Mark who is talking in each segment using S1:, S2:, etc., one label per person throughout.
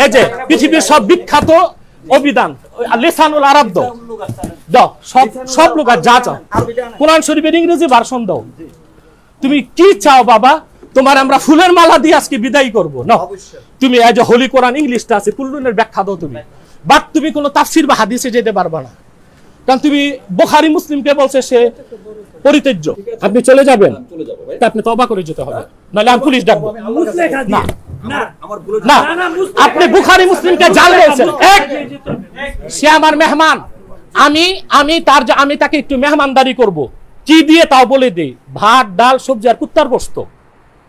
S1: এই যে পৃথিবীর সব বিখ্যাত অভিধান লিসানুল আরব দাও সব লোক যা চাও, কোরআন শরীফের ইংরেজি ভার্সন দাও। তুমি কি চাও বাবা? তোমার আমরা ফুলের মালা দিয়ে আজকে বিদায় করবো না? তুমি এই যে হোলি কোরআন ইংলিশটা আছে কুল্লুনের ব্যাখ্যা দাও তুমি, বাট তুমি কোনো তাফসির বা হাদিসে যেতে পারবা না, কারণ তুমি বুখারী মুসলিমকে বলছে সে পরিত্যাজ্য। আপনি চলে যাবেন, আপনি তওবা করে যেতে হবে, নাহলে আমি পুলিশ ডাকবো। না, আপনি বুখারী মুসলিমকে জাল বলছেন। সে আমার মেহমান, আমি তাকে একটু মেহমানদারি করব, কি দিয়ে তাও বলে দেই, ভাত ডাল সবজি আর কুত্তার গোশত।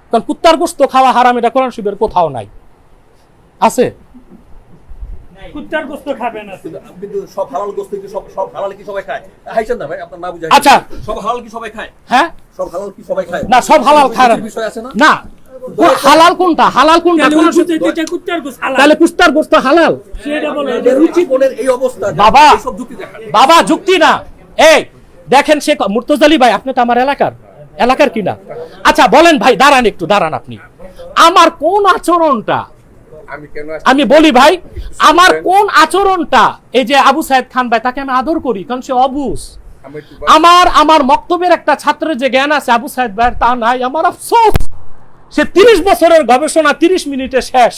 S1: কারণ কুত্তার গোশত খাওয়া হারাম, এটা কোরআন শরীফের কোথাও নাই। আছে
S2: কুত্তার গোশত খাবেন না,
S3: কিন্তু সব হালাল গোশত কি সব হালাল কি সবাই খায়? হাইছেন না ভাই, আপনার না বুঝাই।
S1: আচ্ছা,
S3: সব হালাল কি সবাই খায়?
S1: হ্যাঁ,
S3: সব হালাল কি সবাই খায়?
S1: না, সব হালাল খায় না।
S3: বিষয় আছে না?
S1: না, হালাল কোনটা? হালাল কোনটা?
S2: কুত্তার গোশত হালাল,
S1: তাহলে কুত্তার গোশত হালাল?
S2: সেটা বলে
S3: রুচি কোনের এই অবস্থা
S1: বাবা,
S3: সব যুক্তি দেখায়।
S1: বাবা যুক্তি না। এই দেখেন, সে মুর্তজালি ভাই, আপনি তো আমার এলাকার কিনা। আচ্ছা বলেন ভাই, দাঁড়ান একটু, দাঁড়ান। আপনি আমার কোন আচরণটা, আমি বলি ভাই, আমার কোন আচরণটা, এই যে আবু সাইদ খান ভাই, তাকে আমি আদর করি কারণ সে অবুঝ। আমার মক্তবের একটা ছাত্রের যে জ্ঞান আছে আবু সাইদ ভাই তা নাই। আমার আফসোস, সে 30 বছরের গবেষণা 30 মিনিটে শেষ।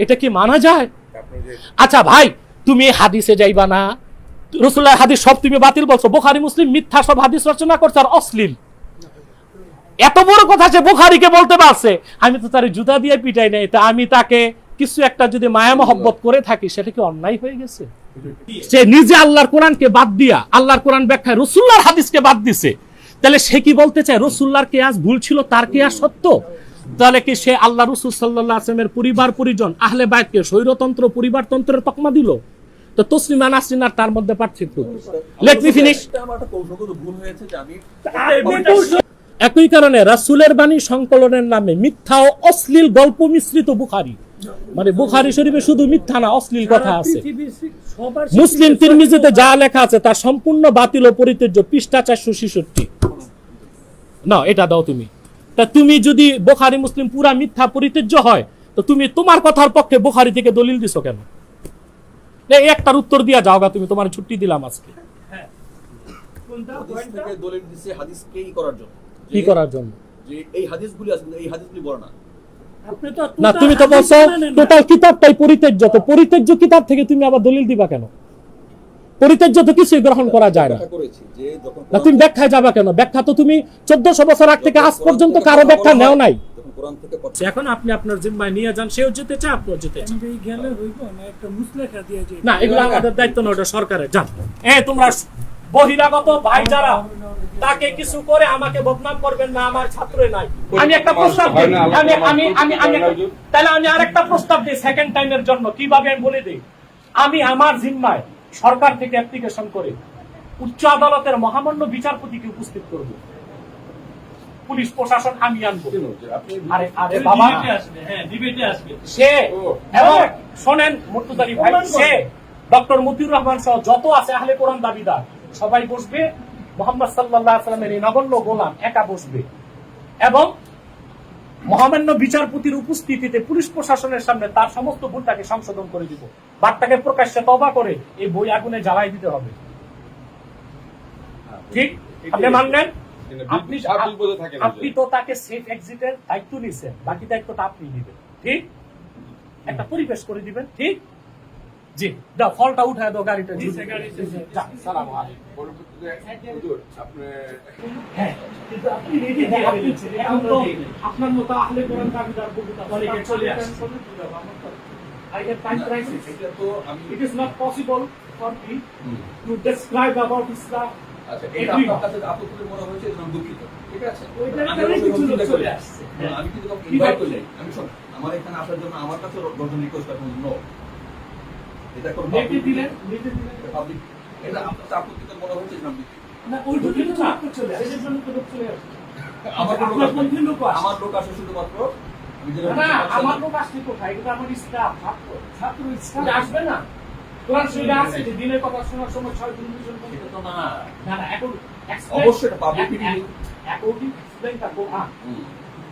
S1: এটা কি মানা যায়? আচ্ছা ভাই, তুমি হাদিসে যাইবা না, রাসূলুল্লাহর হাদিস সব তুমি বাতিল বলছো, বুখারী মুসলিম মিথ্যা সব হাদিস রচনা করছে আর অশ্লীল। এত বড় কথা সে বুখারীকে বলতে পারছে, আমি তো তার জুতা দিয়ে পিটাই নাই, তা আমি তাকে কিছু একটা যদি মায়া মহব্বত করে থাকি, সেটা কি অন্যায় হয়ে গেছে? সে নিজে আল্লাহর কোরআনকে বাদ দিয়া, আল্লাহর কোরআন ব্যাখ্যায় রাসূলুল্লাহর হাদিসকে বাদ দিছে, তাহলে সে কি বলতে চায়? রাসূলুল্লাহর কিয়াস ভুল ছিল, তার কিয়াস সত্য। তাহলে কি সে আল্লাহ রাসূল সাল্লাল্লাহু আলাইহি ওয়াসাল্লামের পরিবার পরিজন আহলে বাইতকে স্বৈরতন্ত্র পরিবারতন্ত্রের তকমা দিল? তো তসলিমা নাসরিন আর তার মধ্যে পার্থক্য। Let me finish.
S3: আমার একটা কৌশলগত ভুল হয়েছে যে আমি
S1: একই কারণে রাসূলের বাণী সংকলনের নামে মিথ্যা ও অশ্লীল গল্প মিশ্রিত বুখারী, মানে বুখারী শরীফে শুধু মিথ্যা না, অশ্লীল কথা আছে। মুসলিম তিরমিজিতে যা লেখা আছে তা সম্পূর্ণ বাতিল ও পরিত্যাজ্য, পৃষ্ঠা 466। না, এটা দাও তুমি। তা তুমি যদি বুখারী মুসলিম পুরা মিথ্যা পরিত্যাজ্য হয়, তো তুমি তোমার কথার পক্ষে বুখারী থেকে দলিল দিছো কেন? এই একটার উত্তর দিয়া যাওগা তুমি, তোমার ছুটি দিলাম আজকে।
S3: হাদিস থেকে দলিল দিছে হাদিসকে করার জন্য।
S1: কি করার জন্য?
S3: যে এই হাদিসগুলি আছে, এই হাদিসগুলি বড় না।
S1: না, তুমি তো বলছো টোটাল কিতাবটাই পরিত্যাজ্য, তো পরিত্যাজ্য কিতাব থেকে তুমি আবার দলিল দিবা কেন? পরিত্যাজ্য তো কিছুই গ্রহণ করা যায় না। না, তুমি ব্যাখ্যায় যাবা কেন? ব্যাখ্যা তো তুমি 1400 বছর আগ থেকে আজ পর্যন্ত কারো ব্যাখ্যা নেও নাই। এখন আপনি আপনার জিম্মায় নিয়ে যান, সেও যেতে চায়, আপনিও যেতে চান। না, এগুলো আমাদের দায়িত্ব না, ওটা সরকারের। যান। তোমরা বহিরাগত ভাই যারা, তাকে কিছু করে আমাকে বদনাম করবেন না, আমার ছাত্রই নাই। আমি একটা প্রস্তাব দিই, তাহলে আমি আরেকটা প্রস্তাব দিই সেকেন্ড টাইমের জন্য। কিভাবে আমি বলে দিই, আমি আমার জিম্মায় সরকার থেকে অ্যাপ্লিকেশন করে উচ্চ আদালতের মহামান্য বিচারপতিকে উপস্থিত করব, পুলিশ প্রশাসন আমি আনবো। আরে বাবা, সে এবং শোনেন মুর্তজালি ভাই, সে ডক্টর মতিউর রহমান সহ যত আছে আহলে কোরআন দাবিদার সবাই বসবে, মুহাম্মদ সাল্লাল্লাহু আলাইহি ওয়াসাল্লামের এই নগণ্য গোলাম একা বসবে, এবং মহামান্য বিচারপতির উপস্থিতিতে পুলিশ প্রশাসনের সামনে তার সমস্ত ভুলটাকে সংশোধন করে দিব, বার্তাকে প্রকাশ্যে তওবা করে এই বই আগুনে জ্বালাই দিতে হবে। ঠিক? আপনি মানলেন? আপনি তো তাকে সেফ এক্সিটের দায়িত্ব নিছেন, বাকি দায়িত্বটা আপনি দিবেন। ঠিক? একটা পরিবেশ করে দিবেন। ঠিক? জি, দাও, ফলটা উঠায় দাও, গাড়িটা সালাম আলাইকুম। আপনার মতো আহলে কোরআন দাবিদার বহু চলে আসছে। I have time crisis. It is not possible for me to describe about Islam.
S3: আচ্ছা, এটা আপনার কাছে আপত্তি মনে হয়েছে, এজন্য দুঃখিত। ঠিক আছে? আমি কিন্তু ইনভাইট করলে, আমি শোন, আমার এখানে আসার জন্য আমার কাছে দশজন রিকোয়েস্ট এখন নো। এটা কোন পাবলিক, এটা আপনার কাছে আপত্তি মনে হয়েছে না? না, ওই দুটো তো আপনি চলে আসে, সেজন্য তো লোক চলে আসে। আমার লোক আসে শুধুমাত্র, না, আমার লোক আসছে কোথায়? এটা আমার স্টাফ, ছাত্র স্টাফ আসবে না। কোরআন শরীফে আছে যে দিনের কথা শোনার সময় 6 জন পর্যন্ত তো না। না, এখন অবশ্যই এটা public meeting, according to explain the Quran.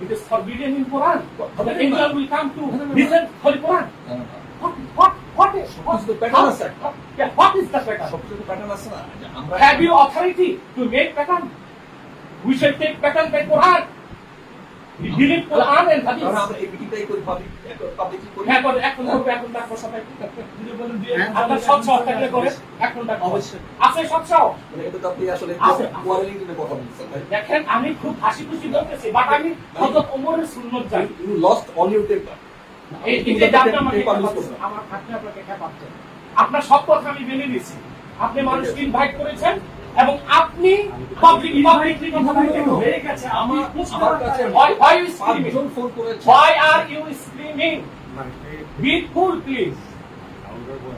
S3: It is forbidden in Quran. The angel will come to listen for Quran. সবকিছু তো প্যাটার্ন আছে একটা।
S1: What is the pattern?
S3: সবকিছু তো প্যাটার্ন আছে না যে আমরা
S1: Have you authority to make pattern? We shall take pattern by Quran. We believe Quran and
S3: কারণ
S1: Hadith.
S3: আমরা এই মিটিংটাই করি পাবলিকলি করি।
S1: হ্যাঁ করে এখন করবে এখন ডাক বসা পাই আপনার সৎসাহ থাকলে করে এখন ডাক
S3: অবশ্যই।
S1: আছে সৎসাহ
S3: মানে এটা তো আপনি আসলে
S1: আছে।
S3: কোয়ালিটির কথা বলছেন ভাই।
S1: দেখেন আমি খুব হাসি খুশি বলতেছি বাট আমি হযরত ওমরের সুন্নাত জানি
S3: You lost all your paper.
S1: এই যে আপনি আমাকে আমার আপনি আপনাকে খেপাচ্ছেন আপনার সব কথা আমি মেনে নিয়েছি আপনি মানুষকে ইনভাইট করেছেন এবং আপনি পাবলিকলি কথা বলতে হয়ে গেছে
S3: আমার কাছে
S1: why you screaming
S3: পাঁচজন ফোন করেছে।
S1: why are you screaming be cool please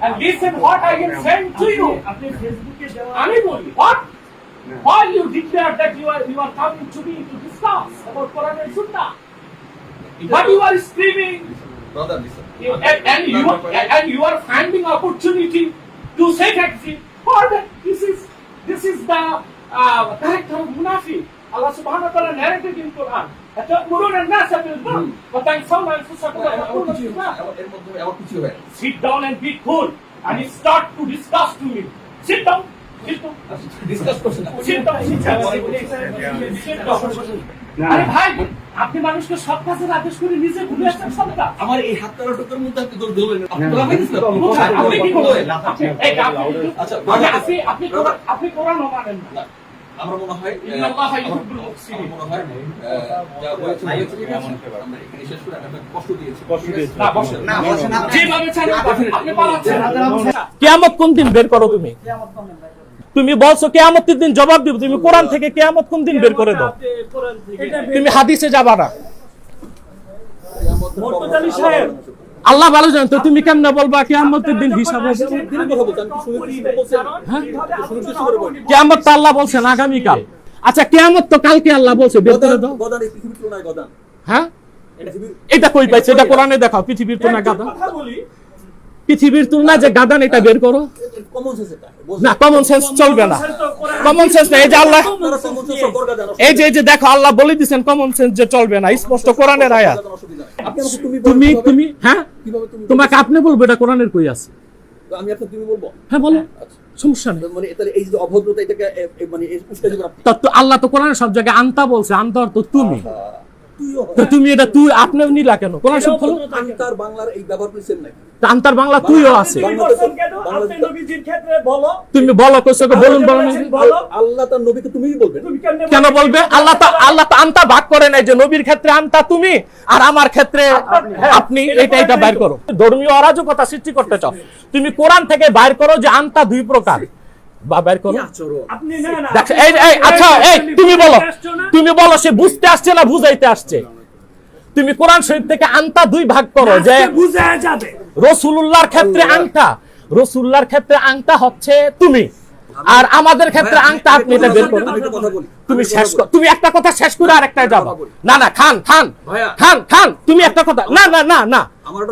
S1: and listen what I am saying to you
S2: আপনি ফেসবুকে দেওয়া
S1: আমি বলি what why you declare that you are coming to me to discuss about Quran and Sunnah but you are screaming
S3: Brother, listen.
S1: and you are finding opportunity to say that for that this is the character of munafiq Allah subhanahu wa ta'ala narrated in Quran أتأمرون الناس بالبر وتنسون أنفسكم وتقولون الكتاب
S3: এর মধ্যে আমার কিছু হয়।
S1: sit down and be cool and start to discuss to me sit down
S3: discuss করছেন।
S1: sit down আরে ভাই আপনি মানুষকে সব কাজের আদেশ করে নিজে ভুলে আসছেন সব কাজ
S3: আমার এই হাত তারা টোকার মধ্যে আপনি দৌড় দিলেন। আপনি তো লাফাই দিয়েছিলেন।
S1: আপনি কি করবেন
S3: আচ্ছা,
S1: আপনি কোরআনও মানেন না
S3: আমার মনে হয়
S1: ইন্নাল্লাহ ইউহিব্বুল মুহসিনিন
S3: আমার মনে হয় যা হয়েছে আমরা এখানে শেষ করে আমরা কষ্ট দিয়েছি।
S1: না বসেন যেভাবে চান আপনি পালাচ্ছেন কিয়ামত কোন দিন বের করো তুমি তুমি বলছো কিয়ামতের দিন জবাব দিব তুমি কোরআন থেকে কিয়ামত কোন দিন বের করে দাও তুমি হাদিসে যাবা না
S2: মুর্তজালি সাহেব
S1: আল্লাহ ভালো জানেন তো তুমি কেমনে বলবা কিয়ামতের দিন হিসাব হবে
S3: দিনের কথা বলছেন, কি শুনে বলছেন? শুনে করে বলেন।
S1: কিয়ামত তো আল্লাহ বলছেন আগামী কাল আচ্ছা কিয়ামত তো কালকে আল্লাহ বলছে বের করে দাও
S3: গদান এই পৃথিবীর তুলনায় গদান।
S1: হ্যাঁ এটা কই পাইছে এটা কোরআনে দেখাও পৃথিবীর তুলনায় গাদা
S2: কথা বলি
S1: পৃথিবীর তুলনায় যে গাদান এটা বের করো
S3: কমন সেন্স এটা।
S1: না কমন সেন্স চলবে না কমন সেন্স না এই যে আল্লাহ
S3: আপনারা কমন সেন্স গর্গা জানো।
S1: এই যে দেখো আল্লাহ বলে দিয়েছেন কমন সেন্স যে চলবে না স্পষ্ট কোরআনের আয়াত
S3: অসুবিধা নাই। আপনি আমাকে তুমি
S1: তুমি
S3: বলতে হবে।
S1: তুমি হ্যাঁ
S3: কিভাবে তুমি
S1: তোমাকে আপনি বলবো এটা কোরআনের কই আছে
S3: তো আমি আপনাকে তুমি বলবো।
S1: হ্যাঁ বলো সমস্যা নেই
S3: মানে এটা এই যে অভদ্রতা এটাকে মানে এই উস্কাই দিবেন আপনি।
S1: তো আল্লাহ তো কোরআনের সব জায়গায় আনতা বলছে আনতা অর্থ তুমি
S3: তুইও
S1: তো তুমি এটা তুই আপনিও নিলা কেন কোরআন সব খোলো
S3: আনতার বাংলার এই ব্যবহার করেছেন নাকি?
S1: তো আনতার বাংলা তুইও আছে
S2: তুমি বলছেন কেন আপনি নবীজির ক্ষেত্রে বলো
S1: তুমি বলো কইছো বলুন বলুন
S2: বলো
S3: আল্লাহ তার নবীকে তুমিই বলবেন।
S2: তুমি কেমনে
S1: কেন বলবে আল্লাহ তো আনতা ভাগ করে নাই যে নবীর ক্ষেত্রে আনতা তুমি আর আমার ক্ষেত্রে আপনি এটা বাইর করো ধর্মীয় অরাজকতা সৃষ্টি করতে চাও তুমি কোরআন থেকে বাইর করো যে আনতা দুই প্রকার বা বাইর করো
S2: আপনি না না
S1: দেখো এই আচ্ছা এই তুমি বলো সে বুঝতে আসছে না বুঝাইতে আসছে তুমি কোরআন শরীফ থেকে আনতা দুই ভাগ করো যে
S2: বুঝা যাবে
S1: রাসূলুল্লাহর ক্ষেত্রে আংটা রাসূলুল্লাহর ক্ষেত্রে আংটা হচ্ছে তুমি আর আমাদের ক্ষেত্রে আংটা আপনি এটা বের করো
S3: আমি একটা কথা বলি।
S1: তুমি শেষ করো তুমি একটা কথা শেষ করে আরেকটা যাও না না খান
S3: ভাইয়া।
S1: তুমি একটা কথা না না না না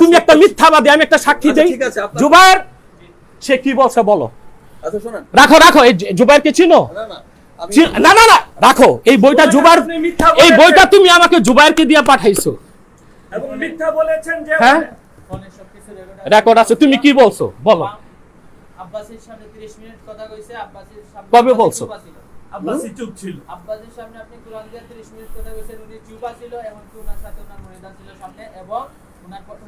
S1: তুমি একটা মিথ্যাবাদী আমি একটা সাক্ষী
S3: আচ্ছা,
S1: দেই
S3: ঠিক আছে, আপনার-
S1: জুবায়ের সে কি বলছে বলো
S3: আচ্ছা শুনুন।
S1: রাখো এই জুবায়েরকে চিনো
S3: না না আমি
S1: না রাখো এই বইটা জুবায়ের
S2: আপনি মিথ্যা
S1: এই
S2: বলেছেন।
S1: বইটা তুমি আমাকে জুবায়েরকে দিয়ে পাঠাইছো
S2: এবং মিথ্যা বলেছেন যে
S1: হ্যাঁ রেকর্ড আছে তুমি কি বলছো বলো
S4: আব্বাসের সামনে 30 মিনিট কথা কইছে আব্বাসের সামনে
S1: কবে বলছো?
S2: আব্বাসি চুপ ছিল
S4: আব্বাসের সামনে আপনি কোরআন দিয়ে 30 মিনিট কথা কইছেন উনি চুপ ছিল এবং কি ওনার সাথে ওনার মুরিদা ছিল সামনে এবং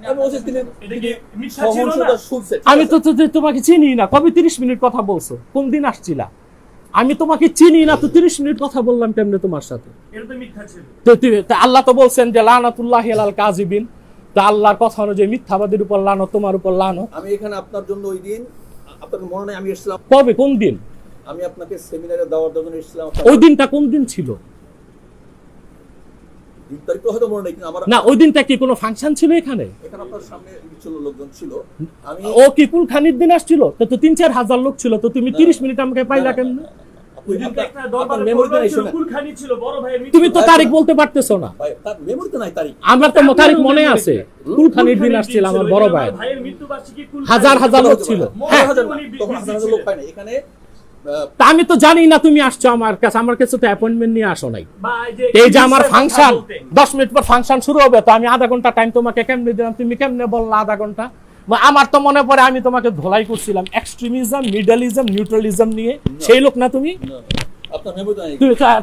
S3: আমি বলছি তিনি
S2: এটা কি মিথ্যা ছিল না
S3: সহনশীলতা শুনছে।
S1: আমি তো তোমাকে চিনি না কবে 30 মিনিট কথা বলছো কোন দিন আসছিলা আমি তোমাকে চিনি না তো 30 মিনিট কথা বললাম কেমনে তোমার সাথে
S2: এটা তো মিথ্যা ছিল
S1: তো আল্লাহ তো বলছেন যে লানাতুল্লাহি আলাল কাযিবিন তো আল্লাহর কথা অনুযায়ী মিথ্যাবাদীর উপর লানত তোমার উপর লানত
S3: আমি এখানে আপনার জন্য ওই দিন আপনার মনে নাই আমি এসেছিলাম।
S1: কবে কোন দিন
S3: আমি আপনাকে সেমিনারে দেওয়ার জন্য এসেছিলাম।
S1: ওই দিনটা কোন দিন ছিল
S3: দিন তারিখ তো হয়তো মনে নেই কিন্তু আমার
S1: না ওই দিনটা কি কোনো ফাংশন ছিল এখানে
S3: এখানে আপনার সামনে ছিল লোকজন ছিল। আমি
S1: ও কি কুলখানির দিন আসছিল তো 3-4 হাজার লোক ছিল তো তুমি 30 মিনিট আমাকে পাইলা কেন
S3: ওই দিন
S2: একটা দরবারে
S3: মেমোরিতে নাই
S2: ছিল
S3: শুনে।
S2: কুলখানি ছিল বড় ভাইয়ের মৃত্যু
S1: তুমি তো তারিখ বলতে পারতেছো না
S3: ভাই তার মেমোরিতে নাই তারিখ।
S1: আমার তো তারিখ মনে আছে কুলখানির দিন আসছিল আমার বড় ভাই
S2: ভাইয়ের মৃত্যুবার্ষিকী কুলখানি
S1: হাজার লোক ছিল হ্যাঁ
S3: তখন হাজার লোক হয় না এখানে।
S1: তা আমি তো জানি না তুমি আসছো আমার কাছে তো অ্যাপয়েন্টমেন্ট নিয়ে আসো নাই
S2: বা
S1: এই যে আমার ফাংশন 10 মিনিট পর ফাংশন শুরু হবে তো আমি আধা ঘন্টা টাইম তোমাকে কেমনে দিলাম তুমি কেমনে বললা আধা ঘন্টা আমার তো মনে পড়ে আমি তোমাকে ধোলাই করছিলাম এক্সট্রিমিজম, মিডলিজম, নিউট্রালিজম নিয়ে, সেই লোক না তুমি?
S3: আপনার মেমোরি নাই।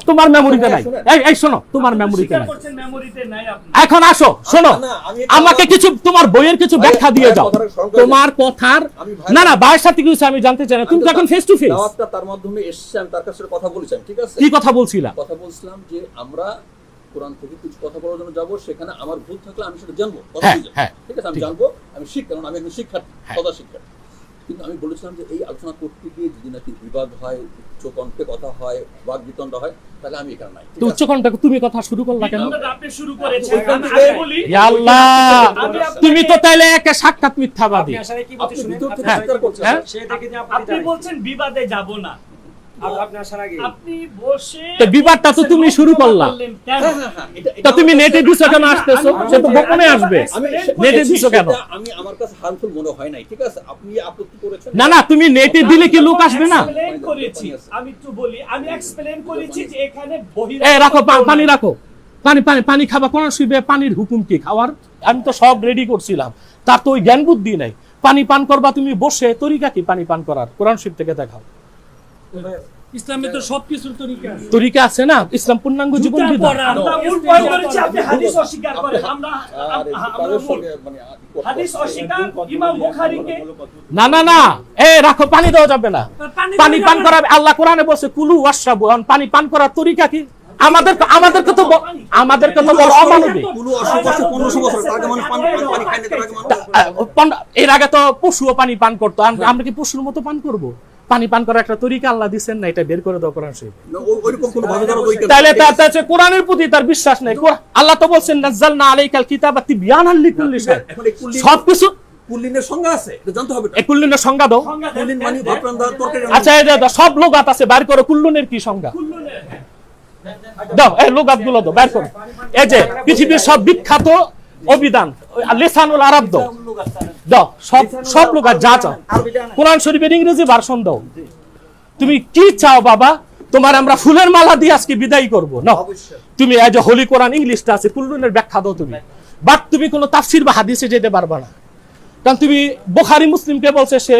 S1: তোমার মেমোরিতে নাই। এই শোনো, তোমার মেমোরিতে
S2: স্বীকার
S1: নাই।
S2: করছেন মেমোরিতে নাই আপনি।
S1: এখন আসো, শোনো,
S3: না, আমি
S1: আমাকে কিছু তোমার বইয়ের কিছু ব্যাখ্যা দিয়ে যাও।
S3: কথাটা স্মরণ করে
S1: তোমার কথার
S3: আমি ভাই-
S1: না ভাইয়ের সাথে কিছু আমি জানতে চাই না। তুমি তো এখন ফেস টু ফেস
S3: দাওয়াতটা তার মাধ্যমে এসেছে, আমি তার কাছে কথা বলেছিলাম, ঠিক আছে?
S1: কি কথা বলছিলা?
S3: কথা বলছিলাম যে আমরা কোরআন থেকে কিছু কথা বলার জন্য যাবো, সেখানে আমার ভুল থাকলে আমি সেটা জানবো,
S1: হ্যাঁ,
S3: অবশ্যই জানবো।
S1: হ্যাঁ,
S3: ঠিক আছে, আমি
S1: ঠিক।
S3: জানবো, আমি শিখ, কারণ আমি একজন শিক্ষার্থী,
S1: হ্যাঁ।
S3: সদা শিক্ষার্থী। কিন্তু আমি বলেছিলাম যে এই আলোচনা করতে গিয়ে যদি নাকি বিবাদ হয়, উচ্চ কণ্ঠে কথা হয়, বাক বিতণ্ডা হয়, তাহলে আমি এখানে নাই, ঠিক
S1: তো
S3: আছে?
S1: উচ্চকণ্ঠে তুমি কথা শুরু করলা কেন?
S2: বিতণ্ডাটা আপনি শুরু করেছেন।
S3: ওইখান
S2: আমি
S3: থেকে-
S2: বলি,
S1: ইয়া আল্লাহ,
S2: আমি আপনাকে-
S1: তুমি তো তাইলে একটা সাক্ষাৎ মিথ্যাবাদী।
S3: আপনি ভিতর থেকে
S1: হ্যাঁ,
S3: স্বীকার করছেন।
S1: হ্যাঁ।
S2: আপনি বলছেন বিবাদে যাব না, আপনি বসে
S1: তো বিবাদটা তো তুমি শুরু করলা।
S2: বললেন কেন?
S3: হ্যাঁ, হ্যাঁ, হ্যাঁ,
S1: তা তুমি নেটে দিছো কেন আসতেছো? সে তো গোপনে আসবে।
S3: আমি
S1: নেটে দিছো কেন?
S3: সেটা আমি আমার কাছে হার্মফুল মনে হয় নাই, ঠিক আছে? আপনি আপত্তি করেছেন।
S1: না তুমি নেটে দিলে কি লোক আসবে না?
S2: Explain করেছি, আমি একটু বলি, আমি এক্সপ্লেইন করেছি যে এখানে
S1: এই রাখো, পানি রাখো, পানি খাবা। কোন শুইবে? পানির হুকুম কি খাওয়ার? আমি তো সব রেডি করছিলাম, তার তো ওই জ্ঞান বুদ্ধি নাই। পানি পান করবা তুমি বসে, তরিকা কি পানি পান করার? কোরআন শরীফ থেকে দেখাও।
S2: ইসলামে তো সবকিছুর তরিকা আছে।
S1: তরিকা আছে না? ইসলাম পূর্ণাঙ্গ জীবন বিধান।
S2: আমরা ভুল পয়েন্ট করেছি, আপনি হাদিস অস্বীকার করেন। আমরা
S3: তাদের সঙ্গে মানে
S2: হাদিস অস্বীকার ইমাম বুখারীকে
S1: না এই রাখো, পানি দেওয়া যাবে না। পানি পান করা আল্লাহ কোরআনে বলছে কুলু ওয়াশরাবু। পানি পান করার তরিকা কি? আমাদেরকে তো বলো অমানবিক।
S3: কুলু 1500 বছর তার আগে মানুষ পানি খায়নি, তার আগে মানুষ
S1: এর আগে তো পশুও পানি পান করতো, আমরা কি পশুর মতো পান করব? পানি পান করার একটা তরিকা আল্লাহ দিচ্ছেন না, এটা বের করে দাও কোরআন শরীফ।
S3: ওইরকম কোনো ভাবে ধরো বই
S1: তাহলে তার কোরআনের প্রতি তার বিশ্বাস নেই। আল্লাহ তো বলছেন নাযালনা আলাইকাল কিতাবা তিবয়ানাল লিকুল্লি শাই।
S3: এখন এই কুল্লি
S1: সবকিছু
S3: কুল্লিনের সংজ্ঞা আছে, এটা জানতে হবে।
S1: কুল্লুনের সংজ্ঞা দাও।
S3: কুল্লিন মানে ভাত রান্না তরকারি রান্না।
S1: আচ্ছা, এই দাও, সব লোগাত আছে, বাইর করো কুল্লুনের কি সংজ্ঞা দাও। এই লোগাত গুলো দাও, বাইর করো। এই যে পৃথিবীর সব বিখ্যাত অভিধান লিসানুল আরব দাও, সব লোগাত যা চাও। কোরআন শরীফের ইংরেজি ভার্সন দাও। তুমি কি চাও বাবা? তোমার আমরা ফুলের মালা দিয়ে আজকে বিদায় করবো না? তুমি এই যে হোলি কোরআন ইংলিশটা আছে, কুল্লুনের ব্যাখ্যা দাও তুমি। বাট তুমি কোনো তাফসির বা হাদিসে যেতে পারবা না, কারণ তুমি বুখারী মুসলিমকে বলছে সে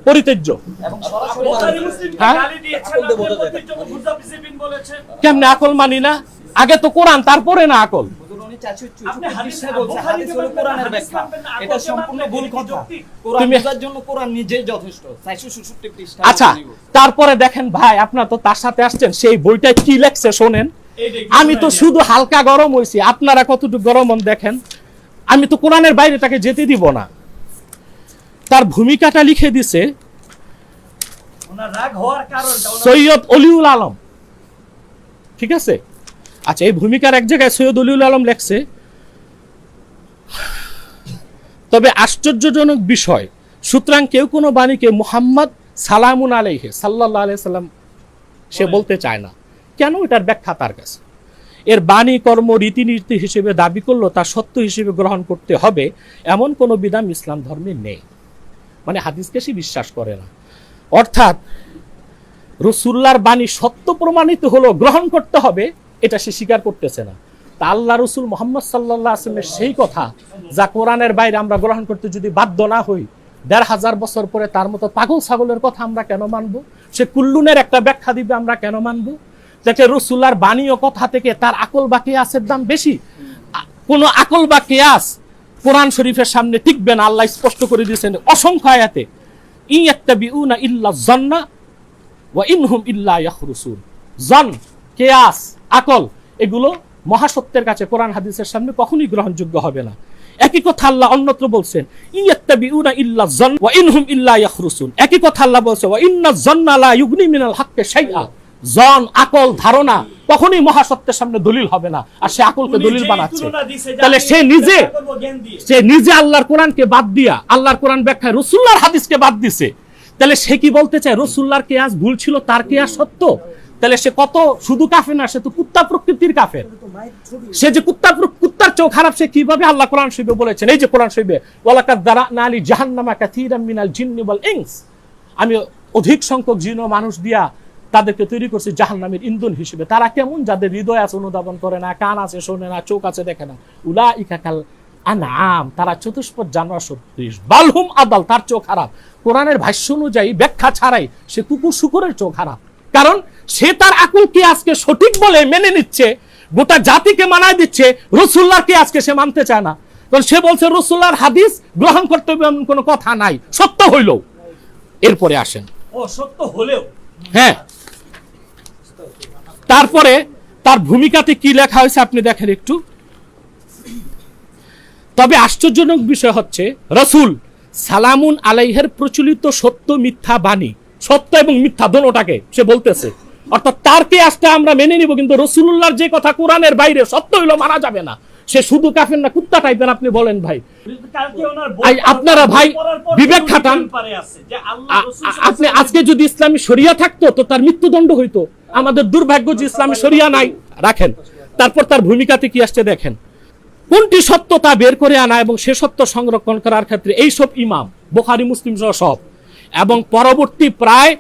S1: পরিত্যাজ্য।
S2: বুখারী মুসলিমকে
S1: হ্যাঁ?
S2: গালি দিয়েছেন, আপনি প্রতিযোগী মুজাফিজিবিন বলেছেন।
S1: কেমনে আকল মানি না? আগে তো কোরআন, তারপরে না আকল।
S2: আপনি হাদিস বুখারী যেমন কোরআনের ব্যাখ্যা, এটা সম্পূর্ণ ভুল কথা।
S1: তুমি
S5: জন্য কোরআন নিজেই যথেষ্ট 466 পৃষ্ঠা।
S1: আচ্ছা, তারপরে দেখেন ভাই, আপনার তো তার সাথে আসছেন, সেই বইটা কি লেখছে শোনেন। আমি তো শুধু হালকা গরম হইছি, আপনারা কতটুকু গরম হন দেখেন। আমি তো কোরআনের বাইরে তাকে যেতে দিব না। তার ভূমিকাটা লিখে দিছে
S2: ওনার রাগ হওয়ার কারণটা
S1: সৈয়দ অলিউল আলম, ঠিক আছে? আচ্ছা, এই ভূমিকার এক জায়গায় সৈয়দ অলিউল আলম লেখছে, তবে আশ্চর্যজনক বিষয়, সুতরাং কেউ কোনো বাণীকে মুহাম্মদ সালামুন আলাইহি সাল্লাল্লাহু আলাইহি সাল্লাম সে বলতে চায় না। কেন? এটার ব্যাখ্যা তার কাছে। এর বাণী কর্ম রীতিনীতি হিসেবে দাবি করলো তা সত্য হিসেবে গ্রহণ করতে হবে, এমন কোনো বিধান ইসলাম ধর্মে নেই। মানে হাদিসকে সে বিশ্বাস করে না, অর্থাৎ রাসূলুল্লাহর বাণী সত্য প্রমাণিত হলো, গ্রহণ করতে হবে, এটা সে স্বীকার করতেছে না। তা আল্লাহ রসুল মুহাম্মদ সাল্লাল্লাহু আলাইহি ওয়াসাল্লামের সেই কথা যা কোরআনের বাইরে আমরা গ্রহণ করতে যদি বাধ্য না হই, ১৫০০ বছর পরে তার মতো পাগল ছাগলের কথা আমরা কেন মানবো? সে কুল্লুনের একটা ব্যাখ্যা দিবে, আমরা কেন মানবো? দেখে রসুল্লাহর বাণী ও কথা থেকে তার আকল বা কিয়াসের দাম বেশি। কোন আকল বা কিয়াস কোরআন শরীফের সামনে টিকবে না। আল্লাহ স্পষ্ট করে দিয়েছেন অসংখ্য আয়াতে, ইয়াত্তাবিউনা ইল্লা যান্না ওয়া ইনহুম ইল্লা ইয়াখরুসুন। জন, কিয়াস, আকল, এগুলো মহাসত্যের কাছে কোরআন হাদিসের সামনে কখনোই গ্রহণযোগ্য হবে না। একই কথা আল্লাহ অন্যত্র বলছেন, ইয়াত্তাবিউনা ইল্লা যান্না ওয়া ইনহুম ইল্লা ইয়াখরুসুন। একই কথা আল্লাহ বলছে, ওয়া ইন্না যান্না লা ইউগনি মিনাল হাক্কি শাইআ। জন, আকল, ধারণা কখনোই মহাসত্যের সামনে দলিল হবে না, আর সে আকলকে দলিল বানাচ্ছে। তাহলে সে নিজে আল্লাহর কোরআনকে বাদ দিয়া আল্লাহর কোরআন ব্যাখ্যায় রাসূলুল্লাহর হাদিসকে বাদ দিছে। তাহলে সে কি বলতে চায়? রাসূলুল্লাহর কিয়াস ভুল ছিল, তার কিয়াস সত্য। তাহলে সে কত শুধু কাফের না, সে তো কুত্তা প্রকৃতির কাফের। সে যে কুত্তার চেয়েও খারাপ, সে কিভাবে আল্লাহ কোরআন শরীফে বলেছেন, এই যে কোরআন শরীফে ওয়ালাকাদ দারানা লি জাহান্নামা কাসীরাম মিনাল জিন্নি ওয়াল ইনস, আমি অধিক সংখ্যক জিন ও মানুষ দিয়া তাদেরকে তৈরি করছে জাহান্নামের ইন্ধন হিসেবে। তারা কেমন? যাদের হৃদয় আছে অনুধাবন করে না, কান আছে শোনে না, চোখ আছে দেখে না। উলাইকা কাল আনাম, তারা চতুষ্পদ জানোয়ার সদৃশ, বালহুম আদাল, তার চোখ খারাপ। কোরআনের ভাষ্য অনুযায়ী ব্যাখ্যা ছাড়াই সে কুকুর শুকুরের চোখ খারাপ, কারণ সে তার আকুলকে আজকে সঠিক বলে মেনে নিচ্ছে, গোটা জাতিকে মানায় দিচ্ছে, রাসূলুল্লাহকে আজকে সে মানতে চায় না। কারণ সে বলছে রাসূলুল্লাহর হাদিস গ্রহণ করতে হবে এমন কোনো কথা নাই, সত্য হইল। এরপরে আসেন,
S2: ও সত্য হলেও
S1: হ্যাঁ, তারপরে তার ভূমিকাতে কি লেখা হয়েছে আপনি দেখেন একটু। তবে আশ্চর্যজনক বিষয় হচ্ছে রাসূল সালামুন আলাইহের প্রচলিত সত্য মিথ্যা বাণী, সত্য এবং মিথ্যা দোনোটাকে সে বলতেছে, অর্থাৎ তার কে আসতে আমরা মেনে নিব, কিন্তু রাসূলুল্লাহর যে কথা কোরআনের বাইরে সত্য হইলো মানা যাবে না। সে শুধু কাফের না কুত্তা টাইপের, আপনি বলেন ভাই।
S2: কালকে ওনার
S1: আপনারা ভাই বিবেক খাটান।
S2: পারে আছে যে আল্লাহ রাসূল
S1: আপনি আজকে যদি ইসলামী শরিয়া থাকতো তো তার মৃত্যুদণ্ড হইতো। আমাদের দুর্ভাগ্য যে ইসলামী শরিয়া নাই। রাখেন, তারপর তার ভূমিকাতে কি আসছে দেখেন। কোনটি সত্য তা বের করে আনা এবং সে সত্য সংরক্ষণ করার ক্ষেত্রে এইসব ইমাম, বুখারী মুসলিম সহ সব, এবং পরবর্তী প্রায়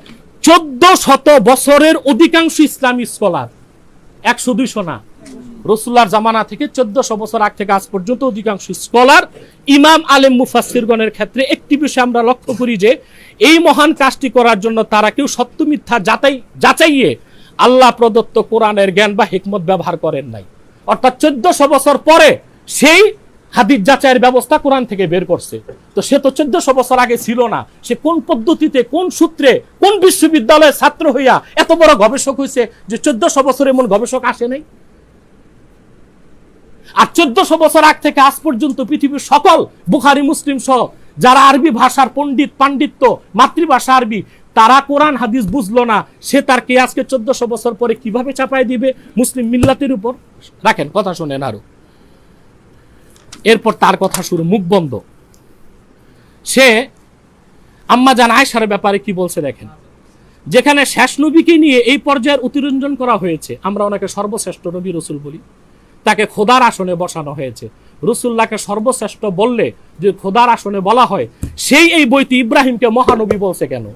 S1: 1400 বছরের অধিকাংশ ইসলামী স্কলার, 100-200 না, রাসূলুল্লাহর জামানা থেকে 1400 বছর আগ থেকে আজ পর্যন্ত অধিকাংশ স্কলার, ইমাম, আলেম, মুফাসসিরগণের ক্ষেত্রে একটি বিষয় আমরা লক্ষ্য করি যে এই মহান কাজটি করার জন্য তারা কেউ সত্য মিথ্যা যাচাইয়ে আল্লাহ প্রদত্ত কোরআনের জ্ঞান বা হিকমত ব্যবহার করেন নাই। অর্থাৎ 1400 বছর পরে সেই হাদিস যাচাইয়ের ব্যবস্থা কোরআন থেকে বের করছে। তো সে তো 1400 বছর আগে ছিল না, সে কোন পদ্ধতিতে, কোন সূত্রে, কোন বিশ্ববিদ্যালয়ের ছাত্র হইয়া এত বড় গবেষক হয়েছে যে 1400 বছর এমন গবেষক আসে নাই। আর 1400 বছর আগ থেকে আজ পর্যন্ত পৃথিবীর সকল বুখারী মুসলিম সহ যারা আরবি ভাষার পাণ্ডিত্য, মাতৃভাষা আরবি, তারা কোরআন হাদিস বুঝলো না, সে তার কে আজকে 1400 বছর পরে কিভাবে চাপায় দিবে মুসলিম মিল্লাতের উপর? রাখেন, কথা শুনেন আরো। এরপর তার কথা শুরু, মুখ বন্ধ। সে আম্মা জান আয়েশার ব্যাপারে কি বলছে দেখেন। যেখানে শেষ নবীকে নিয়ে এই পর্যায়ের অতিরঞ্জন করা হয়েছে, আমরা ওনাকে সর্বশ্রেষ্ঠ নবী রাসূল বলি, তাকে খোদার আসনে বসানো হয়েছে। রাসূলুল্লাহকে সর্বশ্রেষ্ঠ বললে যে খোদার আসনে বলা হয়, সেই এই বইতে ইব্রাহিমকে মহানবী বলছে কেন?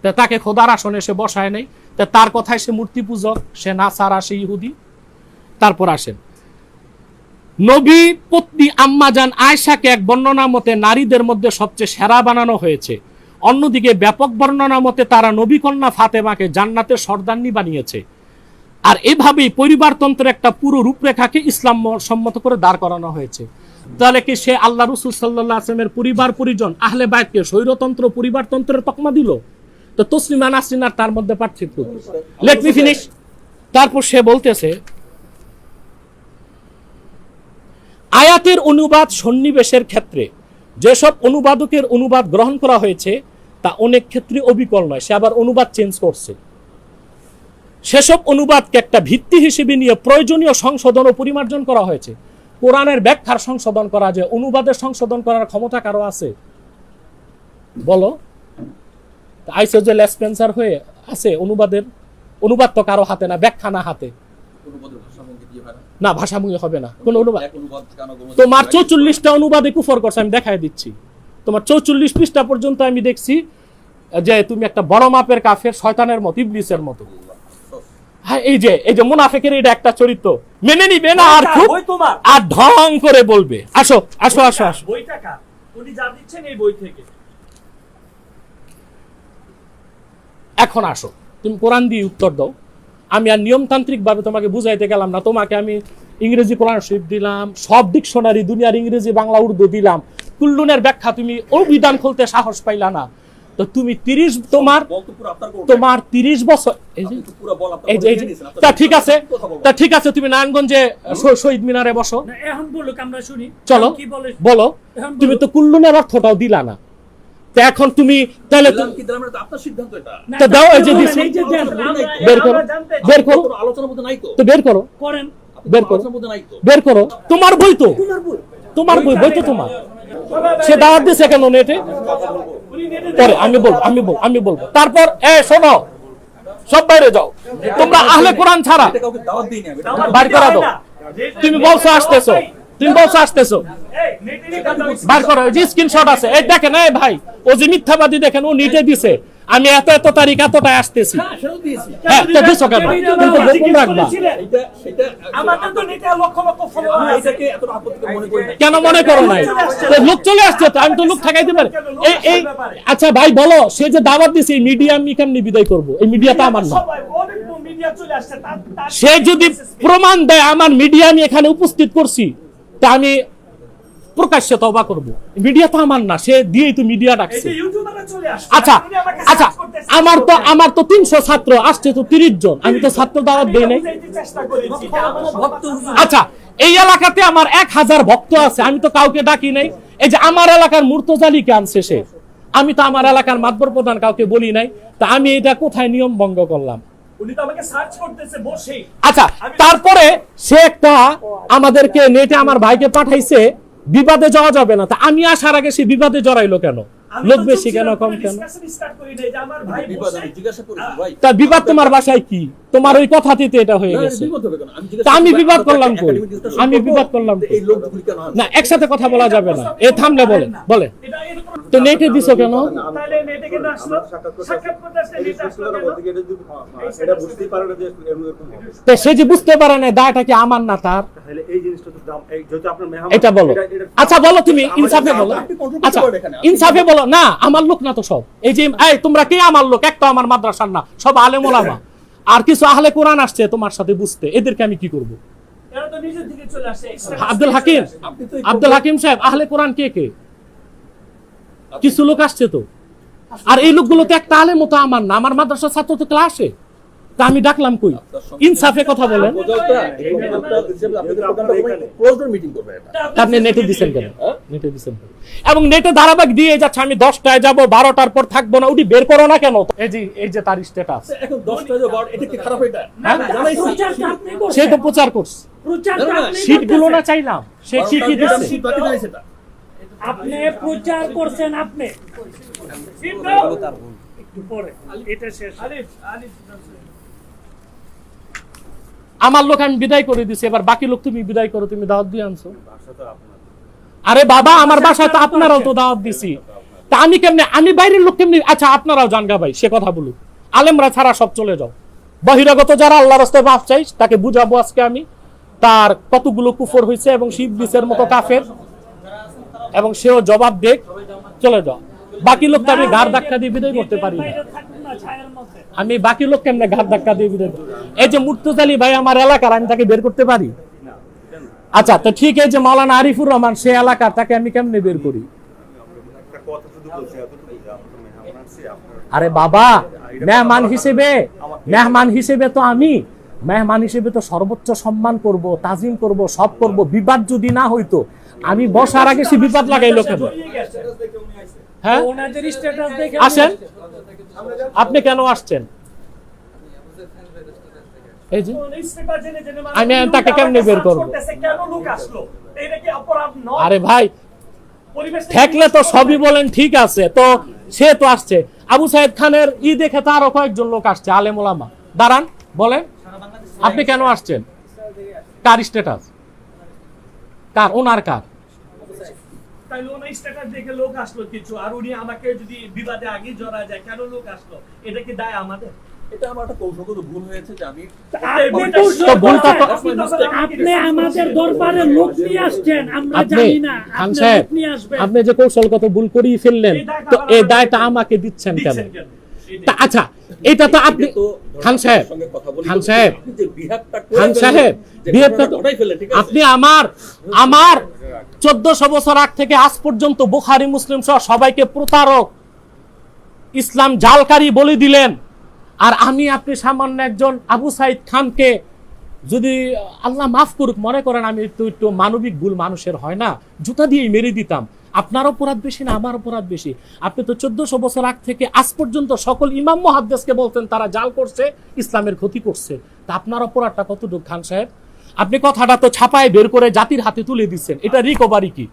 S1: তা তাকে খোদার আসনে সে বসায় নাই, তা তার কথায় সে মূর্তি পূজক, সে নাসারা, সে ইহুদি। তারপর আসেন, নবী পত্নী আম্মা জান আয়েশাকে এক বর্ণনা মতে নারীদের মধ্যে সবচেয়ে সেরা বানানো হয়েছে। অন্যদিকে ব্যাপক বর্ণনা মতে তারা নবী কন্যা ফাতেমাকে জান্নাতের সর্দারনী বানিয়েছে। আর এভাবেই পরিবারতন্ত্রের একটা পুরো রূপরেখাকে ইসলাম সম্মত করে দাঁড় করানো হয়েছে। তাহলে কি সে আল্লাহ রাসূল সাল্লাল্লাহু আলাইহি ওয়াসাল্লামের পরিবার পরিজন আহলে বাইতকে স্বৈরতন্ত্র পরিবারতন্ত্রের তকমা দিল? তো তসলিমা নাসরিন আর তার মধ্যে পার্থক্য। Let me finish. তারপর সে বলতেছে, আয়াতের অনুবাদ সন্নিবেশের ক্ষেত্রে যেসব অনুবাদকের অনুবাদ গ্রহণ করা হয়েছে তা অনেক ক্ষেত্রে অবিকল নয়, সে আবার অনুবাদ চেঞ্জ করছে। সেসব অনুবাদকে একটা ভিত্তি হিসেবে নিয়ে প্রয়োজনীয় সংশোধন ও পরিমার্জন করা হয়েছে। কোরআনের ব্যাখ্যার সংশোধন করা যায়, অনুবাদের সংশোধন করার ক্ষমতা কারো আছে? বলো। আইসোজেল স্পেন্সার হয়ে আছে অনুবাদের? অনুবাদ তো কারো হাতে না, ব্যাখ্যা না হাতে না, ভাষামূল্য হবে না কোন অনুবাদ। তোমার 44টা অনুবাদে কুফর করছে, আমি দেখাই দিচ্ছি। তোমার 44 পৃষ্ঠা পর্যন্ত আমি দেখছি যে তুমি একটা বড় মাপের কাফের, শয়তানের মতো, ইবলিসের মতো। হ্যাঁ, এই যে মুনাফিকের এটা একটা চরিত্র, মেনে নিবে না আর খুব আর ঢং করে বলবে। আসো আসো আসো আসো,
S2: বইটা কার? উনি যা দিচ্ছেন এই বই থেকে।
S1: এখন আসো, তুমি কোরআন দিয়ে উত্তর দাও। আমি আর নিয়মতান্ত্রিক ভাবে তোমাকে বুঝাইতে গেলাম না। তোমাকে আমি ইংরেজি কোরআন শরীফ দিলাম, সব ডিকশনারি দুনিয়ার ইংরেজি, বাংলা, উর্দু দিলাম, কুল্লুনের ব্যাখ্যা তুমি অভিধান খুলতে সাহস পাইলা না। তো তুমি 30 বছর তা ঠিক আছে, তুমি নারায়ণগঞ্জে শহীদ মিনারে বসো।
S2: এখন বলুক, আমরা শুনি।
S1: চলো
S2: কি বলে
S1: বলো। তুমি তো কুল্লুনের অর্থটাও দিলা না, তো এখন তুমি তাহলে
S3: আপনার সিদ্ধান্ত এটা।
S1: তো দাও, এই যে দিছি, বের করো, বের করো,
S3: আলোচনার মধ্যে নাই তো,
S1: তো বের করো,
S2: করেন,
S1: বের করো,
S3: আলোচনার মধ্যে নাই তো।
S1: বের করো। তোমার বই তো, তোমার বই তো তোমার। সে দাওয়াত দিছে কেন নেটে? পরে আমি বলবো। তারপর শোনো, সব বাইরে যাও, তোমরা আহলে কোরআন ছাড়া
S3: কাউকে দাওয়াত দিই না,
S1: বাইর করা দাও। তুমি বলছো আসতেছো, বার করো। যে স্ক্রিনশট আছে, এই দেখেন, এই ভাই, ও যে মিথ্যাবাদী দেখেন, ও নিটে দিছে। আমি এত এত তারিখ এতটায় আসতেছি।
S3: হ্যাঁ, সেটাও দিয়েছি।
S1: হ্যাঁ, তো দিছো কেন? তুমি তো গোপন রাখবা।
S3: সেটা
S2: আমাদের তো নেটে লক্ষ লক্ষ ফলোয়ার আছে।
S3: এটাকে এতটা আপত্তিকর মনে করি না।
S1: কেন মনে করো নাই? তো লোক চলে আসছে তো, আমি তো লোক ঠেকাইতে পারি। এই আচ্ছা ভাই বলো, সে যে দাওয়াত দিছে এই মিডিয়া আমি কেমনি বিদায় করবো? এই মিডিয়া তো আমার না।
S2: সবাই অনেক মিডিয়া চলে আসছে, তার
S1: সে যদি প্রমাণ দেয় আমার মিডিয়া আমি এখানে উপস্থিত করছি, তা আমি প্রকাশ্যে তওবা করব। মিডিয়া তো আমার না, সে দিয়েই তো মিডিয়া
S2: এই
S1: ডাকছে।
S2: যে ইউটিউবাররা চলে আসছে,
S1: আচ্ছা
S2: উনি আমাকে
S1: আচ্ছা,
S2: সার্চ করতেছে।
S1: আমার তো 300 ছাত্র আসছে, তো 30 জন, আমি তো ছাত্র দাওয়াত দেই নাই।
S2: বুঝাইতে চেষ্টা করেছি যে আমার
S3: ভক্ত হুজুর।
S1: আচ্ছা, এই এলাকাতে আমার 1000 ভক্ত আছে, আমি তো কাউকে ডাকি নাই। এই যে আমার এলাকার মুর্তজালিকে আনছে সে, আমি তো আমার এলাকার মাতবর প্রধান কাউকে বলি নাই। তা আমি এটা কোথায় নিয়ম ভঙ্গ করলাম?
S2: উনি তো আমাকে সার্চ করতেছে বসেই।
S1: আচ্ছা, তারপরে সে একটা আমাদেরকে নেটে আমার ভাইকে পাঠাইছে, বিবাদে যাওয়া যাবে না। তা আমি আসার আগে সে বিবাদে জড়াইলো কেন?
S2: আমি
S1: লোক
S2: তো
S1: বেশি
S2: চুপ
S1: কেন,
S2: ছিলাম,
S1: কম
S2: কোনো
S1: কেন?
S2: discussion start করি নাই যে আমার ভাই
S3: বিবাদ
S2: বসে
S3: আমি জিজ্ঞাসা করেছি ভাই।
S1: তা বিবাদ তোমার বাসায় কি? তোমার ওই কথাতেই তো এটা হয়ে
S3: না,
S1: গেছে।
S3: বিবাদ হবে কেন? আমি জিজ্ঞাসা
S1: তা আমি
S3: করছি,
S1: বিবাদ
S3: আপনার
S1: করলাম কই?
S3: academic discussion
S1: আমি
S3: করবো,
S1: বিবাদ করলাম কই?
S3: এই লোকগুলি কেন আসবে?
S1: না, একসাথে কথা বলা যাবে না। এ থামলে বলে বলে
S2: এটা এরকম
S1: তো নেটে দিছো কেন?
S2: তাহলে নেটে কেন আসলো? সাক্ষাৎ করতে আসলে নেটে আসলো কেন?
S6: এটা বুঝতেই পারে না যে এরকম হবে।
S1: তো সে যে বুঝতে পারে না, দায়টা কি আমার না তার?
S6: তাহলে এই জিনিসটা তো দাম এই যেহেতু আপনার মেহমান
S1: এটা বলো। আচ্ছা বলো, তুমি ইনসাফে বলো।
S3: আপনি control
S1: আচ্ছা
S3: করতে পারেন এখানে।
S1: ইনসাফে বলো। না, আমার লোক না তো সব। এই যে এই তোমরা কে আমার লোক? একটা আমার মাদ্রাসার না, সব আলেম ওলামা। আর কিছু আহলে কোরআন আসছে তোমার সাথে বুঝতে, এদেরকে আমি কি করব?
S2: এরা তো নিজে থেকে চলে আসে।
S1: আব্দুল হাকিম,
S3: আপনি তো এই
S1: আব্দুল হাকিম সাহেব, আহলে কোরআন কে কে? কিছু লোক আসছে তো। আর এই লোকগুলো তো একটা আলেম তো আমার না, আমার মাদ্রাসার ছাত্র তো ক্লাসে। তা আমি ডাকলাম কই? ইনসাফে কথা বলেন।
S3: প্রজেক্টটা এই প্রজেক্টটা হিসেবে আপনি তো প্রোগ্রামটা ক্লোজ মিটিং করবেন এটা।
S1: তা আপনি নেটে দিচ্ছেন কেন? নেটে দিচ্ছেন কেন? এবং নেটে ধারাবাহিক দিয়ে যাচ্ছে, আমি 10টায় যাব, 12টার পর থাকবো না। উঠি বের করো না কেন? এই যে তার স্ট্যাটাস,
S3: এখন 10টা যে বার এটা কি খারাপ এটা?
S1: হ্যাঁ?
S3: জানাইছি।
S1: সে তো প্রচার করছে। শীটগুলো না চাইলাম, সে কি কি দিচ্ছে?
S3: শীত বাকি জানাইছে এটা।
S7: আপনি প্রচার করছেন, আপনি একটু পরে এটা শেষ।
S2: আলিফ আলিফ
S1: আমার লোক আমি বিদায় করে দিছি, এবার বাকি লোক তুমি বিদায় করো। তুমি দাওয়াত দিয়ে আনছো। আরে বাবা, আমার বাসায় তো আপনারাও তো দাওয়াত দিছি। তা আমি কেমনে, আমি বাইরের লোক কেমনে? আচ্ছা আপনারাও জানগা ভাই, সে কথা বলুক। আলেমরা ছাড়া সব চলে যাও। বহিরাগত যারা আল্লাহ রাস্তায় মাফ চাই, তাকে বুঝাবো আজকে আমি তার কতগুলো কুফর হয়েছে এবং শিবলিসের মতো কাফের, এবং সেও জবাব দেখ। চলে যাও। বাকি লোক তো আমি ঘাড় ধাক্কা দিয়ে বিদায় করতে পারি না।
S7: থাকুন না ছায়ার মধ্যে।
S1: আমি বাকি লোক কেমনে ঘাট ধাক্কা দিয়ে বিদায় করব? এই যে মুর্তজালি ভাই আমার এলাকার, আমি তাকে বের করতে পারি? আচ্ছা, তো ঠিক আছে, মাওলানা আরিফুর রহমান সে এলাকার, তাকে আমি কেমনে বের করি?
S6: একটা কথা শুধু বলছি এতটুকু যে আমরা তো মেহমান আছি আপনার
S1: আরে বাবা, মেহমান হিসেবে তো আমি মেহমান হিসেবে তো সর্বোচ্চ সম্মান করব, তাজিম করব, সব করব। বিবাদ যদি না হইতো, আমি বসার আগে সে বিবাদ লাগাইলো কেন? হ্যাঁ,
S7: ওনাদের স্ট্যাটাস দেখে
S1: আসেন। আপনি কেন আসছেন? এই যে আমি তাকে কেমনে বের করবো?
S2: কেন লোক আসলো? এটা কি অপরাধ নয়?
S1: আরে ভাই,
S2: পরিবেশটা
S1: ঠেকলে তো সবই বলেন ঠিক আছে, তো সে তো আসছে। আবু সাইদ খানের ই দেখে তো আরো কয়েকজন লোক আসছে, আলেম ওলামা। দাঁড়ান, বলেন আপনি কেন আসছেন? কার স্ট্যাটাস? কার? ওনার কার?
S2: তাইলে ওনার স্ট্যাটাস দেখে লোক আসলো কিছু, আর উনি আমাকে যদি বিবাদে আগে জড়া যায়, কেন লোক আসলো? এটা কি দায় আমাদের?
S3: এটা আমার একটা কৌশলগত ভুল হয়েছে যে আমি
S1: তো ভুলটা তো
S7: আপনি আমাদের দরবারে লোক নিয়ে আসছেন, আমরা
S1: আপনি
S7: জানি না।
S1: খান
S7: আপনি
S1: সাহেব,
S7: লোক নিয়ে আসবেন।
S1: আপনি যে কৌশলগত ভুল করেই ফেললেন, তো এই দায়টা আমাকে দিচ্ছেন কেন?
S2: দিচ্ছেন কেন?
S1: তা আচ্ছা, এটা তো আপনি খান সাহেব,
S3: সঙ্গে কথা বলি,
S1: খান সাহেব,
S3: আপনি যে বিহেভটা
S1: খান সাহেব, বিহেভটা তো
S3: ওটাই ফেলে, ঠিক আছে?
S1: আপনি আমার 1400 বছর আগ থেকে আজ পর্যন্ত বুখারী মুসলিম সহ সবাইকে প্রতারক, ইসলাম জালকারী বলে দিলেন। আর আমি আপনি সামান্য একজন আবু সাইদ খানকে যদি আল্লাহ মাফ করুক, মনে করেন আমি একটু মানবিক ভুল মানুষের হয় না, জুতা দিয়ে মেরে দিতাম। আপনার অপরাধ বেশি না আমার অপরাধ বেশি? আপনি তো 1400 বছর আগ থেকে আজ পর্যন্ত সকল ইমাম মুহাদ্দিসকে বলতেন তারা জাল করছে, ইসলামের ক্ষতি করছে। তা আপনার অপরাধটা কতটুকু খান সাহেব? আপনি কথাটা তো ছাপায় বের করে জাতির হাতে তুলে দিচ্ছেন, এটা রিকভারি কি?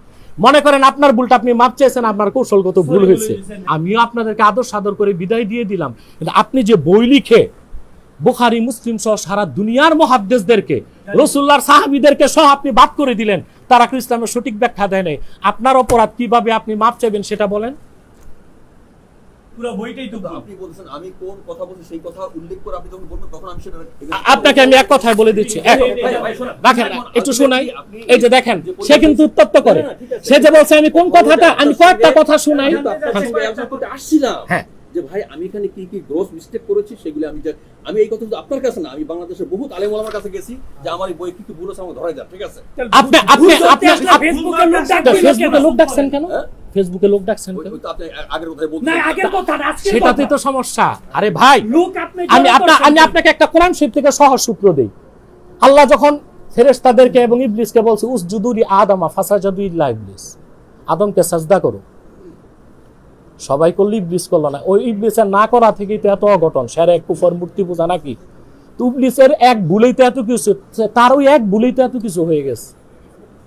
S1: মনে করেন আপনার ভুলটা আপনি মাপ চাইছেন, আপনার কৌশলগত ভুল হয়েছে, আমিও আপনাদেরকে আদর সাদর করে বিদায় দিয়ে দিলাম। কিন্তু আপনি যে বই লিখে বুখারী মুসলিম সহ সারা দুনিয়ার মুহাদ্দিসদেরকে, রাসূলুল্লাহর সাহাবীদেরকে সহ আপনি বাদ করে দিলেন, তারা ইসলামের সঠিক ব্যাখ্যা দেয় নাই। আপনার অপরাধ কিভাবে আপনি মাপ চাইবেন সেটা বলেন।
S2: পুরো বইটাই তো ভুল।
S3: আপনি বলছেন আমি কোন কথা বলছি সেই কথা উল্লেখ করে আপনি যখন বলবেন তখন আমি সেটা
S1: আপনাকে আমি এক কথায় বলে দিচ্ছি রাখেন না, একটু শোনাই। এই যে দেখেন, সে কিন্তু উত্তপ্ত করে, সে যে বলছে আমি কোন কথাটা, আমি কয়েকটা কথা শোনাই।
S3: আসছিলাম
S1: হ্যাঁ।
S3: যে ভাই আমি এখানে কি কি গ্রোস মিস্টেক করেছি সেগুলো আমি এই কথা শুধু আপনার কাছে না, আমি বাংলাদেশের বহুত আলেম ওলামার কাছে গেছি যে আমার এই বই কি ভুল আছে আমাকে ধরাই যান, ঠিক আছে?
S1: আপনি
S7: ফেসবুকে লোক ডাকবেন
S1: ফেসবুকে লোক ডাকছেন কেন?
S3: হ্যাঁ?
S1: ফেসবুকে লোক ডাকছেন
S3: ওই
S1: কেন?
S3: তো আপনি আগের কথাই
S7: না
S3: বলছেন।
S7: আগের কথা না, আজকের
S1: সেটাতেই
S7: কথা।
S1: তো সমস্যা। আরে ভাই,
S7: লোক আপনি
S1: আমি আপনাকে একটা কোরআন শরীফ থেকে সহজ সূত্র দেই। আল্লাহ যখন ফেরেশতাদেরকে এবং ইবলিসকে বলছে উসজুদু লি আদমা ফাসাজাদু ইল্লা ইবলিস, আদমকে সাজদা করো, সবাই করলে ইবলিস করলো না। ওই ইবলিসের না করা থেকেই তো এত অঘটন, শিরক কুফর মূর্তি পূজা নাকি। তো ইবলিসের এক ভুলেই তো এত কিছু, তার ওই এক ভুলেই তো এত কিছু হয়ে গেছে।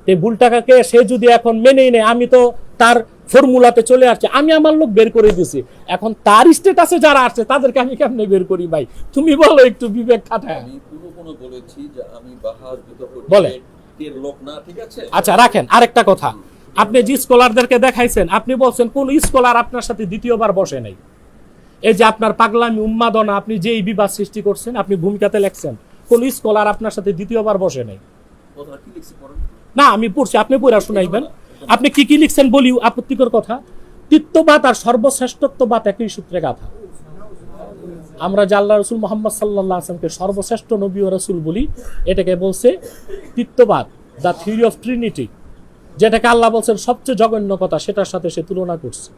S1: এই ভুলটাকে সে যদি এখন মেনেই নেয়, আমি তো তার ফর্মুলাতে চলে আসছে, আমি আমার লোক বের করে দিছি, এখন তার স্টেটাসে যারা আসছে তাদেরকে আমি কেমনে বের করি? ভাই তুমি বলো, একটু বিবেক খাটায়।
S3: আমি কোনো বলেছি যে আমি বাহার
S1: বলে।
S3: এর লোক না, ঠিক আছে?
S1: আচ্ছা রাখেন, আরেকটা কথা, আপনি যে স্কলারদেরকে দেখাইছেন, আপনি বলছেন কোন স্কলার আপনার সাথে দ্বিতীয়বার বসে নাই। এই যে আপনার পাগলামি উন্মাদনা, আপনি যে এই বিবাদ সৃষ্টি করছেন, আপনি ভূমিকাতে লেখছেন, কোন স্কলার আপনার সাথে দ্বিতীয়বার বসে নাই।
S3: কথাটা কি লিখছি পড়েন?
S1: না আমি পড়ছি, আপনি পড়া শুনাইবেন। আপনি কি কি লিখছেন বলি, আপত্তিকর কথা। তৃতীয়বাদ আর সর্বশ্রেষ্ঠত্ববাদ একই সূত্রে গাথা। আমরা যে আল্লাহ রসুল মোহাম্মদ সাল্লাল্লাহু আলাইহি ওয়াসাল্লামকে সর্বশ্রেষ্ঠ নবী ও রসুল বলি, এটাকে বলছে তৃতীয়বাদ, দ্য থিওরি অফ ট্রিনিটি, যেটাকে আল্লাহ বলছেন সবচেয়ে জঘন্য কথা, সেটার সাথে সে তুলনা করছে।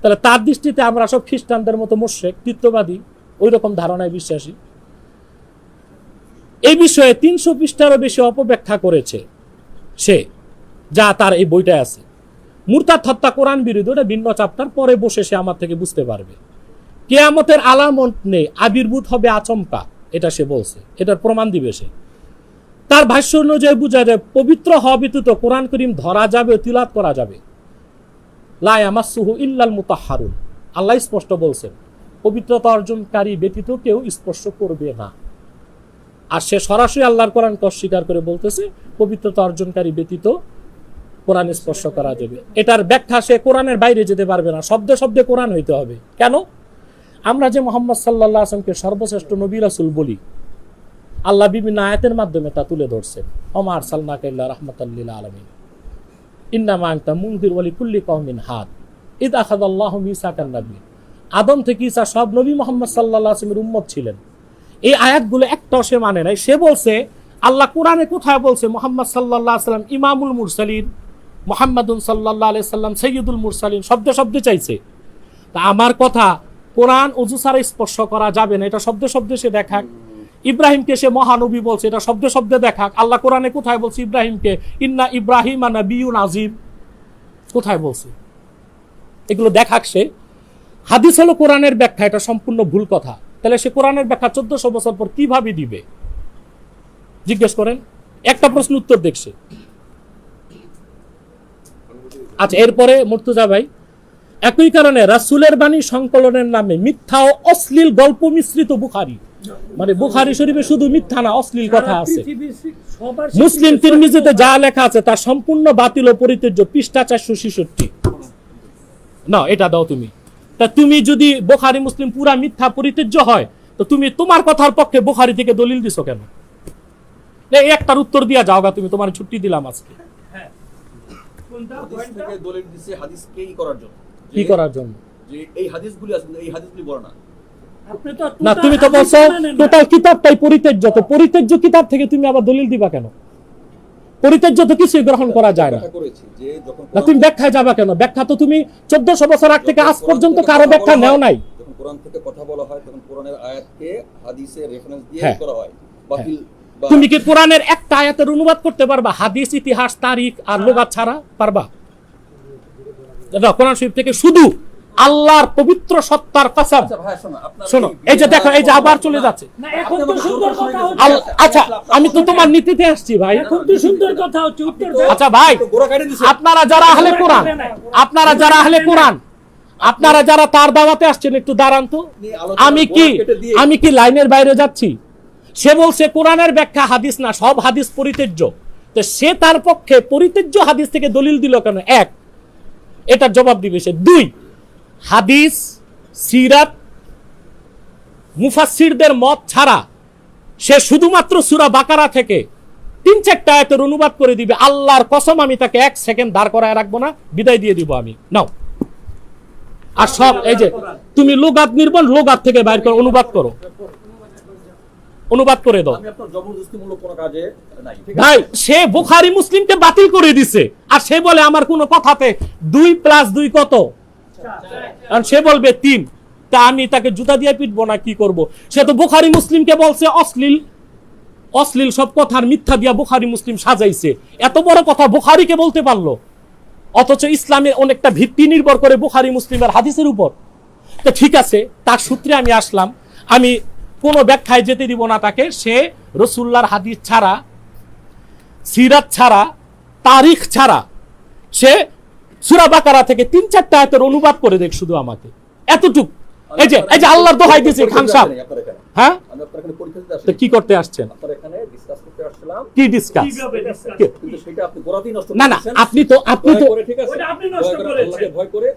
S1: তাহলে তার দৃষ্টিতে আমরা সব খ্রিস্টানদের মতো মুশরিক, তৃতীয়বাদী, ওই রকম ধারণায় বিশ্বাসী। এই বিষয়ে 300 পৃষ্ঠারও বেশি অপব্যাখ্যা করেছে সে, যা তার এই বইটায় আছে। মুরতাদ হত্যা কোরআন বিরোধী, ওটা ভিন্ন চ্যাপ্টার, পরে বসে সে আমার থেকে বুঝতে পারবে। কিয়ামতের আলামত নেই, আবির্ভূত হবে আচমকা, এটা সে বলছে, এটার প্রমাণ দিবে সে। তার ভাষ্য অনুযায়ী বোঝা যায় পবিত্র হওয়া ব্যতীত কোরআন করিম ধরা যাবে, তিলাওয়াত করা যাবে। লা ইয়ামাসসুহু ইল্লাল মুতাহহারুন, আল্লাহ স্পষ্ট বলছেন পবিত্রতা অর্জনকারী ব্যতীত কেউ স্পর্শ করবে না। আর সে সরাসরি আল্লাহর কোরআনকে অস্বীকার করে বলতেছে পবিত্রতা অর্জনকারী ব্যতীত কোরআন স্পর্শ করা যাবে। এটার ব্যাখ্যা সে কোরআনের বাইরে যেতে পারবে না, শব্দে শব্দে কোরআন হইতে হবে। কেন? আমরা যে মুহাম্মদ সাল্লাল্লাহু আলাইহি ওয়াসাল্লামকে সর্বশ্রেষ্ঠ নবী রাসূল বলি, আল্লাহ বিভিন্ন আয়াতের মাধ্যমে তা তুলে ধরছেন। ওমা আরসালনাকা ইল্লা রাহমাতাল লিল আলামিন, ইন্নামা আনতা মুনযির ওয়া লিকুল্লি কওমিন হাদ, ইয আখাযাল্লাহু মিসাকান নবী। আদম থেকে ঈসা সব নবী মুহাম্মদ সাল্লাল্লাহু আলাইহি ওয়াসাল্লামের উম্মত ছিলেন। এই আয়াতগুলো একটাও সে মানে নাই। সে বলছে আল্লাহ কোরআনে কোথায় বলছে মুহাম্মদ সাল্লাল্লাহু আলাইহি ওয়াসাল্লাম ইমামুল মুরসালিন, মুহাম্মাদুন সাল্লাল্লাহু আলাইহি সাল্লাম সাইয়্যিদুল মুরসালিন, শব্দে শব্দে চাইছে। তা আমার কথা, কোরআন ওযু ছাড়া স্পর্শ করা যাবে না, এটা শব্দে শব্দে সে দেখাক। ইব্রাহিমকে সে মহানবী বলছে, এটা শব্দে শব্দে দেখাক। আল্লাহ কোরআনে কোথায় বলছে ইব্রাহিমকে ইন্না ইব্রাহিমা নাবিয়্যুন আযীম, কোথায় বলছে? এগুলো দেখাক সে। হাদিস হলো কোরআনের ব্যাখ্যা, এটা সম্পূর্ণ ভুল কথা। তাহলে সে কোরআনের ব্যাখ্যা 1400 বছর পর কিভাবে দিবে? জিজ্ঞেস করেন, একটা প্রশ্ন উত্তর দেখছে। আচ্ছা, এরপরে মুর্তজা ভাই, একই কারণে রাসূলের বাণী সংকলনের নামে মিথ্যা ও অশ্লীল গল্প মিশ্রিত বুখারী, মানে বুখারী শরীফে শুধু মিথ্যা না, অশ্লীল কথা আছে। মুসলিম তিরমিজিতে যা লেখা আছে তা সম্পূর্ণ বাতিল ও পরিত্যাজ্য, পৃষ্ঠা 466। না এটা দাও তুমি। তা তুমি যদি বুখারী মুসলিম পুরা মিথ্যা পরিত্যাজ্য হয়, তো তুমি তোমার কথার পক্ষে বুখারী থেকে দলিল দিছো কেন? এই একটার উত্তর দিয়া যাওগা তুমি, তোমার ছুটি দিলাম আজকে।
S2: কোনটা
S3: হাদিস
S2: পয়েন্টটা?
S3: থেকে দলিল দিছে হাদিসকেই করার জন্য,
S1: কি করার জন্য?
S3: যে এই হাদিসগুলি আছে, এই হাদিসগুলি বড় না।
S7: আপনি তো
S1: না তুমি তো বলছো টোটাল কিতাবটাই পরিত্যাজ্য, তো পরিত্যাজ্য কিতাব থেকে তুমি আবার দলিল দিবা কেন? পরিত্যাজ্য তো কিছুই গ্রহণ করা যায় না।
S3: ব্যাখ্যা করেছি যে যখন
S1: না তুমি ব্যাখ্যায় যাবা কেন? ব্যাখ্যা তো তুমি 1400 বছর আগ থেকে আজ পর্যন্ত কারো ব্যাখ্যা নেও নাই।
S3: যখন কোরআন থেকে কথা বলা হয় তখন কোরআনের আয়াতকে হাদিসের রেফারেন্স দিয়ে
S1: হ্যাঁ।
S3: করা হয়। বাতিল বা
S1: তুমি কি কোরআনের একটা আয়াতের অনুবাদ করতে পারবা হাদিস, ইতিহাস, তারিখ আর লুগাত ছাড়া? পারবা? না, কোরআন শরীফ থেকে শুধু আল্লাহর পবিত্র সত্তার কসম।
S3: আচ্ছা ভাই শোনো, আপনার
S1: শোনো, এই যে দেখো, এই যে আবার চলে যাচ্ছে।
S7: না এখন তো সুন্দর কথা হচ্ছে,
S1: আচ্ছা আমি তো তোমার নীতিতে আসছি ভাই।
S7: এখন তো সুন্দর কথা হচ্ছে, উত্তর দাও।
S1: আচ্ছা ভাই,
S3: গোড়া কাটে দিছে।
S1: আপনারা যারা আহলে কোরআন, আপনারা যারা আহলে কোরআন, আপনারা যারা তার দাওয়াতে আসছেন, একটু দাঁড়ান তো। আমি কি লাইনের বাইরে যাচ্ছি? সে বলছে কোরআনের ব্যাখ্যা হাদিস না, সব হাদিস পরিত্যাজ্য। তো সে তার পক্ষে পরিত্যাজ্য হাদিস থেকে দলিল দিল কেন? এক, এটার জবাব দিবে সে। দুই, হাদিস সিরাত মুফাসসিরদের মত ছাড়া সে শুধুমাত্র সূরা বাকারা থেকে 3-4টা আয়াতের অনুবাদ করে দিবে, আল্লাহর কসম আমি তাকে 1 সেকেন্ড দাঁড় করায় রাখবো না, বিদায় দিয়ে দিব আমি। নাও, আর সব এই যে তুমি লুগাত নির্বন, লুগাত থেকে বাইর করে অনুবাদ করো, অনুবাদ করে দাও।
S3: আমি আপনার জবরদস্তিমূলক কোনো কাজে নাই, ঠিক আছে?
S1: ভাই সে বুখারী মুসলিমকে বাতিল করে দিছে, আর সে বলে আমার কোনো কথাতে 2 + 2 কত, আর সে বলবে 3। তা আমি তাকে জুতা দিয়ে পিটবো না, কি করব? সে তো বুখারী মুসলিমকে বলছে অশ্লীল অশ্লীল সব কথার মিথ্যা দিয়া বুখারী মুসলিম সাজাইছে। এত বড় কথা বুখারীকে বলতে পারলো, অথচ ইসলামে অনেকটা ভিত্তি নির্ভর করে বুখারী মুসলিমের হাদিসের উপর। তো ঠিক আছে, তার সূত্রে আমি আসলাম, আমি কোনো ব্যাখ্যায় যেতে দিব না তাকে। সে রাসূলুল্লাহর হাদিস ছাড়া, সিরাত ছাড়া, তারিখ ছাড়া সে সূরা বাকারা থেকে 3-4টা আয়াতের অনুবাদ করে দেখ শুধু আমাকে, এতটুক। এই যে আল্লাহর দোহাই দিয়েছে খান সাহেব, হ্যাঁ
S3: আমি আপনার এখানে পরীক্ষা দিতে আসছি,
S1: তো কি করতে আসছেন?
S3: আপনার এখানে ডিসকাস করতে আসছিলাম।
S1: কি ডিসকাস?
S2: কিভাবে discuss?
S3: কিন্তু সেটা আপনি গোড়াতেই নষ্ট
S1: না না,
S3: করেছেন।
S1: আপনি তো
S3: দয়া করে, ঠিক আছে?
S2: ওটা আপনি নষ্ট
S3: দয়া করে
S2: করেছেন।
S3: আল্লাহকে ভয় করে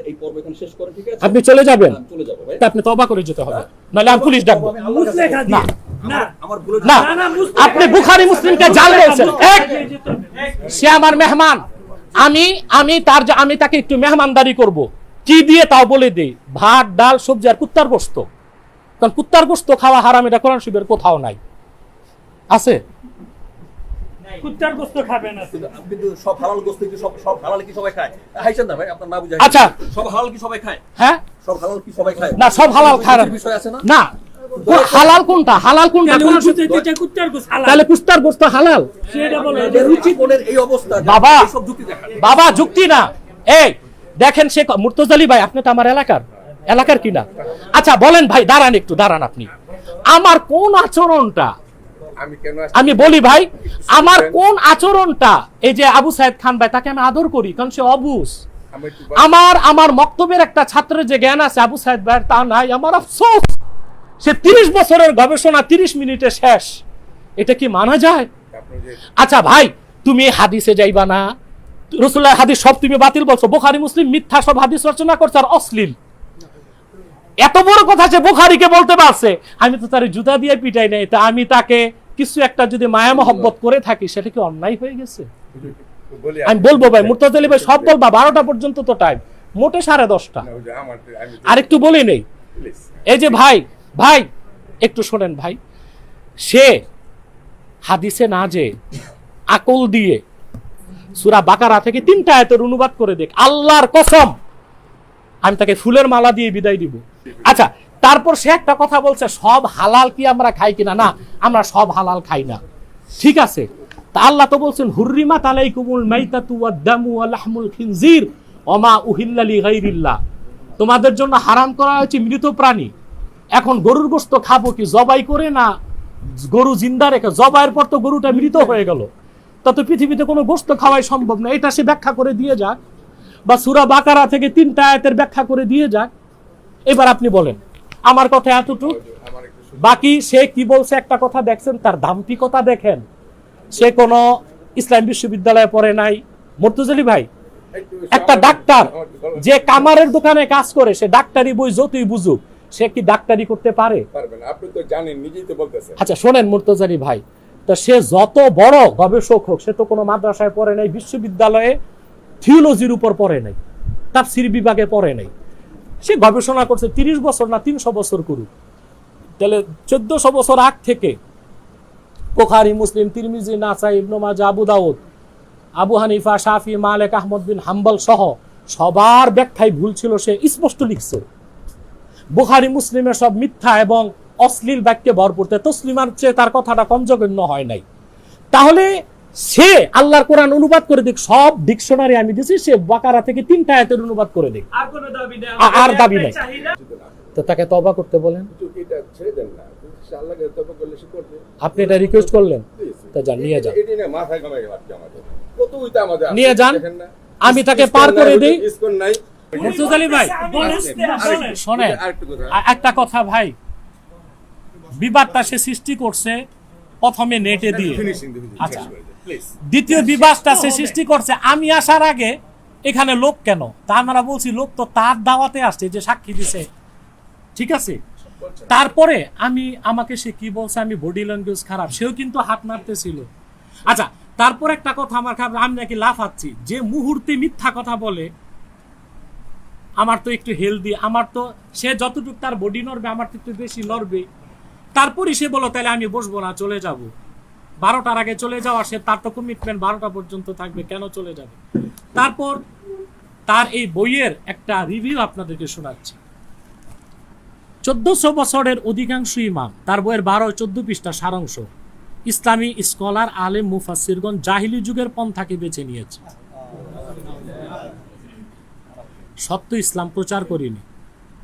S3: এই পর্ব এখানে শেষ করে, ঠিক আছে?
S1: আপনি চলে যাবেন,
S3: আমি চলে যাবো ভাই।
S1: তা আপনি তওবা করে যেতে হবে, নাহলে আমি পুলিশ ডাকবো।
S3: আমি আল্লাহর কাছে-
S7: মুসলেখা দিয়ে না
S3: আমার ভুলে
S1: না,
S2: না, না, মুসলিম-
S1: আপনি বুখারী মুসলিমকে জাল বলছেন। সে আমার মেহমান, আমি তাকে একটু মেহমানদারি করব, কি দিয়ে তাও বলে দেই, ভাত ডাল সবজি আর কুত্তার গোশত। কারণ কুত্তার গোশত খাওয়া হারাম, এটা কোরআন শরীফের কোথাও নাই, আছে?
S2: কুত্তার গোশত খাবে না।
S3: কিন্তু সব হালাল গোশত কি সব হালাল কি সবাই খায়? হাইছেন না ভাই, আপনার না বুঝাই।
S1: আচ্ছা।
S3: সব হালাল কি সবাই খায়?
S1: হ্যাঁ,
S3: সব হালাল কি সবাই খায়?
S1: না সব হালাল খায় না।
S3: বিষয় আছে না?
S1: না, হালাল কোনটা? হালাল কোনটা?
S7: তাহলে
S1: কোরআন
S7: ওই
S1: শরীফ-
S7: দুইটা কুত্তার গোশ হালাল।
S1: তাহলে কুত্তার গোশত হালাল?
S7: সেটা বলো।
S3: যে রুচি কোণের এই অবস্থা,
S1: বাবা।
S3: সব যুক্তি দেখায়।
S1: বাবা যুক্তি না, এই দেখেন সে মুর্তজালি ভাই, আপনি তো আমার এলাকার কিনা। আচ্ছা বলেন ভাই, দাঁড়ান একটু, দাঁড়ান আপনি। আমার কোন আচরণটা, আমি বলি ভাই, আমার কোন আচরণটা, এই যে আবু সাইদ খান ভাই, তাকে আমি আদর করি কারণ সে অবুঝ। আমার মক্তবের একটা ছাত্রের যে জ্ঞান আছে আবু সাইদ ভাই তা নাই, আমার আফসোস। সে 30 বছরের গবেষণা 30 মিনিটে শেষ, এটা কি মানা যায়? আচ্ছা ভাই, তুমি হাদিসে যাইবা না, রাসূলুল্লাহর হাদিস সব তুমি বাতিল বলছো, বুখারী মুসলিম মিথ্যা সব হাদিস রচনা করছে আর অশ্লীল। এত বড় কথা যে বুখারীকে বলতে পারছে, আমি তো তার জুতা দিয়ে পিটাই নাই, তা আমি তাকে কিছু একটা যদি মায়া মহব্বত করে থাকি, সেটা কি অন্যায় হয়ে গেছে? আমি বলবো ভাই, মুর্তজালি ভাই সব বলবা, 12টা পর্যন্ত তো টাইম, মোটে 10:30টা। আর একটু বলি নেই, এই যে ভাই একটু শোনেন ভাই, সে হাদিসে না যে আকল দিয়ে সূরা বাকারা থেকে 3টা আয়াতের অনুবাদ করে দেখ, আল্লাহর কসম আমি তাকে ফুলের মালা দিয়ে বিদায় দিব। আচ্ছা, তারপর সে একটা কথা বলছে, সব হালাল কি আমরা খাই কিনা? না, আমরা সব হালাল খাই না। ঠিক আছে, তা আল্লাহ তো বলছেন হুররিমাত আলাইকুমুল মাইতাতু ওয়াদ-দামু ওয়া লাহমুল খিনজির ওয়া মা উহিল্লা লিগাইরিল্লাহ, তোমাদের জন্য হারাম করা হয়েছে মৃত প্রাণী। এখন গরুর গোশত খাবো কি জবাই করে, না গরু জিন্দা রেখে? জবাইয়ের পর তো গরুটা মৃত হয়ে গেল, তা তো পৃথিবীতে কোনো গোশত খাওয়াই সম্ভব না। এটা সে ব্যাখ্যা করে দিয়ে যাক, বা সূরা বাকারা থেকে 3টা আয়াতের ব্যাখ্যা করে দিয়ে যাক। এবার আপনি বলেন, আমার কথা এতটুকু, বাকি সে কি বলছে একটা কথা দেখছেন, তার দাম্ভিকতা দেখেন। সে কোনো ইসলাম বিশ্ববিদ্যালয়ে পড়ে নাই। মুর্তজালি ভাই একটা ডাক্তার যে কামারের দোকানে কাজ করে, সে ডাক্তারি বই যতই বুঝুক, সে কি ডাক্তারি করতে পারে?
S6: আপনি তো জানেন, নিজেই তো বলতেছেন।
S1: আচ্ছা শোনেন মুর্তজালি ভাই, তো সে যত বড় গবেষক হোক, সে তো কোনো মাদ্রাসায় পড়ে নাই, বিশ্ববিদ্যালয়ে থিওলজির উপর পড়ে নাই, তাফসীর বিভাগে পড়ে নাই। সে গবেষণা করছে 30 বছর না 300 বছর করুক, তাহলে 1400 বছর আগ থেকে বুখারী, মুসলিম, তিরমিজি, নাসাই, ইবনে মাজাহ, আবু দাউদ, আবু হানিফা, শাফি, মালিক, আহমদ বিন হাম্বল সহ সবার ব্যাখ্যায় ভুল ছিল, সে স্পষ্ট লিখছে। বুখারী মুসলিমের সব মিথ্যা এবং অশ্লীল বাক্যে ভরপুর, তসলিমার চেয়ে তার কথাটা কম জঘন্য হয় নাই। তাহলে সে আল্লাহর কোরআন অনুবাদ করে দিক, সব ডিকশনারি আমি দিছি, সে বাকারা থেকে 3টা আয়াতের অনুবাদ করে দিক,
S2: আর কোনো দাবি নেই,
S1: আর দাবি নাই।
S2: চাহিদা
S1: তো তাকে তওবা করতে বলেন।
S6: এটা ছেড়ে দেন না, আল্লাহকে তওবা করলে সে করবে।
S1: আপনি এটা রিকোয়েস্ট করলেন, তা যান নিয়ে যান,
S6: এটি না মাথায় কামাই লাগছে আমাদের, কতই তো আমাদের
S1: নিয়ে যান,
S6: দেখেন না,
S1: আমি তাকে পার করে দিই।
S6: ইসকন নাই।
S1: মুর্তজালি ভাই শোনেন,
S6: আরেকটু কথা,
S1: একটা কথা ভাই, বিবাদটা সে সৃষ্টি করছে প্রথমে নেটে দিয়ে,
S6: ফিনিশিং
S1: আচ্ছা
S6: প্লিজ।
S1: দ্বিতীয় বিবাদটা সে সৃষ্টি করছে আমি আসার আগে এখানে লোক কেন? তা আমরা বলছি লোক তো তার দাওয়াতে আসছে, যে সাক্ষী দিছে, ঠিক আছে। তারপরে আমাকে সে কি বলছে, আমি বডি ল্যাঙ্গুয়েজ খারাপ, সেও কিন্তু হাত নাড়তেছিল। আচ্ছা, তারপর একটা কথা আমার খারাপ, আমি নাকি লাফাচ্ছি। যে মুহূর্তে মিথ্যা কথা বলে, আমার তো একটু হেলদি, আমার তো সে যতটুকু তার বডি নড়বে আমার তো একটু বেশি নড়বে। তারপরে সে বলো তাহলে আমি বসবো না, চলে যাব। 12টার আগে চলে যাওয়া, সে তার তো কমিটমেন্ট 12টা পর্যন্ত থাকবে, কেন চলে যাবে? তারপর তার এই বইয়ের একটা রিভিউ আপনাদেরকে শোনাচ্ছি। 1400 বছরের অধিকাংশ ইমাম, তার বইয়ের 12-14 পৃষ্ঠা সারাংশ, ইসলামী স্কলার, আলেম, মুফাসসিরগণ জাহিলি যুগের পন্থাকে বেছে নিয়েছে। সত্য ইসলাম প্রচার করিনি।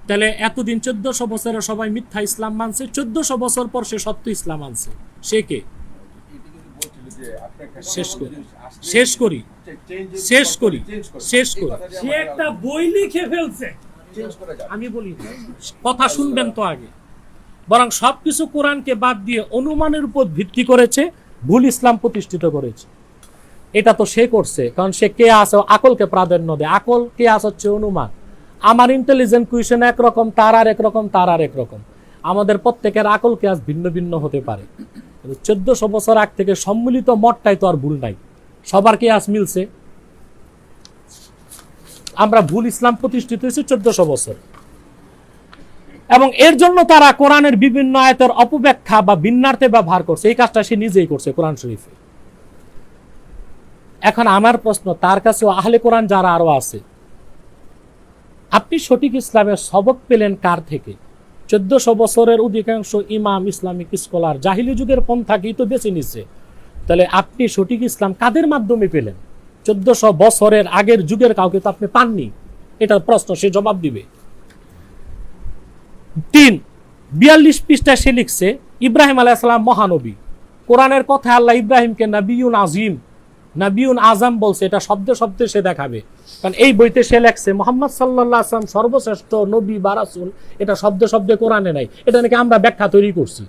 S1: তাহলে এতদিন 1400 বছরে সবাই মিথ্যা ইসলাম মানছে, 1400 বছর পর সে সত্য ইসলাম আনছে। সে কে? শেষ করি।
S7: সে একটা বই লিখে ফেলছে।
S1: আমি বলি, কথা শুনবেন তো আগে। বরং সবকিছু কোরআনকে বাদ দিয়ে অনুমানের উপর ভিত্তি করেছে, ভুল ইসলাম প্রতিষ্ঠিত করেছে। এটা তো সে করছে, কারণ সে কে আছে, আকলকে প্রাধান্য দেয়। আকল কে আস হচ্ছে অনুমান। আমার ইন্টেলিজেন্ট কুয়েশন একরকম, তার আর একরকম, তার আর একরকম। আমাদের প্রত্যেকের আকল কে আজ ভিন্ন ভিন্ন হতে পারে। 1400 বছর আগ থেকে সম্মিলিত মতটাই তো আর ভুল নাই, সবার কে আজ মিলছে। আমরা ভুল ইসলাম প্রতিষ্ঠিত হয়েছে 1400 বছর, এবং এর জন্য তারা কোরআনের বিভিন্ন আয়াতের অপব্যাখ্যা বা ভিন্নার্থে ব্যবহার করছে। এই কাজটা সে নিজেই করছে কোরআন শরীফে। এখন আমার প্রশ্ন, তার কাছে আহলে কোরআন যারা আরো আছে, আপনি সঠিক ইসলামের সবক পেলেন কার থেকে? 1400 বছরের অধিকাংশ ইমাম, ইসলামিক স্কলার জাহিলি যুগের পন্থাকেই তো বেছে নিচ্ছে। তাহলে আপনি সঠিক ইসলাম কাদের মাধ্যমে পেলেন? 1400 বছরের আগের যুগের কাউকে তো আপনি পাননি। এটার প্রশ্ন সে জবাব দিবে। 42 পৃষ্ঠায় সে লিখছে, ইব্রাহিম আলাইহিস সালাম মহানবী। কোরআনের কথা আল্লাহ ইব্রাহিমকে নবিয়ুন আজিম, নবিয়ুন আজম বলছে। এটা শব্দে শব্দে সে দেখাবে, কারণ এই বইতে সে লেখছে মুহাম্মদ সাল্লাল্লাহু আলাইহি ওয়াসাল্লাম সর্বশ্রেষ্ঠ নবী বা রাসূল। এটা শব্দে শব্দে কোরআনে নাই, এটা নাকি আমরা ব্যাখ্যা তৈরি করছি।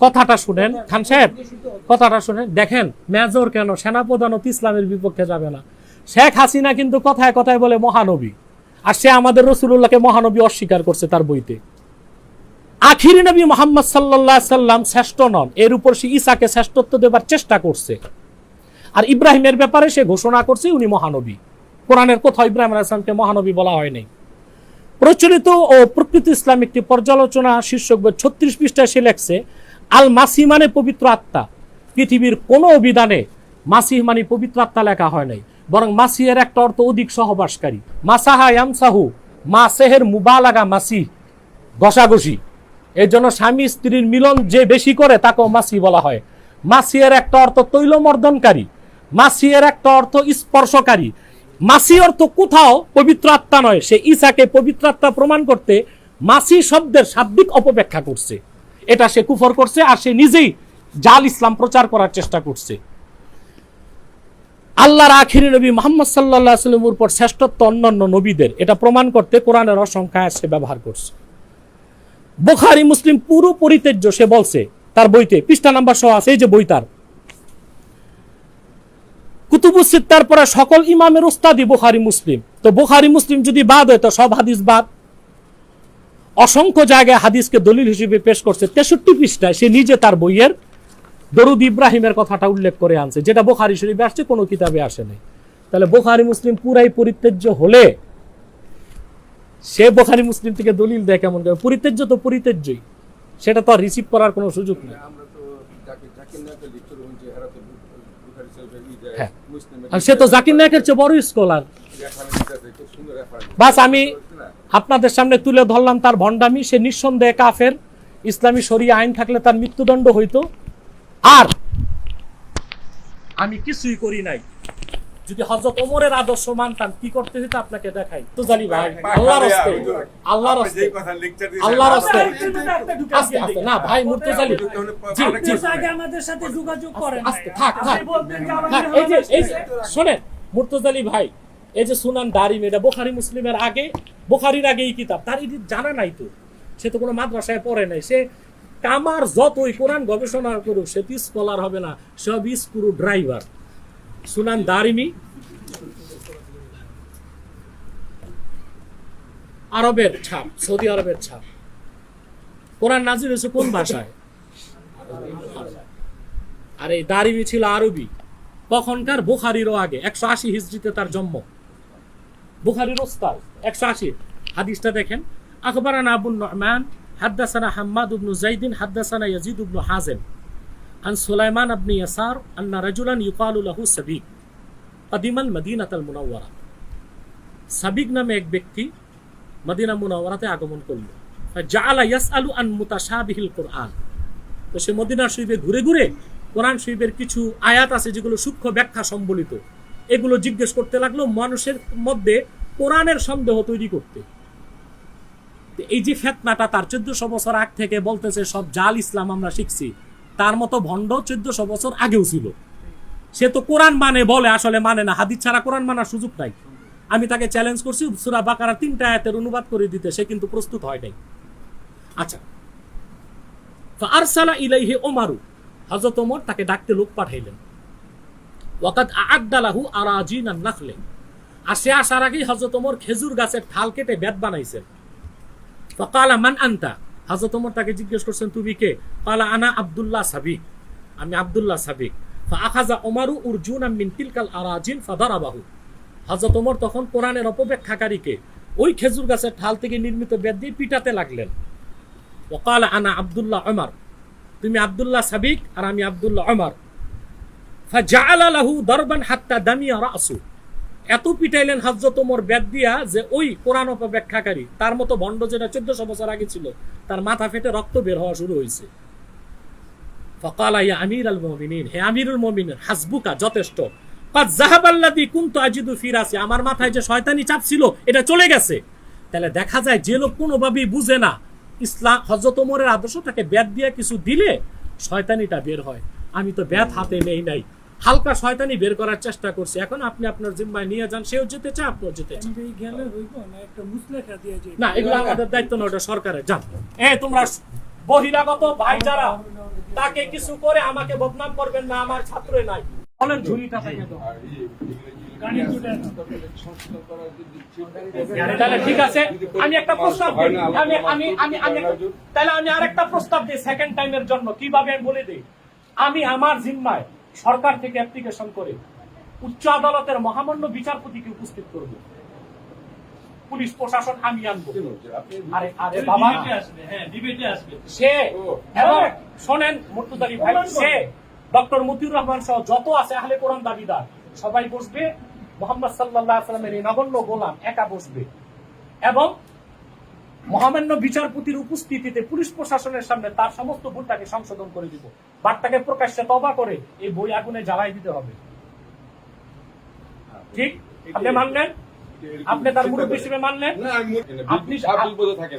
S1: কথাটা শুনেন খান সাহেব, কথাটা শুনেন। দেখেন মেজর কেন সেনাপ্রধানও ইসলামের বিপক্ষে যাবে না। শেখ হাসিনা কিন্তু কথায় কথায় বলে মহানবী, আর সে আমাদের রাসূলুল্লাহকে মহানবী অস্বীকার করছে তার বইতে। আখিরি নবী মুহাম্মদ সাল্লাল্লাহু আলাইহি সাল্লাম শ্রেষ্ঠ নন, এর উপর সে ঈসাকে শ্রেষ্ঠত্ব দেবার চেষ্টা করছে। আর ইব্রাহিমের ব্যাপারে সে ঘোষণা করছে উনি মহানবী। কোরআনের কোথাও ইব্রাহিম আলাইহিস সালামকে মহানবী বলা হয় নাই। প্রচলিত ও প্রকৃত ইসলাম একটি পর্যালোচনা শীর্ষক 36 পৃষ্ঠায় সে লেখছে, আল মাসিহ মানে পবিত্র আত্মা। পৃথিবীর কোনো অভিধানে মাসিহ মানে পবিত্র আত্মা লেখা হয় নাই, বরং মাসিহের একটা অর্থ অধিক সহবাসকারী। মাসাহা ইয়ামসাহু, মাসেহের মুবালাগা মাসিহ, ঘষাঘষি। এর জন্য স্বামী স্ত্রীর মিলন যে বেশি করে তাকেও মাসি বলা হয়। মাসিহের একটা অর্থ তৈলমর্দনকারী, মাসিহের একটা অর্থ স্পর্শকারী। মাসি অর্থ কোথাও পবিত্র আত্মা নয়। সে ঈসাকে পবিত্র আত্মা প্রমাণ করতে মাসি শব্দের শাব্দিক অপব্যাখ্যা করছে। এটা সে কুফর করছে, আর সে নিজেই জাল ইসলাম প্রচার করার চেষ্টা করছে। আল্লাহর আখিরি নবী মুহাম্মদ সাল্লাল্লাহু আলাইহি ওয়াসাল্লামের উপর শ্রেষ্ঠত্ব অন্যান্য নবীদের, এটা প্রমাণ করতে কোরআনের অসংখ্য আয়াত সে ব্যবহার করছে। বুখারী মুসলিম পুরো পরিত্যাজ্য সে বলছে তার বইতে, পৃষ্ঠা নাম্বার সহ আছে, এই যে বই তার। কুতুবুস সিত্তার পরে সকল ইমামের উস্তাদি বুখারী মুসলিম। তো বুখারী মুসলিম যদি বাদ হয় তো সব হাদিস বাদ। অসংখ্য জায়গায় হাদিসকে দলিল হিসেবে পেশ করছে। 63 পৃষ্ঠায় সে নিজে তার বইয়ের দরুদ ইব্রাহিমের কথাটা উল্লেখ করে আনছে, যেটা বুখারী শরীফে আসছে, কোনো কিতাবে আসে নাই। তাহলে বুখারী মুসলিম পুরাই পরিত্যাজ্য হলে সে বুখারী মুসলিম থেকে দলিল দেয় কেমন করে? পরিত্যাজ্য তো পরিত্যাজ্যই, সেটা তো আর রিসিভ করার কোনো সুযোগ নেই। হ্যাঁ, আর সে তো জাকির নায়কের চেয়ে বড় স্কলার। বাস আমি আপনাদের সামনে তুলে ধরলাম তার ভণ্ডামি। সে নিঃসন্দেহে কাফের। ইসলামী শরিয়া আইন থাকলে তার মৃত্যুদণ্ড হইতো। আর আমি কিছুই করি নাই। যদি হযরত ওমরের আদর্শ মানতাম কি করতে হতো আপনাকে দেখাই। তো জানি ভাই, আল্লাহর রাস্তে, আল্লাহর রাস্তে, আল্লাহর রাস্তে। আস্তে আস্তে না ভাই, মুর্তজালি জি জি
S7: আগে আমাদের সাথে যোগাযোগ করেন।
S1: আস্তে থাক থাক। এই যে শুনেন মুর্তজালি ভাই, এই যে সুনান দারিম, এটা বুখারী মুসলিমের আগে, বুখারীর আগে এই কিতাব। তার এটি জানা নাই তো, সে তো কোনো মাদ্রাসায় পড়ে নাই। সে কামার যতই কোরআন গবেষণা করুক, সে তো স্কলার হবে না, সব স্ক্রু ড্রাইভার। সুনান দারিমি আরবের ছাপ, সৌদি আরবের ছাপ। কোরআন নাজিল হয়েছে কোন ভাষায়? আর এই দারিমি ছিল আরবি। কখনকার? বুখারীরও আগে, 180 হিজরিতে তার জন্ম। বুখারীর ওস্তাদ 180। হাদিসটা দেখেন, আখবারানা আবু নুমান হাদাসানা হাম্মাদ ইবনে যায়দিন হাদাসানা ইয়াজিদ ইবনে হাযিম আন সুলাইমান ইবনে ইয়াসার আন্না রাজুলান ইউকালু লাহু সাবিক কাদিমাল মদিনাতুল মুনাওয়ারা। সাবিক নামে এক ব্যক্তি মদিনা মুনাওয়ারাতে আগমন করল। ফাজাআলা ইয়াসআলু আন মুতাশাবিহিল কুরআন। তো সে মদিনা শরীফে ঘুরে ঘুরে কোরআন শরীফের কিছু আয়াত আছে যেগুলো সূক্ষ্ম ব্যাখ্যা সম্বলিত, এগুলো জিজ্ঞেস করতে লাগলো মানুষের মধ্যে কোরআনের সন্দেহ তৈরি করতে। এই যে ফিতনাটা তার 1400 বছর আগ থেকে বলতেছে সব জাল ইসলাম আমরা শিখছি, তার মতো ভণ্ড 1400 বছর আগেও ছিল। সে তো কোরআন মানে বলে, আসলে মানে না। হাদিস ছাড়া কোরআন মানার সুযোগ নাই। আমি তাকে চ্যালেঞ্জ করছি সূরা বাকারার 3টা আয়াতের অনুবাদ করে দিতে, সে কিন্তু প্রস্তুত হয় নাই। আচ্ছা, ফাআরসালা ইলাইহি ওমরু, হযরত ওমর তাকে ডাকতে লোক পাঠাইলেন। ওয়াকাদ আ'আদ্দা লাহু আরাজিনান নাখলে, আর সে আসার আগেই হযরত ওমর খেজুর গাছের ঠাল কেটে বেত বানাইছেন। ফাকালা মান আনতা, হযরত ওমর তাকে জিজ্ঞেস করছেন তুমি কে? কালা আনা আব্দুল্লাহ সাবিক, আমি আব্দুল্লাহ সাবিক। ফাআখাযা ওমরু উরজুনাম মিন তিলকাল আরাজিন ফাদারাবাহু, হযরত ওমর তখন কোরআনের অপব্যাখ্যাকারীকে ওই খেজুর গাছের ঠাল থেকে নির্মিত বেত দিয়ে পিটাতে লাগলেন। ওয়াকালা আনা আব্দুল্লাহ ওমর, তুমি আব্দুল্লাহ সাবিক আর আমি আব্দুল্লাহ ওমর। ফাজাআলা লাহু দারবান হাত্তা দামিয়া রাসু, এত পিটাইলেন হযরত ওমর বেত দিয়া যে ওই কোরআন অপব্যাখ্যাকারী তার মতো ভণ্ড যেটা 1400 বছর আগে ছিল তার মাথা ফেটে রক্ত বের হওয়া শুরু হয়েছে। ফাকালা ইয়া আমিরুল মুমিনিন, হে আমিরুল মুমিনিন, হাসবুকা, যথেষ্ট। কাদ যাহাবাল্লাযী কুনতু আজিদু ফি রাসি, আমার মাথায় যে শয়তানি চাপ ছিল এটা চলে গেছে। তাহলে দেখা যায় যে লোক কোনোভাবেই বুঝে না ইসলাম, হযরত ওমরের আদর্শ, তাকে বেত দিয়ে কিছু দিলে শয়তানিটা বের হয়। আমি তো বেত হাতে নেই নাই, হালকা শয়তানি বের করার চেষ্টা করছি। এখন আপনি আপনার জিম্মায় নিয়ে যান, সেও যেতে চায়, আপনিও যেতে চান। না, এগুলো আমাদের দায়িত্ব না, ওটা সরকারের। যান, তোমরা বহিরাগত ভাই যারা, তাকে কিছু করে আমাকে বদনাম করবেন না, আমার ছাত্রই নাই। বলেন ঝুড়িটা থেকে দাও। তাহলে ঠিক আছে, আমি একটা প্রস্তাব দিই, তাহলে আমি আরেকটা প্রস্তাব দিই সেকেন্ড টাইমের জন্য। কিভাবে আমি বলে দিই, আমি আমার জিম্মায় সরকার থেকে অ্যাপ্লিকেশন করে উচ্চ আদালতের মহামান্য বিচারপতিকে উপস্থিত করব, পুলিশ প্রশাসন আমি আনবো। আরে আরে বাবা, সে শোনেন মুর্তজালি ভাই, সে ডক্টর মতিউর রহমান সহ যত আছে আহলে কোরআন দাবিদার সবাই বসবে, মুহাম্মদ সাল্লাল্লাহু আলাইহি ওয়াসাল্লামের এই নগণ্য গোলাম একা বসবে, এবং মহামান্য বিচারপতির উপস্থিতিতে পুলিশ প্রশাসনের সামনে তার সমস্ত ভুলটাকে সংশোধন করে দিব। বার্তাকে প্রকাশ্যে তওবা করে এই বই আগুনে জ্বালাই দিতে হবে। ঠিক? আপনি মানলেন? আপনি তার মুরব্বী হিসেবে মানলেন?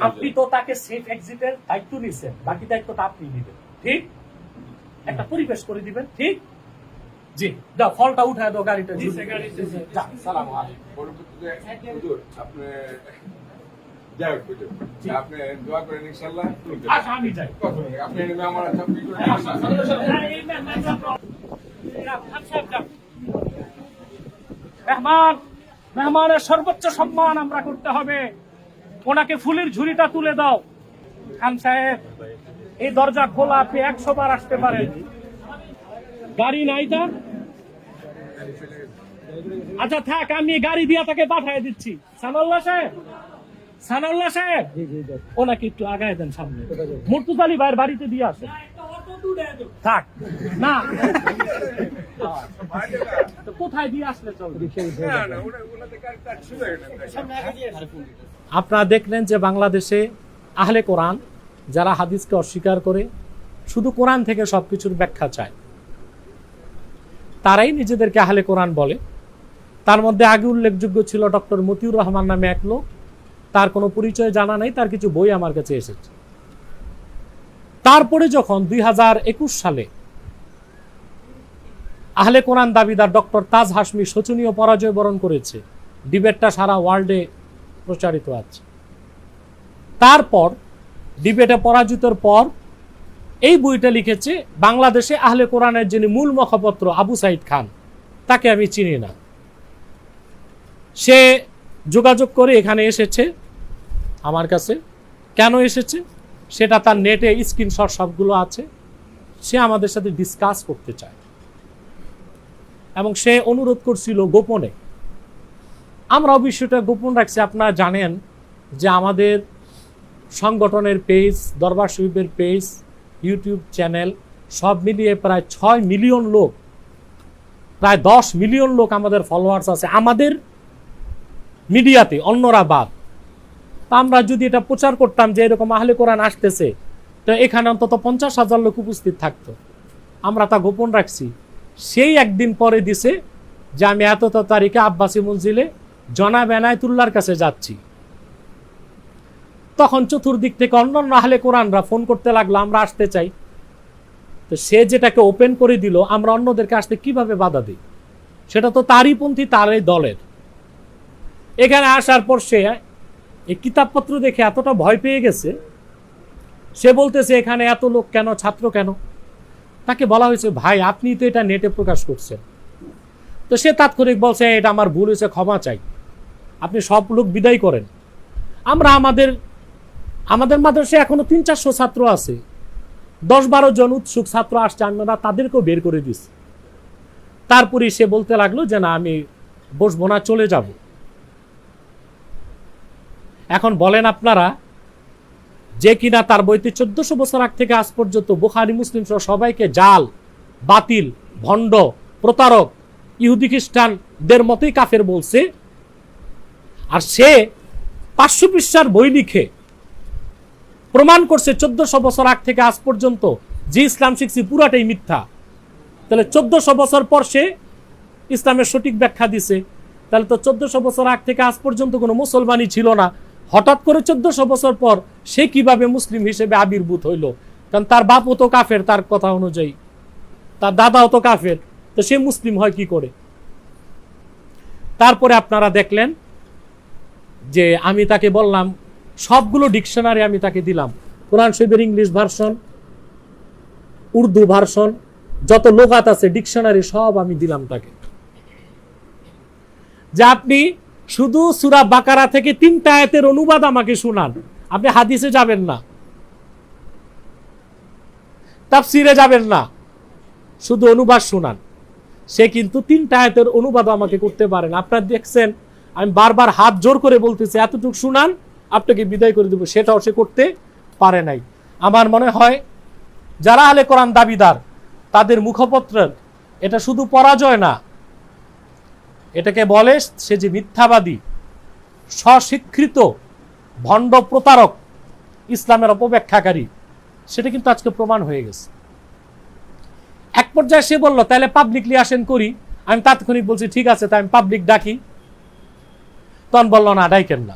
S1: আপনি তো তাকে সেফ এক্সিটের দায়িত্ব নিয়েছেন, বাকি দায়িত্বটা আপনি নেবেন। ঠিক? একটা পরিবেশ করে দিবেন। ঠিক? জি, দাও ফলটা উঠায় দাও গাড়িটা। সালাম আলাইকুম।
S6: আপনি যাই হোক, আপনি দোয়া করেন ইনশাআল্লাহ।
S1: আচ্ছা, আমি যাই।
S6: আপনি আমার
S1: মেহমানের সর্বোচ্চ সম্মান আমরা করতে হবে। ওনাকে ফুলের ঝুড়িটা তুলে দাও। খান সাহেব, এই দরজা খোলা, আপনি 100 বার আসতে পারেন। গাড়ি নাই তার? আচ্ছা থাক, আমি গাড়ি দিয়া তাকে পাঠিয়ে দিচ্ছি। সানাউল্লাহ সাহেব, সানাউল্লাহ সাহেব, ওনাকে একটু আগায় দেন সামনে। মুর্তজালি ভাইয়ের বাড়িতে দিয়ে আসে। থাক না, কোথায় দিয়ে আসলে চলবে? আপনারা দেখলেন যে বাংলাদেশে আহলে কোরআন যারা হাদিসকে অস্বীকার করে শুধু কোরআন থেকে সবকিছুর ব্যাখ্যা চায়, তারাই নিজেদেরকে আহলে কোরআন বলে। তার মধ্যে আগে উল্লেখযোগ্য ছিল ডক্টর মতিউর রহমান নামে এক লোক, তার কোনো পরিচয় জানা নেই, তার কিছু বই আমার কাছে এসেছে। তারপরে যখন 2021 সালে আহলে কোরআন দাবিদার ডক্টর তাজ হাশমি শোচনীয় পরাজয় বরণ করেছে, ডিবেটটা সারা ওয়ার্ল্ডে প্রচারিত আছে। তারপর ডিবেটে পরাজিতর পর এই বইটা লিখেছে বাংলাদেশে আহলে কোরআনের যিনি মূল মুখপত্র আবু সাইদ খান, তাকে আমি চিনি না। সে যোগাযোগ করে এখানে এসেছে আমার কাছে। কেন এসেছে সেটা তার নেটে স্ক্রিনশট সবগুলো আছে। সে আমাদের সাথে ডিসকাস করতে চায় এবং সে অনুরোধ করছিল গোপনে। আমরাও বিষয়টা গোপন রাখছি। আপনারা জানেন যে আমাদের সংগঠনের পেজ, দরবার শরীফের পেজ, ইউটিউব চ্যানেল সব মিলিয়ে প্রায় 6 মিলিয়ন লোক, প্রায় 10 মিলিয়ন লোক আমাদের ফলোয়ার্স আছে আমাদের মিডিয়াতে, অন্যরা বাদ। তা আমরা যদি এটা প্রচার করতাম যে এরকম আহলে কোরআন আসতেছে, তো এখানে অন্তত 50,000 লোক উপস্থিত থাকতো। আমরা তা গোপন রাখছি। সেই একদিন পরে দিছে যে আমি এত তারিখে আব্বাসী মঞ্জিলে জনাব এনায়েতুল্লাহর কাছে যাচ্ছি। তখন চতুর্দিক থেকে অন্যান্য আহলে কোরআনরা ফোন করতে লাগলো আমরা আসতে চাই। তো সে যেটাকে ওপেন করে দিল, আমরা অন্যদেরকে আসতে কিভাবে বাধা দিই? সেটা তো তারই পন্থী, তারই দলের। এখানে আসার পর সে এই কিতাবপত্র দেখে এতটা ভয় পেয়ে গেছে, সে বলতেছে এখানে এত লোক কেন, ছাত্র কেন? তাকে বলা হয়েছে ভাই আপনি তো এটা নেটে প্রকাশ করছেন। তো সে তাৎক্ষণিক বলছে এটা আমার ভুল হয়েছে, ক্ষমা চাই, আপনি সব লোক বিদায় করেন। আমরা আমাদের মাদ্রাসায় এখনো 300-400 ছাত্র আছে, 10-12 জন উৎসুক ছাত্র আসছে, আমরা তাদেরকেও বের করে দিছি। তারপরে সে বলতে লাগলো যে না আমি বসবো না, চলে যাব। এখন বলেন আপনারা, যে কিনা তার বইতে 1400 বছর আগ থেকে আজ পর্যন্ত বুখারী মুসলিম সহ সবাইকে জাল, বাতিল, ভণ্ড, প্রতারক, ইহুদি খ্রিস্টানদের মতোই কাফের বলছে, আর সে 500 পৃষ্ঠার বই লিখে প্রমাণ করছে 1400 বছর আগ থেকে আজ পর্যন্ত যে ইসলাম শিখছি পুরাটাই মিথ্যা। তাহলে 1400 বছর পর সে ইসলামের সঠিক ব্যাখ্যা দিছে। তাহলে তো 1400 বছর আগ থেকে আজ পর্যন্ত কোনো মুসলমানই ছিল না, হঠাৎ করে 1400 বছর পর সে কিভাবে মুসলিম হিসেবে আবির্ভূত হইল? কারণ তার বাপও তো কাফের, তার কথা অনুযায়ী তার দাদাও তো কাফের, তো সে মুসলিম হয় কি করে? তারপরে আপনারা দেখলেন যে আমি তাকে বললাম সবগুলো ডিকশনারি আমি তাকে দিলাম, কোরআন শরীফের ইংলিশ ভার্সন, উর্দু ভার্সন, যত লোগাত আছে ডিকশনারি সব আমি দিলাম তাকে, যে আপনি শুধু সূরা বাকারা থেকে 3টা আয়াতের অনুবাদ আমাকে শুনান, আপনি হাদিসে যাবেন না, তাফসিরে যাবেন না, শুধু অনুবাদ শুনান। সে কিন্তু 3টা আয়াতের অনুবাদ আমাকে করতে পারেন। আপনারা দেখছেন আমি বারবার হাত জোর করে বলতেছি এতটুকু শুনান, আপনাকে বিদায় করে দেব, সেটাও সে করতে পারে নাই। আমার মনে হয় যারা আহলে কোরআন দাবিদার তাদের মুখপত্রের এটা শুধু পরাজয় না, এটাকে বলে সে যে মিথ্যাবাদী, স্বস্বীকৃত ভণ্ড, প্রতারক, ইসলামের অপব্যাখ্যাকারী, সেটা কিন্তু আজকে প্রমাণ হয়ে গেছে। এক পর্যায়ে সে বলল তাহলে পাবলিকলি আসেন করি। আমি তাৎক্ষণিক বলছি ঠিক আছে, তাই আমি পাবলিক ডাকি। তখন বলল না, ডাইকেন না।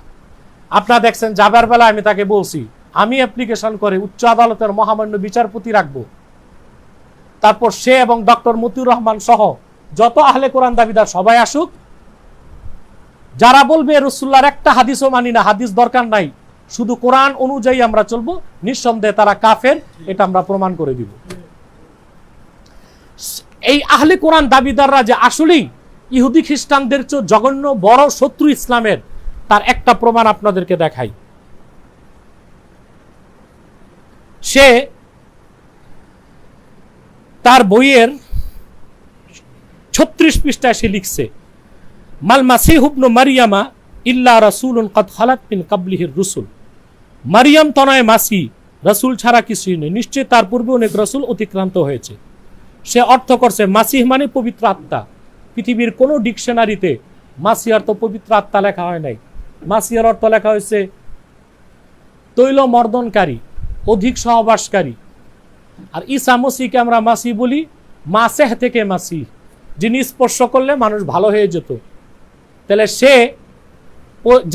S1: আপনারা দেখছেন যাবার বেলা আমি তাকে বলছি আমি অ্যাপ্লিকেশন করে উচ্চ আদালতের মহামান্য বিচারপতি রাখবো। তারপর সে এবং ডক্টর মতিউর রহমান সহ যত আহলে কোরআন দাবিদার সবাই আসুক, যারা বলবে রাসূলুল্লাহর একটা হাদিসও মানি না, হাদিস দরকার নাই, শুধু কোরআন অনুযায়ী আমরা চলবো, নিঃসন্দেহে তারা কাফের, এটা আমরা প্রমাণ করে দিব। এই আহলে কোরআন দাবিদাররা যে আসলেই ইহুদি খ্রিস্টানদের চেয়ে জঘন্য বড় শত্রু ইসলামের, তার একটা প্রমাণ আপনাদেরকে দেখাই। সে তার বইয়ের 36 পৃষ্ঠায় সে লিখছে মাল মাসীহু ইবনু মারইয়ামা ইল্লা রাসূলুন কদ খালাত মিন ক্বাবলিহির রুসুল। মারিয়াম তনয় মাসি, রাসূল ছাড়া কিছুই নেই, নিশ্চয় তার পূর্বে অনেক রাসূল অতিক্রান্ত হয়েছে। সে অর্থ করছে মাসিহ মানে পবিত্র আত্মা। পৃথিবীর কোনো ডিকশনারিতে মাসিহ অর্থ পবিত্র আত্মা লেখা হয় নাই। মাসিহের অর্থ লেখা হয়েছে তৈল মর্দনকারী, অধিক সহবাসকারী। আর ঈসা মসিহকে আমরা মাসিহ বলি, মাসেহ থেকে মাসিহ, যিনি স্পর্শ করলে মানুষ ভালো হয়ে যেত। তাহলে সে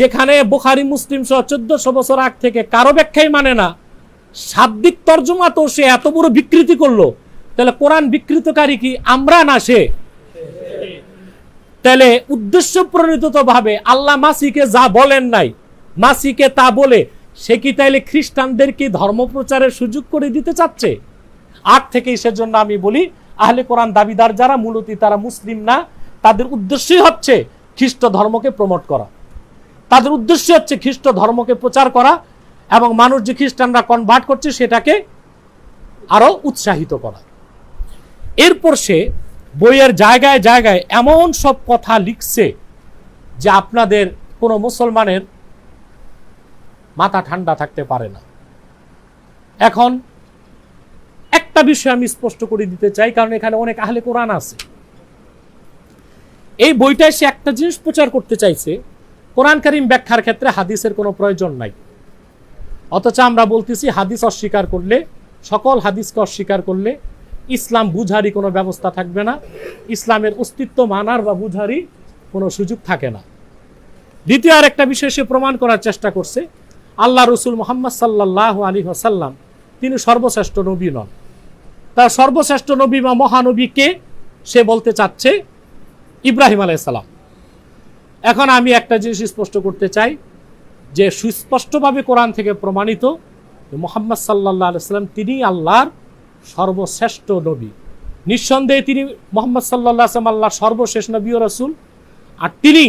S1: যেখানে বুখারী মুসলিম সহ 1400 বছর আগ থেকে কারো ব্যাখ্যাই মানে না, শাব্দিক তর্জমা তো সে এত বড় বিকৃতি করলো, তাহলে কোরআন বিকৃতকারী কি আমরা না সে? তাহলে উদ্দেশ্য প্রণীত ভাবে আল্লাহ মাসিকে যা বলেন নাই, মাসিকে তা বলে সে কি তাইলে খ্রিস্টানদেরকে ধর্ম প্রচারের সুযোগ করে দিতে চাচ্ছে? আগ থেকেই সেজন্য আমি বলি আহলে কোরআন দাবিদার যারা মূলত তারা মুসলিম না, তাদের উদ্দেশ্যই হচ্ছে খ্রিস্ট ধর্মকে প্রমোট করা। তাদের উদ্দেশ্য হচ্ছে খ্রিস্ট ধর্মকে প্রচার করা এবং মানুষ যে খ্রিস্টানরা কনভার্ট করছে সেটাকে আরো উৎসাহিত করা। এরপর সে বইয়ের জায়গায় জায়গায় এমন সব কথা লিখছে যে আপনাদের কোনো মুসলমানের মাথা ঠান্ডা থাকতে পারে না। এখন একটা বিষয় আমি স্পষ্ট করে দিতে চাই, কারণ এখানে অনেক আহলে কোরআন আছে। এই বইটায় সে একটা জিনিস প্রচার করতে চাইছে, কোরআন কারীম ব্যাখ্যার ক্ষেত্রে হাদিসের কোনো প্রয়োজন নাই। অথচ আমরা বলতেছি হাদিস অস্বীকার করলে, সকল হাদিসকে অস্বীকার করলে ইসলাম বুঝারই কোনো ব্যবস্থা থাকবে না, ইসলামের অস্তিত্ব মানার বা বুঝারই কোনো সুযোগ থাকে না। দ্বিতীয় আর একটা বিষয় সে প্রমাণ করার চেষ্টা করছে, আল্লাহ রসুল মুহাম্মদ সাল্লাল্লাহু আলাইহি ওয়াসাল্লাম তিনি সর্বশ্রেষ্ঠ নবী নন। তার সর্বশ্রেষ্ঠ নবী বা মহানবী কে সে বলতে চাচ্ছে ইব্রাহিম আলাইহিস সালাম। এখন আমি একটা জিনিস স্পষ্ট করতে চাই যে সুস্পষ্টভাবে কোরআন থেকে প্রমাণিত মুহাম্মদ সাল্লাল্লাহু আলাইহি ওয়াসাল্লাম তিনি আল্লাহর সর্বশ্রেষ্ঠ নবী। নিঃসন্দেহে তিনি মুহাম্মদ সাল্লাল্লাহু আলাইহি ওয়াসাল্লাম আল্লাহর সর্বশেষ নবী ও রাসূল, আর তিনি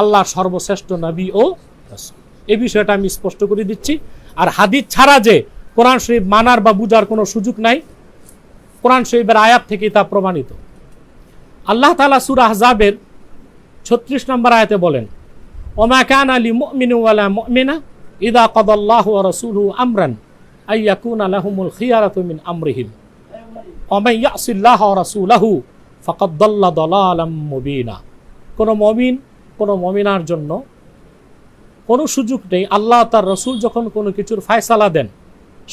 S1: আল্লাহর সর্বশ্রেষ্ঠ নবী ও রাসূল। এই বিষয়টা আমি স্পষ্ট করে দিচ্ছি। আর হাদিস ছাড়া যে কোরআন শরীফ মানার বা বুঝার কোনো সুযোগ নাই, কোরআন শরীফের আয়াত থেকে তা প্রমাণিত। আল্লাহ তাআলা সূরা আহজাবের 36 নম্বর আয়াতে বলেন, ওমা কানা লিমুমিনিন ওয়ালা মুমিনা ইযা কাদাল্লাহু ওয়া রাসূলুহু আমরান আইয়াকুনা লাহুমুল খিয়ারাতু মিন আমরিহিম ওয়া মান ইয়াসিল্লাহ ওয়া রাসূলহু ফাকাদ দাল্লা দালালাম মুবিনা। কোন মুমিন কোন মুমিনার জন্য কোনো সুযোগ নেই আল্লাহ তার রাসূল যখন কোনো কিছুর ফয়সালা দেন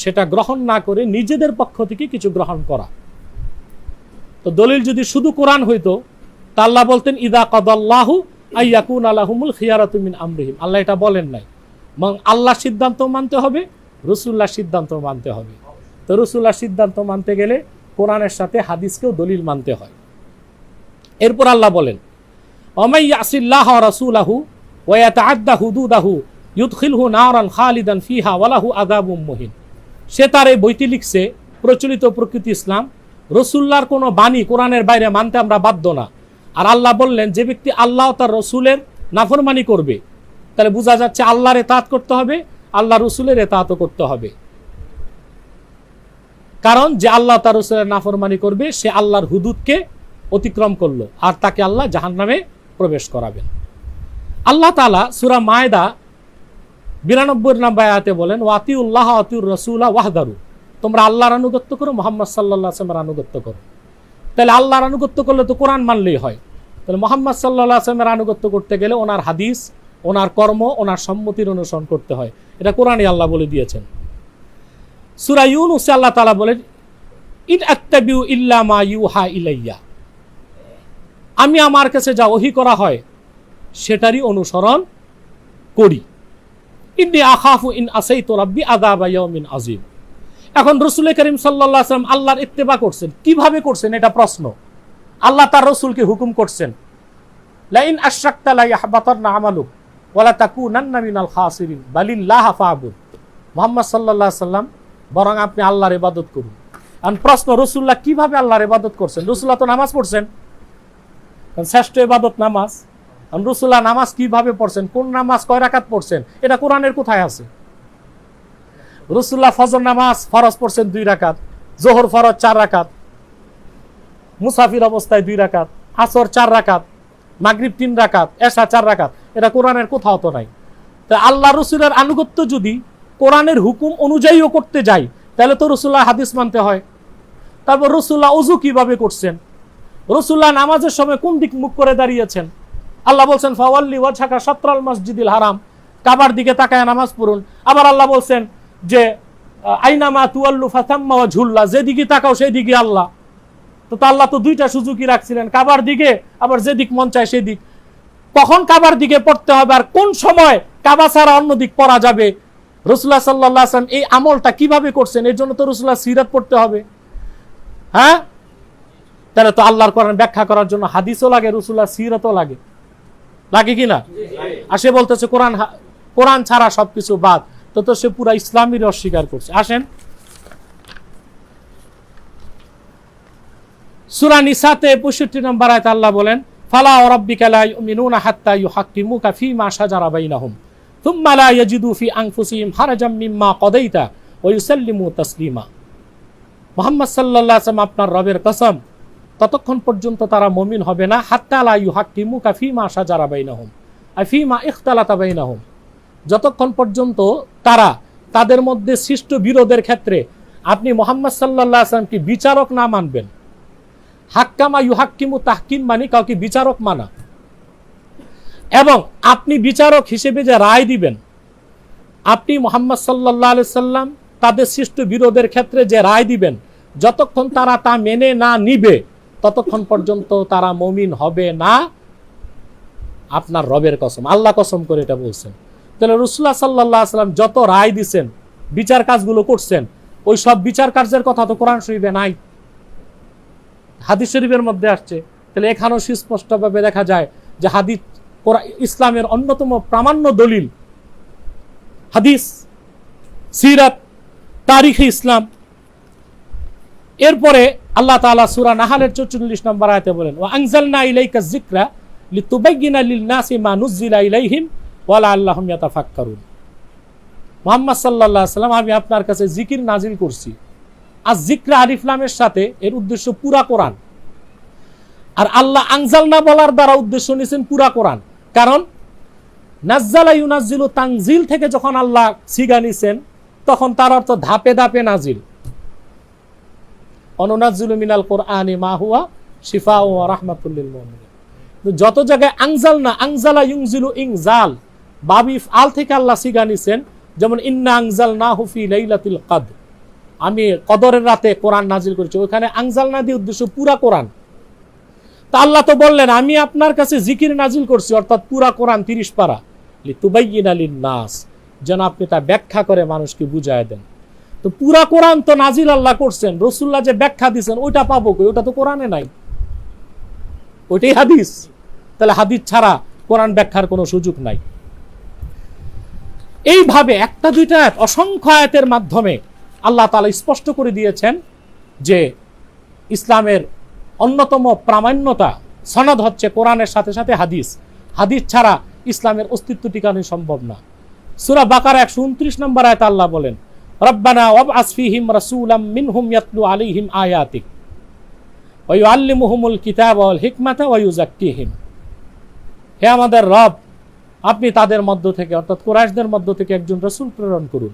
S1: সেটা গ্রহণ না করে নিজেদের পক্ষ থেকে কিছু গ্রহণ করা। তো দলিল যদি শুধু কোরআন হইতো তা আল্লাহ বলতেন ইযা কাদাল্লাহু আইয়াকুনা লাহুমুল খিয়ারাতু মিন আমরিহিম। আল্লাহ এটা বলেন নাই। এবং আল্লাহ সিদ্ধান্ত মানতে হবে, রাসূলুল্লাহ সিদ্ধান্ত মানতে হবে। তো রাসূলুল্লাহ সিদ্ধান্ত মানতে গেলে কোরআনের সাথে হাদিসকেও দলিল মানতে হয়। এরপর আল্লাহ বলেন, ওমাই ইয়াসিল্লাহ ওয়া রাসূলহু ওয়া ইয়াতাআদ্দা হুদুদাহু ইউদখিলহু নারান খালিদান ফিহা ওয়া লাহু আযাবুম মুহিন। সে তার এই বইটি লিখছে প্রচলিত প্রকৃতি ইসলাম, রাসূলুল্লাহর কোনো বাণী কোরআনের বাইরে মানতে আমরা বাধ্য না। আর আল্লাহ বললেন যে ব্যক্তি আল্লাহ তার রাসূলের নাফরমানি করবে, তাহলে বোঝা যাচ্ছে আল্লাহর ইতাআত করতে হবে, আল্লাহ রাসূলের ইতাআতও করতে হবে। কারণ যে আল্লাহ তার রাসূলের নাফরমানি করবে সে আল্লাহর হুদুদকে অতিক্রম করলো, আর তাকে আল্লাহ জাহান্নামে প্রবেশ করাবেন। আল্লাহ তাআলা সূরা মায়দা 92 নম্বর আয়াতে বলেন, ওয়াতিউল্লাহ ওয়াতিউর রাসূলা ওয়াহদারু, তোমরা আল্লাহর আনুগত্য করো, মুহাম্মদ সাল্লাল্লাহু আলাইহি ওয়াসাল্লামের আনুগত্য করো। তাহলে আল্লাহর আনুগত্য করলে তো কোরআন মানলেই হয়। তাহলে মুহাম্মদ সাল্লাল্লাহু আলাইহি ওয়াসাল্লামের আনুগত্য করতে গেলে ওনার হাদিস, ওনার কর্ম, ওনার সম্মতির অনুসরণ করতে হয়। এটা কোরআনে আল্লাহ বলে দিয়েছেন। সূরা ইউনূসে আল্লাহ তাআলা বলেন, ইন আত্তাবিউ ইল্লা মা ইউহা ইলাইয়া, আমি আমার কাছে যা ওহী করা হয় সেটারই অনুসরণ করি। ইন্নী আখাফু ইন আসাইতু রাব্বি আযাবা ইয়াউমিন আযীম। এখন রাসূল করিম সাল্লাল্লাহু আলাইহি ওয়াসাল্লাম আল্লাহর ইত্তেবা করছেন, কিভাবে করছেন এটা প্রশ্ন। আল্লাহ তার রাসূলকে হুকুম করছেন, লা ইন আশরাকতা লা ইয়াহবাতান্না আমালুক ওয়া লা তাকুনান্না মিনাল খাসিরিন বালিল্লাহ ফাবুদ। মুহাম্মদ সাল্লাল্লাহু আলাইহি ওয়াসাল্লাম বরং আপনি আল্লাহর ইবাদত করুন। আর প্রশ্ন, রাসূলুল্লাহ কিভাবে আল্লাহর ইবাদত করছেন? রাসূলুল্লাহ তো নামাজ পড়ছেন, শ্রেষ্ঠ ইবাদত নামাজ। রাসূলুল্লাহ নামাজ কিভাবে পড়ছেন, কোন নামাজ কয় রাকাত পড়ছেন, এটা কোরআনের কোথায় আছে? রাসূলুল্লাহ ফজর নামাজ ফরজ পড়ছেন 2 রাকাত, যোহর ফরজ 4 রাকাত, মুসাফির অবস্থায় 2 রাকাত, আসর 4 রাকাত, মাগরিব 3 রাকাত, এশা 4 রাকাত। এটা কোরআনের কোথাও তো নাই। তা আল্লাহ রাসূলের আনুগত্য যদি কোরআনের হুকুম অনুযায়ীও করতে যাই তাহলে তো রাসূলুল্লাহ হাদিস মানতে হয়। তারপর রাসূলুল্লাহ ওযু কিভাবে করছেন, রাসূলুল্লাহ নামাজের সময় কোন দিক মুখ করে দাঁড়িয়েছেন? আল্লাহ বলছেন ফাওয়াল্লি ওয়াজহাকা শাতরাল মাসজিদিল হারাম, কাবার দিকে তাকায় নামাজ পড়ুন। আবার আল্লাহ বলছেন যে আইনামা তুয়াল্লু ফাতাম্মা ওয়াজহুল্লাহ, যেদিকে তাকাও সেই দিকে আল্লাহ। তো আল্লাহ তো 2টা সুযোগই রাখছিলেন, কাবার দিকে আবার যেদিক মন চায় সেই দিক। কখন কাবার দিকে পড়তে হবে আর কোন সময় কাবা ছাড়া অন্য দিক পড়া যাবে, রাসূলুল্লাহ সাল্লাল্লাহু আলাইহি ওয়াসাল্লাম এই আমলটা কিভাবে করছেন, এর জন্য তো রাসূলুল্লাহ সিরাত পড়তে হবে। হ্যাঁ, তাহলে তো আল্লাহর কোরআন ব্যাখ্যা করার জন্য হাদিসও লাগে, রাসূলুল্লাহ সিরাতও লাগে, লাগে কি না? আর সে বলতেছে কোরআন ছাড়া সবকিছু বাদ, তো সে পুরা ইসলামের অস্বীকার করছে। আসেন সূরা নিসাতে 65 নম্বর আয়াতে আল্লাহ বলেন, ফালা ওয়া রাব্বিকা লা ইউমিনুনা হাত্তা ইউহাক্কিমুকা ফীমা শাজারা বাইনাহুম থুম্মা লা ইয়াজিদু ফি আনফুসিহিম হারাজাম মিম্মা কাদাইতা ওয়া ইউসাল্লিমু তাসলিমা। মুহাম্মদ সাল্লাল্লাহু আলাইহি ওয়াসাল্লাম আপনার রবের কসম, ততক্ষণ পর্যন্ত তারা মুমিন হবে না হাত্তা লা ইউহাক্কিমুকা ফীমা শাজারা বাইনাহুম আই ফীমা ইখতালাতা বাইনাহুম, যতক্ষণ পর্যন্ত তারা তাদের মধ্যে সৃষ্ট বিরোধের ক্ষেত্রে আপনি মুহাম্মদ সাল্লাল্লাহু আলাইহি ওয়াসাল্লামকে বিচারক না মানবেন। হাক্কামা ইউহাক্কিমু তাহকিম মানে কাউকে বিচারক মানা, এবং আপনি বিচারক হিসেবে যে রায় দিবেন, আপনি মুহাম্মদ সাল্লাল্লাহু আলাইহি সাল্লাম তাদের সৃষ্ট বিরোধের ক্ষেত্রে যে রায় দিবেন, যতক্ষণ তারা তা মেনে না নিবে ততক্ষণ পর্যন্ত তারা মুমিন হবে না। আপনার রবের কসম, আল্লাহ কসম করে এটা বলছেন। তাহলে রাসূলুল্লাহ সাল্লাল্লাহু আলাইহি সাল্লাম যত রায় দিছেন, বিচার কাজগুলো করছেন, ওই সব বিচার কার্যের কথা তো কোরআন শরীফে নাই, হাদিস শরীফের মধ্যে আসছে। তাহলে এখানেও সুস্পষ্টভাবে দেখা যায় যে হাদিস ইসলামের অন্যতম প্রামাণ্য দলিল হাদিস, সিরাত, তারিখে ইসলাম। এরপরে আল্লাহ তাআলা সূরা নাহলের 44 নম্বর আয়াতে বলেন, ওয়া আনজালনা ইলাইকা যিকরা লিতুবাইয়িনা লিন-নাসি মা নুযিলা ইলাইহিম ওয়া লাআল্লাহুম ইয়াতাফাক্কারুন। মুহাম্মদ সাল্লাল্লাহু আলাইহি সাল্লাম, আমি আপনার কাছে জিকির নাজিল করছি। আর যিকরা আলিফ লামের সাথে এর উদ্দেশ্য পুরা কোরআন, আর আল্লাহ আনজালনা বলার দ্বারা উদ্দেশ্য নিয়েছেন পুরা কোরআন। কারণ নাজ্জালা ইউনাজ্জিলু তানজিল থেকে যখন আল্লাহ সিগা নিছেন, তখন তার অর্থ ধাপে ধাপে নাজিল। অনুনাজ্জিলু মিনাল কোরআনি মা হুয়া শিফাউ ওয়া রাহমাতুল লিল মুমিনিন। যত জায়গায় আনজালনা, আনজালা ইউনজিলু ইনজাল, বাবিফ আল থেকে আল্লাহ সিগা নিছেন, যেমন ইন্না আনজালনাহু ফি লাইলাতুল কদর, আমি কদরের রাতে কোরআন নাজিল করেছি, ওখানে আনজালনা দিয়ে উদ্দেশ্য পুরা কোরআন। তা আল্লাহ তো বললেন, আমি আপনার কাছে জিকির নাজিল করছি, অর্থাৎ পুরা কোরআন 30 পারা, লিতুবাইয়িনা লিন-নাস, যেন আপনি তা ব্যাখ্যা করে মানুষকে বুঝায় দেন। তো পুরা কোরআন তো নাজিল আল্লাহ করছেন, রাসূলুল্লাহ যে ব্যাখ্যা দিয়েছেন ওইটা পাবো কই? ওটা তো কোরআনে নাই, ওইটাই হাদিস। তাহলে হাদিস ছাড়া কোরআন ব্যাখ্যার কোনো সুযোগ নাই। এইভাবে একটা দুইটা আয়াত, অসংখ্য আয়াতের মাধ্যমে আল্লাহ তাআলা স্পষ্ট করে দিয়েছেন যে ইসলামের অন্যতম প্রামাণ্যতা সনদ হচ্ছে কোরআনের সাথে সাথে হাদিস। হাদিস ছাড়া ইসলামের অস্তিত্ব টিকানো সম্ভব না। সূরা বাকারা 129 নম্বর আয়াতে আল্লাহ বলেন, রব্বানা ওয়াবআস ফীহিম রাসূলাম মিনহুম ইয়াতলু আলাইহিম আয়াতিক ওয়া ইউআল্লিমুহুমুল কিতাবা ওয়াল হিকমাতা ওয়া ইউযাক্কিহিম। হে আমাদের রব, আপনি তাদের মধ্য থেকে, অর্থাৎ কুরাইশদের মধ্য থেকে একজন রাসূল প্রেরণ করুন,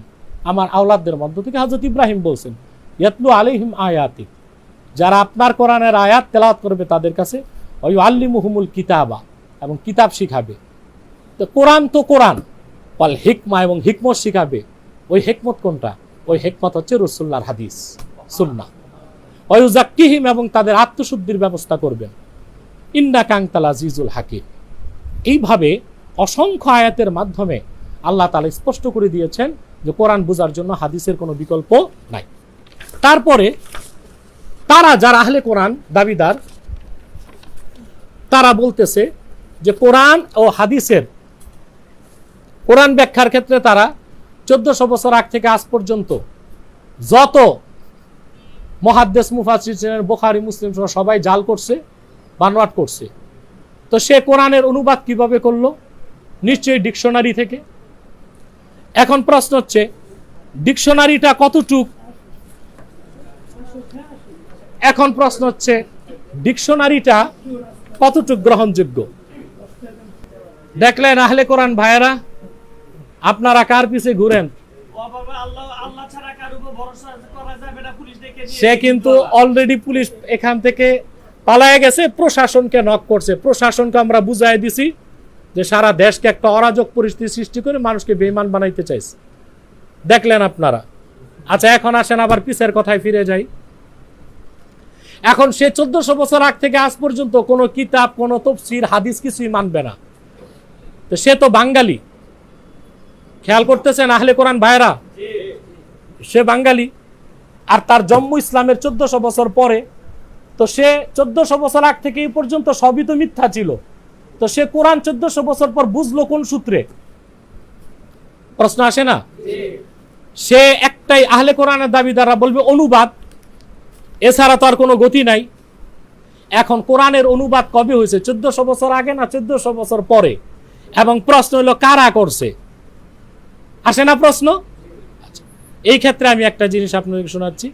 S1: আমার আওলাদদের মধ্য থেকে। হযরত ইব্রাহিম বলছেন, ইয়াতলু আলাইহিম আয়াতিক, যারা আপনার কোরআনের আয়াত তেলাওয়াত করবে তাদের কাছে, ওয়া ইউআল্লিমুহুমুল কিতাবা, এবং কিতাব শিখাবে। তো কোরআন তো কোরআন, ওয়াল হিকমা, এবং হিকমত শিখাবে। ওই হিকমত কোনটা? ওই হিকমত হচ্ছে রাসূলুল্লাহর হাদিস, সুন্নাহ। ওয়া ইউযাক্কিহিম, এবং তাদের আত্মশুদ্ধির ব্যবস্থা করবেন। ইন্নাকা আনতাল আজিজুল হাকীম। এইভাবে অসংখ্য আয়াতের মাধ্যমে আল্লাহ তাআলা স্পষ্ট করে দিয়েছেন যে কোরআন বোঝার জন্য হাদিসের কোনো বিকল্প নাই। তারপরে তারা যারা আহলে কোরআন দাবিদার, তারা বলতেছে যে কোরআন ও হাদিসের, কোরআন ব্যাখ্যার ক্ষেত্রে তারা 1400 বছর আগ থেকে আজ পর্যন্ত যত মুহাদ্দিস মুফাসসির ছিলেন, বুখারী মুসলিম সহ সবাই জাল করছে, বানোয়াট করছে। তো সে কোরআনের অনুবাদ কিভাবে করলো? নিশ্চয়ই ডিকশনারি থেকে। এখন প্রশ্ন হচ্ছে, ডিকশনারিটা কতটুক? এখন প্রশ্ন হচ্ছে, ডিকশনারিটা কতটুক গ্রহণযোগ্য? দেখলেন আহলে কোরআন ভাইয়েরা, আপনারা কার পিছে ঘুরেন?
S2: আল্লাহ ছাড়া কার উপর ভরসা করা যাবে না, পুলিশ ডেকে নিয়ে
S1: সে কিন্তু অলরেডি পুলিশ এখান থেকে পালায়ে গেছে, প্রশাসনকে নক করছে। প্রশাসনকে আমরা বুঝাই দিছি যে সারা দেশকে একটা অরাজক পরিস্থিতি সৃষ্টি করে মানুষকে বেঈমান বানাইতে চাইছে। দেখলেন আপনারা। আচ্ছা, এখন আসেন আবার পিছের কথায় ফিরে যাই। এখন সে 1400 বছর আগ থেকে আজ পর্যন্ত কোনো কিতাব, কোনো তাফসীর, হাদিস কিছুই মানবে না। তো সে তো বাঙালি, খেয়াল করতেছেন আহলে কোরআন ভাইরা, সে বাঙালি, আর তার জন্ম ইসলামের 1400 বছর পরে। তো সে 1400 বছর আগ থেকে এই পর্যন্ত সবই তো মিথ্যা ছিল। তো সে কোরআন 1400 বছর পর বুঝলো কোন সূত্রে? প্রশ্ন আসে না? সে একটাই আহলে কোরআনের দাবিদাররা বলবে অনুবাদ, এছাড়া তো আর কোনো গতি নাই। এখন কোরআনের অনুবাদ কবে হয়েছে? 1400 বছর আগে না 1400 বছর পরে? এবং প্রশ্ন হলো কারা করছে? আসে না প্রশ্ন? আচ্ছা, এই ক্ষেত্রে আমি একটা জিনিস আপনাকে শোনাচ্ছি।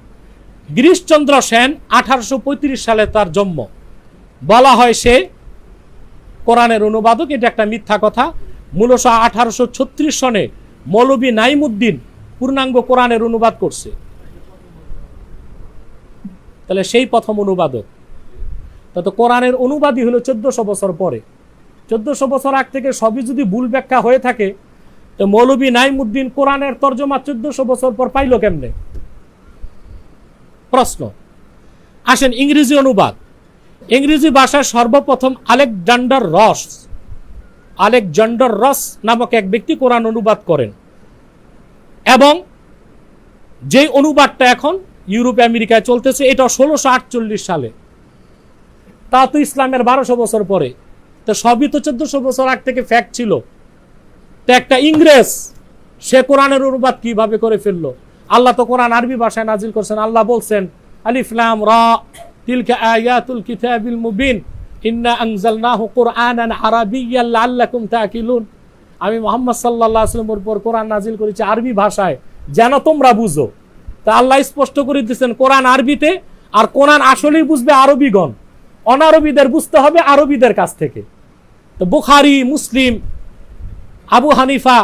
S1: গিরিশচন্দ্র সেন 1835 সালে তার জন্ম। বলা হয় সে কোরআনের অনুবাদক, এটা একটা মিথ্যা কথা। মূলত 1836 সনে মৌলভী নাইমুদ্দিন পূর্ণাঙ্গ কোরআনের অনুবাদ করছে। তাহলে সেই প্রথম অনুবাদক। তো কোরআনের অনুবাদই হলো 1400 বছর পরে। 1400 বছর আগ থেকে সবই যদি ভুল ব্যাখ্যা হয়ে থাকে, তো মৌলভী নাইমুদ্দিন কোরআনের তর্জমা 1400 বছর পর পাইল কেমনে? প্রশ্ন। আসেন ইংরেজি অনুবাদ। ইংরেজি ভাষায় সর্বপ্রথম আলেকজান্ডার রস নামক এক ব্যক্তি কোরআন অনুবাদ করেন, এবং যে অনুবাদটা এখন ইউরোপ আমেরিকায় চলতেছে, এটা 1648 সালে। তা তো ইসলামের 1200 বছর পরে। তো সবই তো 1400 বছর আগ থেকে ফ্যাক্ট ছিল। তো একটা ইংরেজ সে কোরআনের অনুবাদ কিভাবে করে ফেললো? আল্লাহ তো কোরআন আরবি ভাষায় নাজিল করছেন। আল্লাহ বলছেন আলিফ লাম রা তিলকা আয়াতুল কিতাবিল মুবিন ইন্না আনজালনাহু কুরআনান আরাবিয়্যান লাআল্লাকুম তাকিলুন। আমি মুহাম্মদ সাল্লাল্লাহু আলাইহি ওয়াসাল্লামের উপর কোরআন নাজিল করেছি আরবি ভাষায়, যেন তোমরা বুঝো। তা আল্লাহ স্পষ্ট করে দিয়েছেন কোরআন আরবিতে, আর কোরআন আসলেই বুঝবে আরবিগণ, অনারবিদের বুঝতে হবে আরবিদের কাছ থেকে। তো বুখারী, মুসলিম, আবু হানিফা,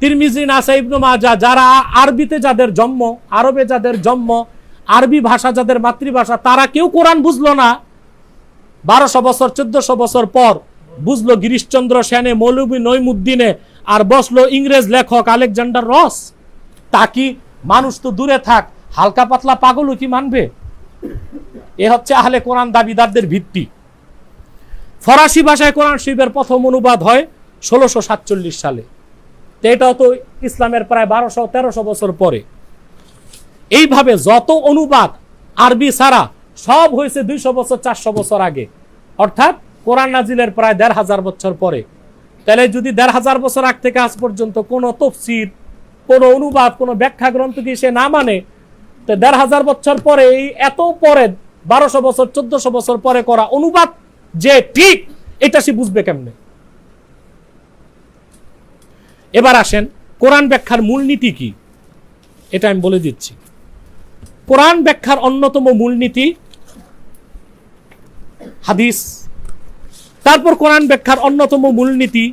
S1: তিরমিজি, নাসাই, ইবনে মাজাহ, যারা আরবিতে যাদের জন্ম, আরবে যাদের জন্ম, আরবি ভাষা যাদের মাতৃভাষা, তারা কেউ কোরআন বুঝলো না। 1200 বছর 1400 বছর পর বুঝলো গিরিশচন্দ্র সেনে, মৌলভী নইমুদ্দিনে, আর বসলো ইংরেজ লেখক আলেকজান্ডার রস। তা কি মানুষ তো দূরে থাক, হালকা পাতলা পাগলও কি মানবে? এ হচ্ছে আহলে কোরআন দাবিদারদের ভিত্তি। ফরাসি ভাষায় কোরআন শরীফের প্রথম অনুবাদ হয় 1647 সালে। তো এটাও তো ইসলামের প্রায় 1200-1300 বছর পরে। এইভাবে যত অনুবাদ আরবি ছাড়া সব হয়েছে 200 বছর 400 বছর আগে, অর্থাৎ কোরআন নাজিলের প্রায় 1500 বছর পরে। তাহলে যদি 1500 বছর আগ থেকে আজ পর্যন্ত কোনো তফসির, কোনো অনুবাদ, কোনো ব্যাখ্যা গ্রন্থকে সে না মানে, তো 1500 বছর পরে, এই এত পরে 1200 বছর 1400 বছর পরে করা অনুবাদ যে ঠিক, এটা সে বুঝবে কেমনে? এবার আসেন কোরআন ব্যাখ্যার মূলনীতি কি, এটা আমি বলে দিচ্ছি। কোরআন ব্যাখ্যার অন্যতম মূলনীতি হাদিস। তারপর কোরআন ব্যাখ্যার অন্যতম মূলনীতি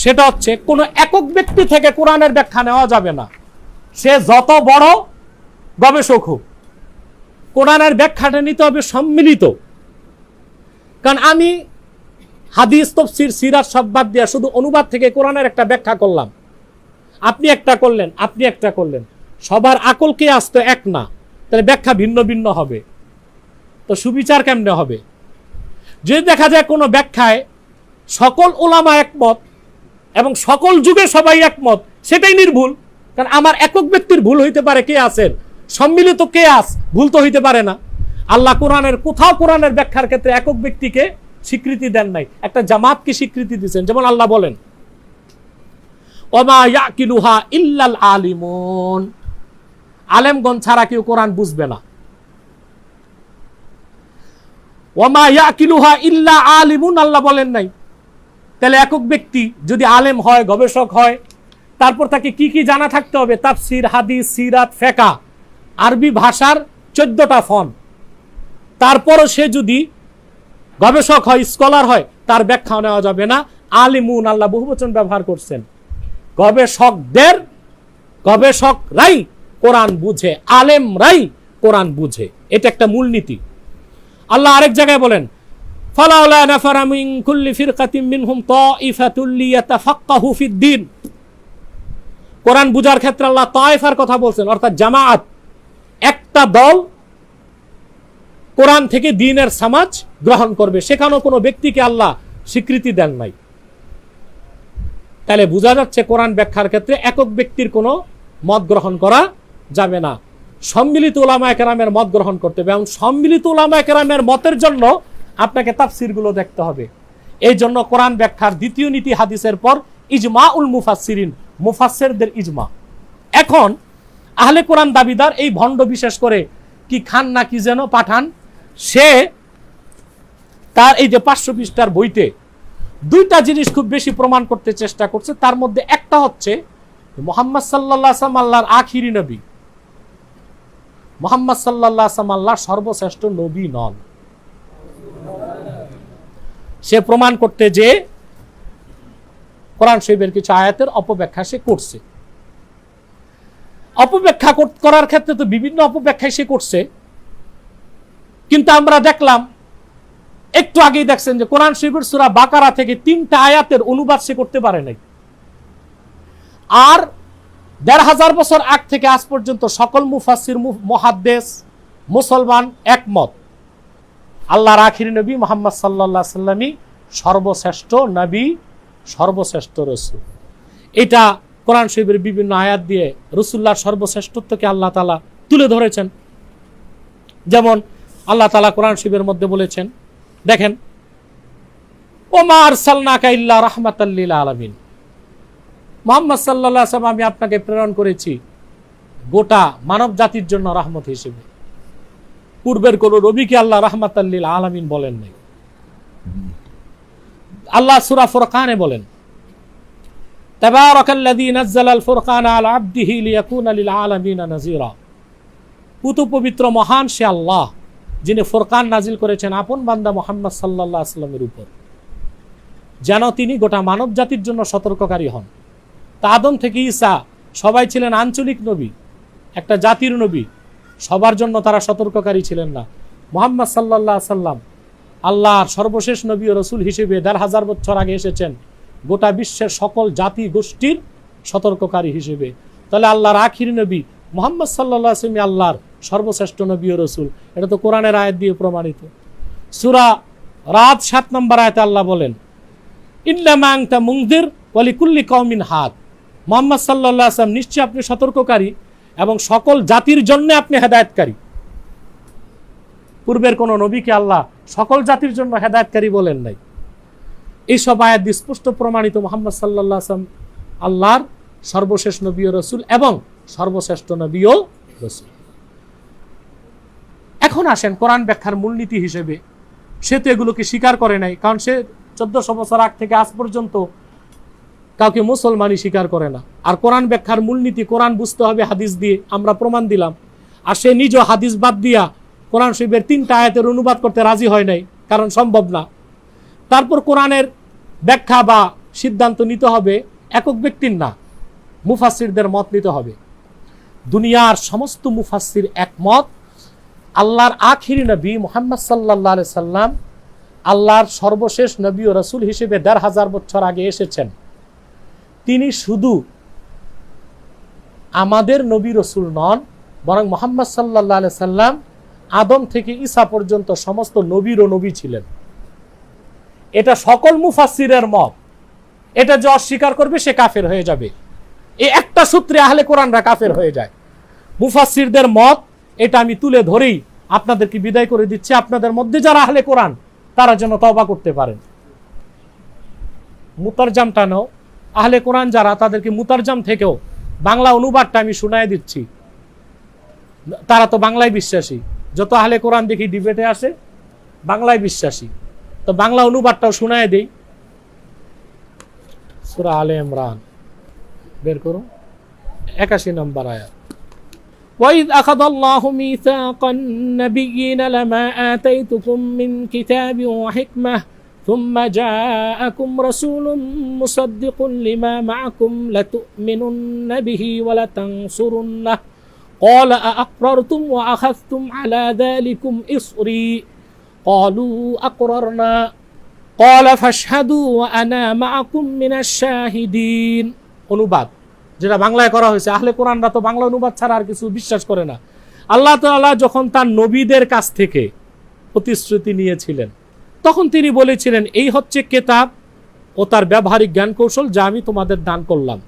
S1: সেটা হচ্ছে কোনো একক ব্যক্তি থেকে কোরআনের ব্যাখ্যা নেওয়া যাবে না, সে যত বড় গবেষক হোক। কোরআনের ব্যাখ্যাটা নিতে হবে সম্মিলিত। কারণ আমি হাদিস, তাফসীর, সিরাত সব বাদ দিয়া শুধু অনুবাদ থেকে কোরআনের একটা ব্যাখ্যা করলাম, আপনি একটা করলেন, আপনি একটা করলেন, সবার আকল কে আসতো এক না, তাহলে ব্যাখ্যা ভিন্ন ভিন্ন হবে। তো সুবিচার কেমনে হবে? যদি দেখা যায় কোনো ব্যাখ্যায় সকল উলামা একমত এবং সকল যুগে সবাই একমত, সেটাই নির্ভুল। কারণ আমার একক ব্যক্তির ভুল হইতে পারে, কে আছেন সম্মিলিত কে আস ভুল তো হইতে পারে না। আল্লাহ কোরআনের কোথাও কোরআনের ব্যাখ্যার ক্ষেত্রে একক ব্যক্তিকে স্বীকৃতি দেন নাই, একটা জামাতকে স্বীকৃতি দিয়েছেন। যেমন আল্লাহ বলেন ওমা ইয়াকিলুহা ইল্লাল আলিমুন, আলেমগণ ছাড়া কেউ কোরআন বুঝবে না। ওমা ইয়াকিলুহা ইল্লা আলিমুন আল্লাহ বলেন নাই। তাহলে একক ব্যক্তি যদি আলেম হয়, গবেষক হয়, তারপর তাকে কি কি জানা থাকতে হবে? তাফসীর, হাদিস, সিরাত, ফিকহ, আরবি ভাষার 14টা ফন। তারপরও সে যদি গবেষক হয়, স্কলার হয়, তার ব্যাখ্যা নেওয়া যাবে না। আলিমুন আল্লাহ বহুবচন ব্যবহার করছেন। গবেষকরাই কোরআন বুঝে, আলেমরাই কোরআন বুঝে, এটা একটা মূলনীতি। আল্লাহ আরেক জায়গায় বলেন ফালাউলা নাফারা মিন কুল্লি ফিরকাতিন মিনহুম তাইফাতুল লিয়াতাফাক্কাহু ফিদ-দ্বীন। কোরআন বুঝার ক্ষেত্রে আল্লাহ তায়েফার কথা বলছেন, অর্থাৎ জামাআত, একটা দল কোরআন থেকে দ্বীনের সমাজ গ্রহণ করবে। সেখানেও কোনো ব্যক্তিকে আল্লাহ স্বীকৃতি দেন নাই। তাহলে বোঝা যাচ্ছে কোরআন ব্যাখ্যার ক্ষেত্রে একক ব্যক্তির কোনো মত গ্রহণ করা যাবে না, সম্মিলিত উলামায়ে কেরামের মত গ্রহণ করতে হবে। এবং সম্মিলিত উলামায়ে কেরামের মতের জন্য আপনাকে তাফসীরগুলো দেখতে হবে। এই জন্য কোরআন ব্যাখ্যার দ্বিতীয় নীতি হাদিসের পর ইজমাউল মুফাসসিরিন, মুফাসসিরদের ইজমা। এখন আহলে কোরআন দাবিদার এই ভণ্ড, বিশেষ করে কি খান না কি যেন পাঠান, সে তার এই যে 500 পৃষ্ঠার বইতে দুইটা জিনিস খুব বেশি প্রমাণ করতে চেষ্টা করছে। তার মধ্যে একটা হচ্ছে মুহাম্মদ সাল্লাল্লাহু আলাইহি ওয়াসাল্লাম আল্লাহর আখিরি নবী, মুহাম্মদ সাল্লাল্লাহু আলাইহি ওয়াসাল্লাম আল্লাহর সর্বশ্রেষ্ঠ নবী নন। সে প্রমাণ করতে যে কোরআন শরীফের কিছু আয়াতের অপব্যাখ্যা সে করছে। অপব্যাখ্যা করার ক্ষেত্রে তো বিভিন্ন অপব্যাখ্যাই সে করছে, কিন্তু আমরা দেখলাম একটু আগেই দেখছেন যে কোরআন শরীফের সূরা বাকারা থেকে 3টা আয়াতের অনুবাদ সে করতে পারে নাই। আর ১৫০০ বছর আগ থেকে আজ পর্যন্ত সকল মুফাসসির, মুহাদ্দিস, মুসলমান একমত আল্লাহর আখিরি নবী মুহাম্মদ সাল্লাল্লাহু আলাইহি ওয়াসাল্লামই সর্বশ্রেষ্ঠ নবী, সর্বশ্রেষ্ঠ রাসূল। এটা কোরআন শরীফের বিভিন্ন আয়াত দিয়ে রাসূলুল্লাহর সর্বশ্রেষ্ঠত্বকে আল্লাহ তাআলা তুলে ধরেছেন। যেমন আল্লাহ তাআলা কোরআন শরীফের মধ্যে বলেছেন, দেখেন, ওমা আরসালনাকা ইল্লা রাহমাতাল লিল আলামিন, মুহাম্মদ সাল্লাল্লাহু আলাইহি ওয়াসাল্লাম আমি আপনাকে প্রেরণ করেছি গোটা মানব জাতির জন্য রহমত হিসেবে। পূর্বের কোন নবীকে আল্লাহ রাহমাতাল লিল আলামিন বলেন নাই। আল্লাহ সূরা ফুরকানে বলেন, তাবারাকাল্লাযী নাযালাল ফুরকানা আলা আবদিহি লিয়াকুনা লিল আলামিনা নাযীরা। পুত পবিত্র মহান সে আল্লাহ, যিনি ফুরকান নাজিল করেছেন আপন বান্দা মুহাম্মদ সাল্লাল্লাহু আলাইহি ওয়াসাল্লামের উপর, যেন তিনি গোটা মানব জাতির জন্য সতর্ককারী হন। তা আদম থেকে ঈসা সবাই ছিলেন আঞ্চলিক নবী, একটা জাতির নবী, সবার জন্য তারা সতর্ককারী ছিলেন না। মুহাম্মদ সাল্লাল্লাহু আলাইহি ওয়াসাল্লাম আল্লাহর সর্বশেষ নবী ও রাসূল হিসেবে ১৫০০ বছর আগে এসেছেন গোটা বিশ্বের সকল জাতি গোষ্ঠীর সতর্ককারী হিসেবে। তাহলে আল্লাহর আখিরি নবী মুহাম্মদ সাল্লাল্লাহু আলাইহি ওয়াসাল্লাম আল্লাহর সর্বশ্রেষ্ঠ নবী ও রাসূল। এটা তো কোরআনের আয়াত দিয়ে প্রমাণিত। সূরা রাদ ৭ নম্বর আয়াতে আল্লাহ বলেন, ইন্নামা আনতা মুনযির ওয়া লিকুল্লি কওমিন হাদ। মুহাম্মদ সাল্লাল্লাহু আলাইহি ওয়াসাল্লাম নিশ্চয়ই আপনি সতর্ককারী এবং সকল জাতির জন্য আপনি হেদায়েতকারী। পূর্বের কোন নবীকে আল্লাহ সকল জাতির জন্য হেদায়েতকারী বলেন নাই। এইসব আয়াত স্পষ্ট প্রমাণিত মুহাম্মদ সাল্লাল্লাহু আলাইহি ওয়াসাল্লাম আল্লাহর সর্বশেষ নবী ও রাসূল এবং সর্বশ্রেষ্ঠ নবী ও রাসূল। এখন আসেন কোরআন ব্যাখ্যার মূলনীতি হিসেবে, সে তো এগুলোকে স্বীকার করে নাই, কারণ সে ১৪০০ বছর আগ থেকে আজ পর্যন্ত কাউকে মুসলমানই স্বীকার করে না। আর কোরআন ব্যাখ্যার মূলনীতি, কোরআন বুঝতে হবে হাদিস দিয়ে, আমরা প্রমাণ দিলাম। আর সে নিজ হাদিস বাদ দিয়া কোরআন শরীফের 3টা আয়াতের অনুবাদ করতে রাজি হয় নাই, কারণ সম্ভব না। তারপর কোরআনের ব্যাখ্যা বা সিদ্ধান্ত নিতে হবে একক ব্যক্তির না, মুফাসসিরদের মত নিতে হবে। দুনিয়ার সমস্ত মুফাসসির একমত আল্লাহর আখিরি নবী মুহাম্মদ সাল্লাল্লাহু আলাইহি সাল্লাম আল্লাহর সর্বশেষ নবী ও রাসূল হিসেবে ১৫০০ বছর আগে এসেছেন। তিনি শুধু আমাদের নবী রাসূল নন, বরং মুহাম্মদ সাল্লাল্লাহু আলাইহি সাল্লাম আদম থেকে ঈসা পর্যন্ত সমস্ত নবীর ও নবী ছিলেন। এটা সকল মুফাসসিরের মত। এটা যে অস্বীকার করবে সে কাফের হয়ে যাবে। এই একটা সূত্রে আহলে কোরআনরা কাফের হয়ে যায়। মুফাসসিরদের মত এটা আমি তুলে ধরেই আপনাদেরকে বিদায় করে দিচ্ছি। আপনাদের মধ্যে যারা আহলে কোরআন তারা যেন তওবা করতে পারেন। মুতারজামটা নাও, আহলে কোরআন যারা তাদেরকে মুতারজাম থেকেও বাংলা অনুবাদটা আমি শোনায় দিচ্ছি। তারা তো বাংলায় বিশ্বাসী, যত আহলে কোরআন দেখি ডিবেটে আসে বাংলায় বিশ্বাসী, তো বাংলা অনুবাদটাও শোনায় দেই। সূরা আলে ইমরান বের করুন, ৮১ নম্বর আয়াত। وَإِذْ أَخَذَ اللَّهُ مِيثَاقَ النَّبِيِّينَ لَمَا آتَيْتُكُم مِّن كِتَابٍ وَحِكْمَةٍ ثُمَّ جَاءَكُمْ رَسُولٌ مُصَدِّقٌ لِّمَا مَعَكُمْ لَتُؤْمِنُنَّ بِهِ وَلَتَنصُرُنَّهُ قَالَ أَأَقْرَرْتُمْ وَأَخَذْتُمْ عَلَى ذَلِكُمْ إِصْرِي قَالُوا أَقْرَرْنَا قَالَ فَاشْهَدُوا وَأَنَا مَعَكُمْ مِنَ الشَّاهِدِينَ। অনুবাদ যেটা বাংলায় করা হয়েছে। আহলে কোরআনরা তো বাংলা অনুবাদ ছাড়া আর কিছু বিশ্বাস করে না। আল্লাহ তাআলা যখন তার নবীদের কাছ থেকে প্রতিশ্রুতি নিয়েছিলেন, তখন তিনি বলেছিলেন এই হচ্ছে কিতাব ও তার ব্যবহারিক জ্ঞান কৌশল যা আমি তোমাদের দান করলাম।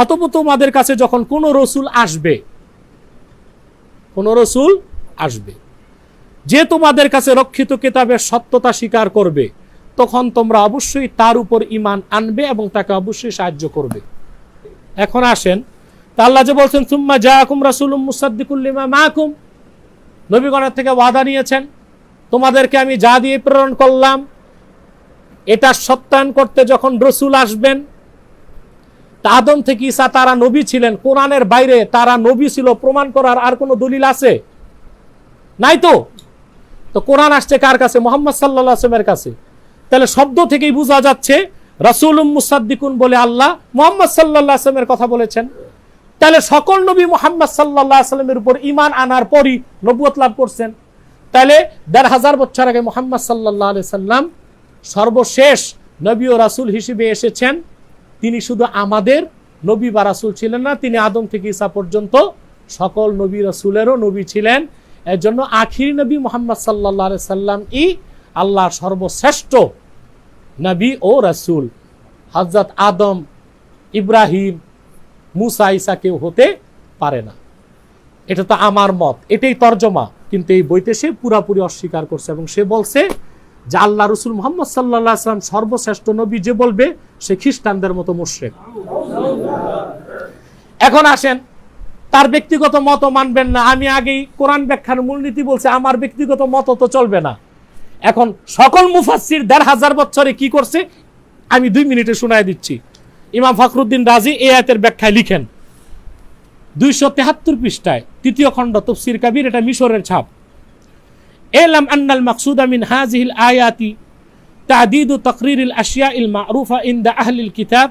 S1: অতঃপর তোমাদের কাছে যখন কোনো রসুল আসবে যে তোমাদের কাছে রক্ষিত কিতাবের সত্যতা স্বীকার করবে, তখন তোমরা অবশ্যই তার উপর ঈমান আনবে এবং তাকে অবশ্যই সাহায্য করবে। এখন আসেন, তা আল্লাহ যে বলছেন সুম্মা জাআকুম রাসূলুম মুসাদ্দিকুল লিমা মাআকুম, নবীগণের থেকে ওয়াদা নিয়েছেন তোমাদেরকে আমি যা দিয়ে প্রেরণ করলাম এটা সত্যায়ন করতে যখন রসুল আসবেন, তা আদম থেকে ঈসা তারা নবী ছিলেন, কোরআনের বাইরে তারা নবী ছিল প্রমাণ করার আর কোনো দলিল আছে? নাই তো। তো কোরআন আসছে কার কাছে? মুহাম্মদ সাল্লাল্লাহু আলাইহি ওয়াসাল্লামের কাছে। তাহলে শব্দ থেকেই বোঝা যাচ্ছে রাসূলুম মুসাদ্দিকুন বলে আল্লাহ মুহাম্মদ সাল্লাল্লাহু আলাইহি ওয়াসাল্লামের কথা বলেছেন। তাহলে সকল নবী মুহাম্মদ সাল্লাল্লাহু আলাইহি ওয়াসাল্লামের উপর ঈমান আনার পরই নবুয়ত লাভ করছেন। তাহলে ১৫০০ বছর আগে মুহাম্মদ সাল্লাল্লাহু আলাইহি ওয়াসাল্লাম সর্বশেষ নবী ও রাসূল হিসেবে এসেছেন। তিনি শুধু আমাদের নবী বা রাসূল ছিলেন না, তিনি আদম থেকে ঈসা পর্যন্ত সকল নবী রাসূলেরও নবী ছিলেন। এর জন্য আখির নবী মুহাম্মদ সাল্লাল্লাহু আলাইহি সাল্লাম আল্লাহর সর্বশ্রেষ্ঠ নবী ও রাসূল। হযরত আদম, ইব্রাহিম, মুসা, ঈসা কেউ হতে পারে না। এটা তো আমার মত, এটাই তর্জমা। কিন্তু এই বইতে সে পুরাপুরি অস্বীকার করছে এবং সে বলছে যে আল্লাহ রসুল মুহাম্মদ সাল্লাল্লাহু আলাইহি সাল্লাম সর্বশ্রেষ্ঠ নবী যে বলবে সে খ্রিস্টানদের মতো মুশরিক। এখন আসেন, তার ব্যক্তিগত মত মানবেন না। আমি আগেই কোরআন ব্যাখ্যার মূলনীতি বলছি, আমার ব্যক্তিগত মত তো চলবে না। এখন সকল মুফাসসির ১৫০০ বছরে কি করছে আমি 2 মিনিটে শোনায় দিচ্ছি। ইমাম ফখরুদ্দিন রাজি এই আয়াতের ব্যাখ্যায় লিখেন 273 পৃষ্ঠায় 3য় খণ্ড তাফসীর কাবীর, এটা মিশরের ছাপ। এলাম আন্নাল মাকসুদা মিন হাযিহিল আয়াতি তা'দীদু তাকরীরিল আশিয়াইল মা'রুফা ইনদা আহলিল কিতাব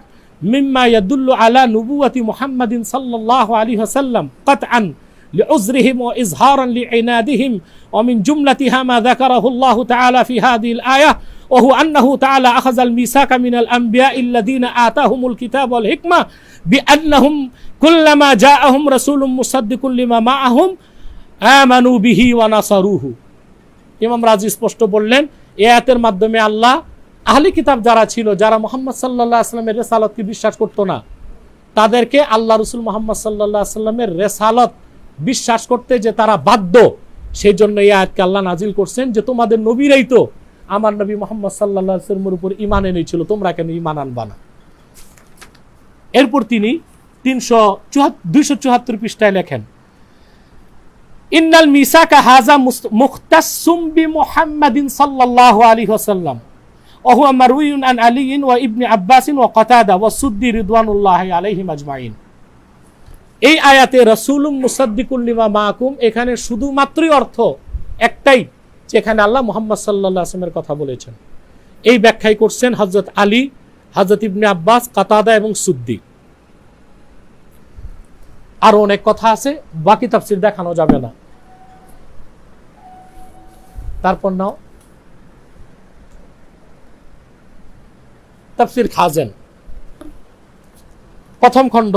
S1: মিম্মা ইয়াদুল্লু আলা নুবুওয়াতি মুহাম্মাদিন সাল্লাল্লাহু আলাইহি ওয়াসাল্লাম কাতআন লিউযরিহিম ওয়া ইজহারান লিইনাদিহিম ওয়া মিন জুমলাতিহা মা যাকারাহু আল্লাহু তাআলা ফি হাযিহিল আয়াহ ওয়া হুয়া আন্নাহু তাআলা আখাযাল মিসাকা মিনাল আমবিয়াইল লাযীনা আতাহুমুল কিতাব ওয়াল হিকমা বিআন্নাহুম কুল্লামা জাআহুম রাসূলুম মুসাদ্দিকুন লিমা মাআহুম আমানু বিহি ওয়া নাসারুহু। ইমাম রাজি স্পষ্ট বললেন এই আয়াতের মাধ্যমে আল্লাহ আহলি কিতাব যারা ছিল, যারা মুহাম্মদ সাল্লাল্লাহু আলাইহি ওয়াসাল্লামের রিসালাতকে বিশ্বাস করত না, তাদেরকে আল্লাহ রাসূল মুহাম্মদ সাল্লাল্লাহু আলাইহি ওয়াসাল্লামের রিসালাত বিশ্বাস করতে যে তারা বাধ্য, সেই জন্য এই আয়াতকে আল্লাহ নাজিল করছেন যে তোমাদের নবীরাই তো আমার নবী মুহাম্মদ সাল্লাল্লাহু আলাইহি ওয়াসাল্লামের উপর ঈমান এনেছিল, তোমরা কেন ঈমান আনবা না? এরপর তিনি 274 পৃষ্ঠায় লেখেন ইন্নাল মিসাকা হাযা মুখতাসসুম বিমুহাম্মাদিন সাল্লাল্লাহু আলাইহি ওয়াসাল্লাম ওয়া হুয়া মারউয়ুন আন আলী ওয়া ইবনে আব্বাস ওয়া কাতাদা ওয়া সুদ্দি রিদওয়ানুল্লাহি আলাইহিম আজমাইন। এই আয়াতে রাসূলুম মুসাদ্দিকুল লিমা মাআকুম এখানে শুধুমাত্রই অর্থ একটাই, যেখানে আল্লাহ মুহাম্মদ সাল্লাল্লাহু আলাইহি ওয়াসাল্লামের কথা বলেছেন। এই ব্যাখ্যাই করছেন হযরত আলী, হযরত ইবনে আব্বাস, কাতাদা এবং সুদ্দি। আরো অনেক কথা আছে, বাকি তাফসীর দেখানো যাবে না। তারপর নাও তাফসীর খাজেন, প্রথম খণ্ড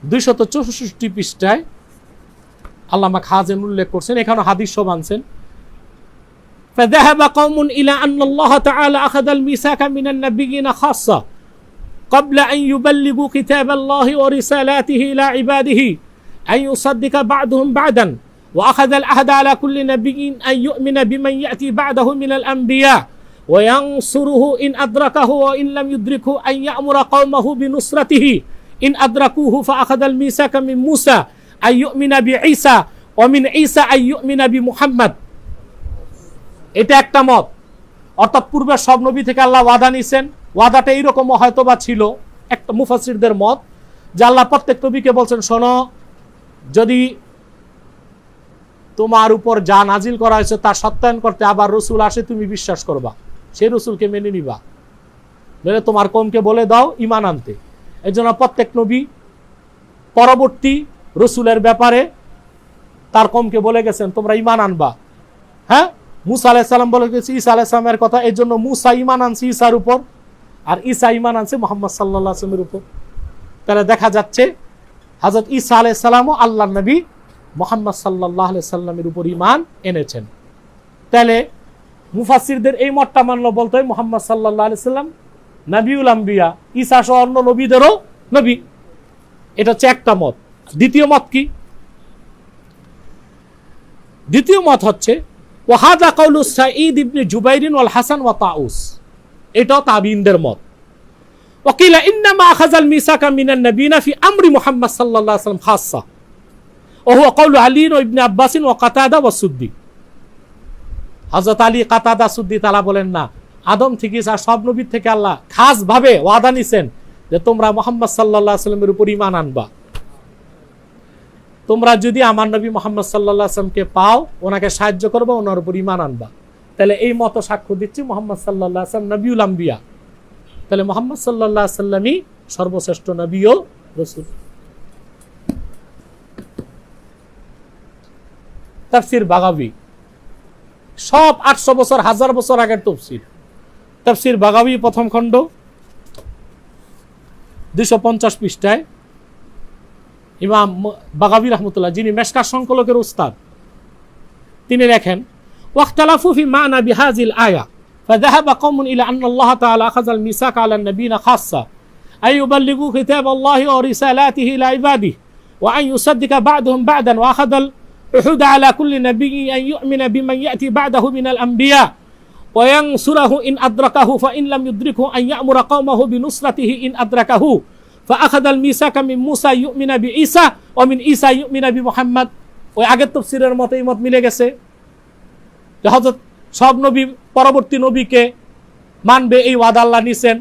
S1: 264 পৃষ্ঠায় আল্লামা খাজেন উল্লেখ করছেন, এখানে হাদিস সব আনছেন। فذهب قوم إلى أن الله تعالى أخذ الميثاق من النبيين خاصة قبل أن يبلغوا كتاب الله ورسالاته إلى عباده أن يصدق بعضهم بعضا وأخذ العهد على كل نبي أن يؤمن بمن يأتي بعده من الأنبياء وينصره إن أدركه وإن لم يدركه أن يأمر قومه بنصرته إن أدركوه فأخذ الميثاق من موسى أن يؤمن بعيسى ومن عيسى أن يؤمن بمحمد। এটা একটা মত, অর্থাৎ পূর্বে সব নবী থেকে আল্লাহ ওয়াদা নিছেন। ওয়াদাটা এইরকম হয়তো বা ছিল, একটা মুফাসসিরদের মত যে আল্লাহ প্রত্যেক নবীকে বলছেন শোনো, যদি তোমার উপর যা নাজিল করা হয়েছে তা সত্যায়ন করতে আবার রসুল আসে, তুমি বিশ্বাস করবা, সেই রসুলকে মেনে নিবা, নইলে তোমার কওমকে বলে দাও ঈমান আনতে। এই জন্য প্রত্যেক নবী পরবর্তী রসুলের ব্যাপারে তার কওমকে বলে গেছেন তোমরা ঈমান আনবা। হ্যাঁ, মুসা আলাইহিস সালাম বলে গেছে ঈসা আলাইহিস সালামের কথা, এই জন্য মুসা ঈমান আনছে ঈসার উপর, আর ঈসা ঈমান আনছে মুহাম্মদ সাল্লাল্লাহু আলাইহি ওয়াসাল্লামের উপর। তাহলে দেখা যাচ্ছে হযরত ঈসা আলাইহিস সালামও আল্লাহর নবী মুহাম্মদ সাল্লাল্লাহু আলাইহি ওয়াসাল্লামের উপর ঈমান এনেছেন। তাহলে মুফাসসিরদের এই মতটা মানলো, বলতে হয় মুহাম্মদ সাল্লাল্লাহু আলাইহি ওয়াসাল্লাম নবিউল আম্বিয়া, ঈসা সহ অন্য নবীদেরও নবী। এটা হচ্ছে একটা মত। দ্বিতীয় মত কি? দ্বিতীয় মত হচ্ছে ওয়াহাদা কাউলু সাঈদ ইবনে জুবাইর ওয়াল হাসান ওয়া তাউস, এটাও তাবিঈনদের মত। ওয়াকিলা ইন্নামা আখাযাল মিসাকা মিনান নাবিয়িনা ফি আমরি মুহাম্মদ সাল্লাল্লাহু আলাইহি ওয়াসাল্লাম খাসসা ওয়া হুয়া কাউলু আলী ওয়া ইবনে আব্বাস ওয়া কাতাদা ওয়া সুদ্দি। হযরত আলী কাতাদা সুদ্দি তালা বলেন না, আদম থেকে আর সব নবীর থেকে আল্লাহ খাস ভাবে ওয়াদা নিছেন যে তোমরা মুহাম্মদ সাল্লাল্লাহু আলাইহি ওয়াসাল্লামের উপর ঈমান আনবা। তোমরা যদি আমার নবী মুহাম্মদ সাল্লাল্লাহু আলাইহি ওয়াসাল্লামকে পাও, ওনাকে সাহায্য করবা, ওনার উপর ঈমান আনবা। তাহলে এই মত সাক্ষ্য দিচ্ছি মুহাম্মদ সাল্লাল্লাহু আলাইহি ওয়াসাল্লাম নবিউল আম্বিয়া। তাহলে মুহাম্মদ সাল্লাল্লাহু আলাইহি ওয়াসাল্লামই সর্বশ্রেষ্ঠ নবী ও রাসূল। তাফসীর বাগাবী, সব 800 বছর 1000 বছর আগের তাফসীর। তাফসীর বাগাবী প্রথম খণ্ড 250 পৃষ্ঠায় ইমাম বাগাবী রাহমাতুল্লাহ, যিনি মেশকাত সংকলকের উস্তাদ, তিনি লেখেন ওয়াখতালাফু ফি মা'না বিহাযিল আয়া ফাযাহাবা কওমুন ইলা আন্না আল্লাহ তাআলা আখাযাল মিসাক আলা নাবিয়িনা খাসসা আই ইউবাল্লিগু কিতাবাল্লাহি ওয়া রিসালাতিহি ইলা ইবাদিহি ওয়া আন ইউসাদ্দিকা বা'দুহুম বা'দান ওয়া আখাযাল উহুদ আলা কুল্লি নাবিয়্যিন আন ইউ'মিনা বিমান ইয়াতি বা'দাহু মিনাল আম্বিয়া ওয়া ইয়ানসুরাহু ইন আদরাকাহু ফা ইন লাম ইউদরিকহু আন ইয়া'মুরা কওমাহু বিনুসরাতিহি ইন আদরাকাহু ফাআখাযাল মিসাকা মিন মূসা ইউ'মিনা বিঈসা ওয়া মিন ঈসা ইউ'মিনা বিমুহাম্মদ। ওই আগের তাফসীরের মতো এই মত মিলে গেছে যে হযরত সব নবী পরবর্তী নবীকে মানবে, এই ওয়াদা আল্লাহ নিছেন।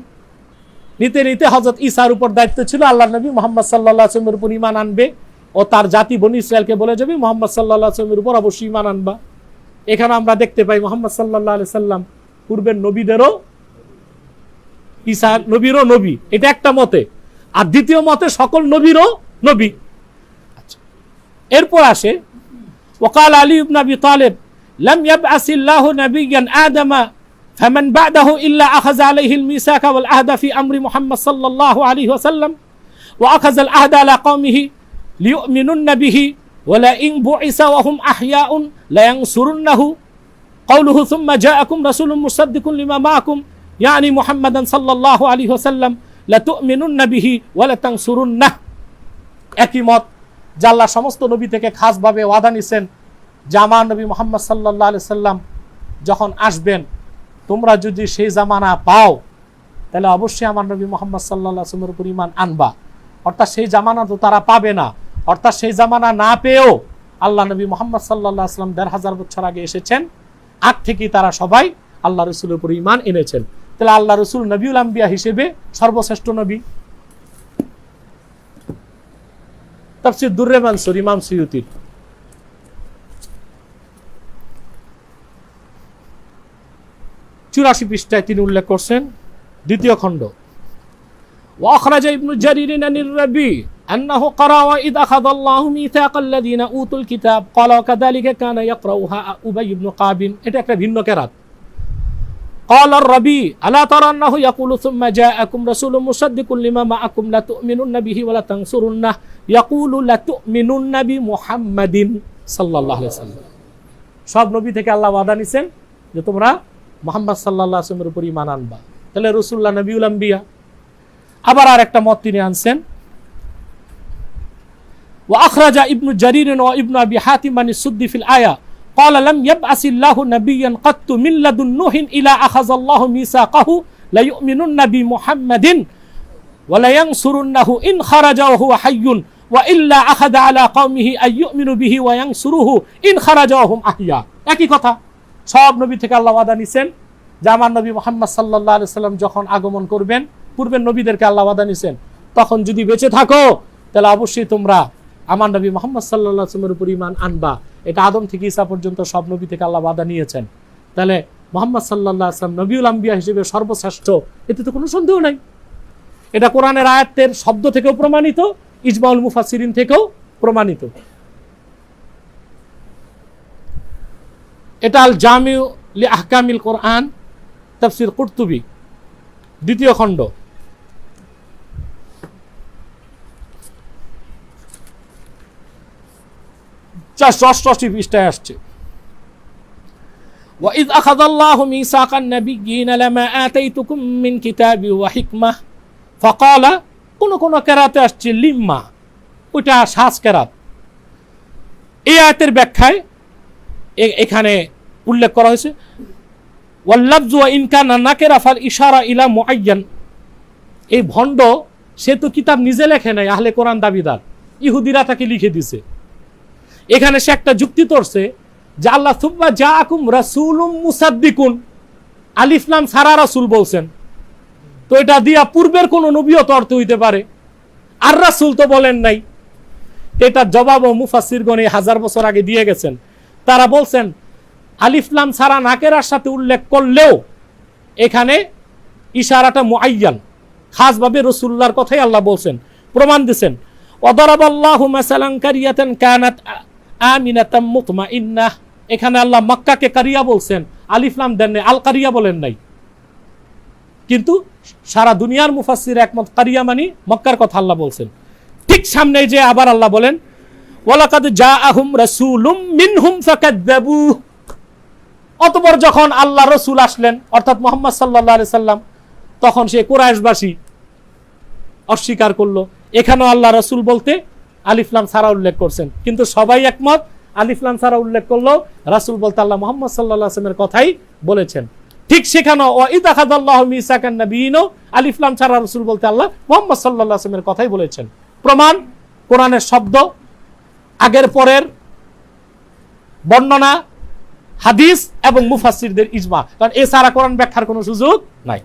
S1: নিতে নিতে হযরত ঈসার উপর দায়িত্ব ছিল আল্লাহর নবী মুহাম্মদ সাল্লাল্লাহু আলাইহি ওয়াসাল্লামের উপর ঈমান আনবে ও তার জাতি বনি ইসরায়েলকে বলে যাবে মুহাম্মদ সাল্লাল্লাহু আলাইহি ওয়াসাল্লামের উপর অবশ্যই ঈমান আনবা। এখানে আমরা দেখতে পাই মুহাম্মদ সাল্লাল্লাহু আলাইহি ওয়াসাল্লাম পূর্বের নবীদেরও, ঈসা নবীরও নবী, এটা একটা মতে। আর দ্বিতীয় মতে সকল নবীরও নবী। আচ্ছা, এরপর আসে ওয়াকাল আলী ইবনে আবি তালিব লাম ইয়াবআসিল্লাহু নাবিয়্যান আদামা ফামান বা'দাহু ইল্লা আখাযা আলাইহিল মিসাকা ওয়াল আহদা ফি আমরি মুহাম্মদ সাল্লাল্লাহু আলাইহি ওয়াসাল্লাম ওয়া আখাযাল আহদা আলা কওমিহি লিয়ুমিনুন্না বিহি ওয়া লা ইন বুইসা ওয়া হুম আহইয়াউন লা ইয়ানসুরুন্নাহু قوله ثم جاءكم رسول مصدق لما معكم يعني محمدا صلى الله عليه وسلم لتؤمنن به ولا تنصرنه। একই মত যে আল্লাহ সমস্ত নবী থেকে খাস ভাবে ওয়াদা নিছেন যে আমার নবী মুহাম্মদ সাল্লাল্লাহু আলাইহি সাল্লাম যখন আসবেন, তোমরা যদি সেই জামানা পাও তাহলে অবশ্যই আমার নবী মুহাম্মদ সাল্লাল্লাহু আলাইহি ওয়াসাল্লামের উপর ঈমান আনবা। অর্থাৎ সেই জামানা তো তারা পাবে না। অর্থাৎ সেই জামানা না পেয়েও আল্লাহ নবী মুহাম্মদ সাল্লাল্লাহু আলাইহি ওয়াসাল্লাম 1500 বছর আগে এসেছেন, আগ থেকেই তারা সবাই আল্লাহ রাসূলের উপর ঈমান এনেছেন। তাহলে আল্লাহ রাসূল নবিউল আম্বিয়া হিসেবে সর্বশ্রেষ্ঠ নবী। তাফসীর দুররে মানসুর ইমাম সুয়ুতী, 84 পৃষ্ঠায় তিনি উল্লেখ করছেন, দ্বিতীয় খণ্ড। ওয়া আখরাজা ইবনু জারীর আনির রাবি أنه قرأ وإذ أخذ الله ميثاق الذين أوتوا الكتاب قال وكذلك كان يقرأها أبي بن قعب। এটা একটা ভিন্ন কেরাত। قال الربي ألا ترى أنه يقول ثم جاءكم رسول مصدق لما معكم لتؤمنن به ولا تنصرنه يقول لتؤمنن بمحمد صلى الله عليه وسلم। সব নবী থেকে আল্লাহ ওয়াদা নিছেন যে তোমরা মুহাম্মদ সাল্লাল্লাহু আলাইহি ওয়াসাল্লামের উপর ঈমান আনবা। তাহলে রাসূলুল্লাহ নবিউল আম্বিয়া। আবার আরেকটা মত তিনি আনছেন وأخرج ابن جرير وابن أبي حاتم عن السدي في الآية قال لم يبعث الله نبيا قط من لدن نوح إلى أخذ الله ميثاقه ليؤمنن بمحمد ولا ينصرنه إن خرج وهو حي وإلا أخذ على قومه أن يؤمنوا به وينصروه إن خرج وهم أحياء। একই কথা, সব নবী থেকে আল্লাহ ওয়াদা নিছেন যে আমার নবী মুহাম্মদ সাল্লাল্লাহু আলাইহি ওয়াসাল্লাম যখন আগমন করবেন, পূর্বের নবীদেরকে আল্লাহ ওয়াদা নিছেন তখন যদি বেঁচে থাকো তাহলে অবশ্যই তোমরা আমার নবী মুহাম্মদ সাল্লাল্লাহু আলাইহি ওয়াসাল্লামের উপর ঈমান আনবা। এটা আদম থেকে ঈসা পর্যন্ত সব নবী থেকে আল্লাহ ওয়াদা নিয়েছেন। তাহলে মুহাম্মদ সাল্লাল্লাহু আলাইহি ওয়াসাল্লাম নবিউল আম্বিয়া হিসেবে সর্বশ্রেষ্ঠ, এতে তো কোনো সন্দেহ নাই। এটা কোরআনের আয়াতের শব্দ থেকেও প্রমাণিত, ইজমাউল মুফাসসিরিন থেকেও প্রমাণিত। এটা আল জামিউ লি আহকামিল কোরআন, তাফসীর কুরতুবী, দ্বিতীয় খণ্ড, 488 পৃষ্ঠায় আসছে। وَإِذْ أَخَذَ اللَّهُ مِيثَاقَ النَّبِيِّينَ لَمَا آتَيْتُكُم مِّن كِتَابٍ وَحِكْمَةٍ فَقَالَ কোন কেরাতে আসছে লিম্মা, ওইটা সাজ কেরাত। এই আয়াতের ব্যাখ্যায় এখানে উল্লেখ করা হয়েছে ওয়াল্লাফযু ওয়া ইন কানা নাকিরা ফাল ইশারা ইলা মুআয়্যান। এই ভণ্ড সে তো কিতাব নিজে লেখে নাই, আহলে কোরআন দাবিদার, ইহুদিরা তাকে লিখে দিছে। এখানে সে একটা যুক্তি করছে যে আল্লাহ সুম্মা জাআকুম রাসূলুম মুসাদ্দিকুন, আলিফ লাম ছাড়া রাসূল বলছেন, তো এটা দিয়া পূর্বের কোন নবীও তো অর্থ হইতে পারে, আর রাসূল তো বলেন নাই। এটা জবাবও মুফাসসিরগণ 1000 বছর আগে দিয়ে গেছেন। তারা বলছেন আলিফ লাম ছাড়া নাকেরার সাথে উল্লেখ করলেও এখানে ইশারাটা মুআয়্যান, খাসভাবে রাসূলুল্লাহর কথাই আল্লাহ বলছেন, প্রমাণ দিবেন। ওয়াদারাবাল্লাহু মাসালান কারিয়াতান কানাত আমিনাতাম মুতমাইন্নাহ, এখানে আল্লাহ মক্কাকে কারিয়া বলছেন, আলিফ লাম দেন নাই, আল কারিয়া বলেন নাই। কিন্তু সারা দুনিয়ার মুফাসসির একমত কারিয়া মানে মক্কার কথা আল্লাহ বলছেন। ঠিক সামনে যে আবার আল্লাহ বলেন ওয়ালাকাদ জাআহুম রাসূলুম মিনহুম ফাকাযযাবু, অতঃপর যখন আল্লাহ রাসূল আসলেন অর্থাৎ মুহাম্মদ সাল্লাল্লাহু আলাইহি সাল্লাম, তখন সে কুরাইশবাসী অস্বীকার করলো। এখানেও আল্লাহ রাসূল বলতে আলিফ লাম ছাড়া উল্লেখ করছেন, কিন্তু সবাই একমত আলিফ লাম ছাড়া উল্লেখ করলো রাসূল বলতে আল্লাহ মুহাম্মদ সাল্লাল্লাহু আলাইহি ওয়াসাল্লামের কথাই বলেছেন। ঠিক সেখানেও ওয়া ইযা আখাযাল্লাহু মিসাকান নাবিয়িনা, আলিফ লাম ছাড়া রাসূল বলতে আল্লাহ মুহাম্মদ সাল্লাল্লাহু আলাইহি ওয়াসাল্লামের কথাই বলেছেন। প্রমাণ কোরআনের শব্দ, আগের পরের বর্ণনা, হাদিস এবং মুফাসসিরদের ইজমা, কারণ এছাড়া কোরআন ব্যাখ্যার কোনো সুযোগ নাই।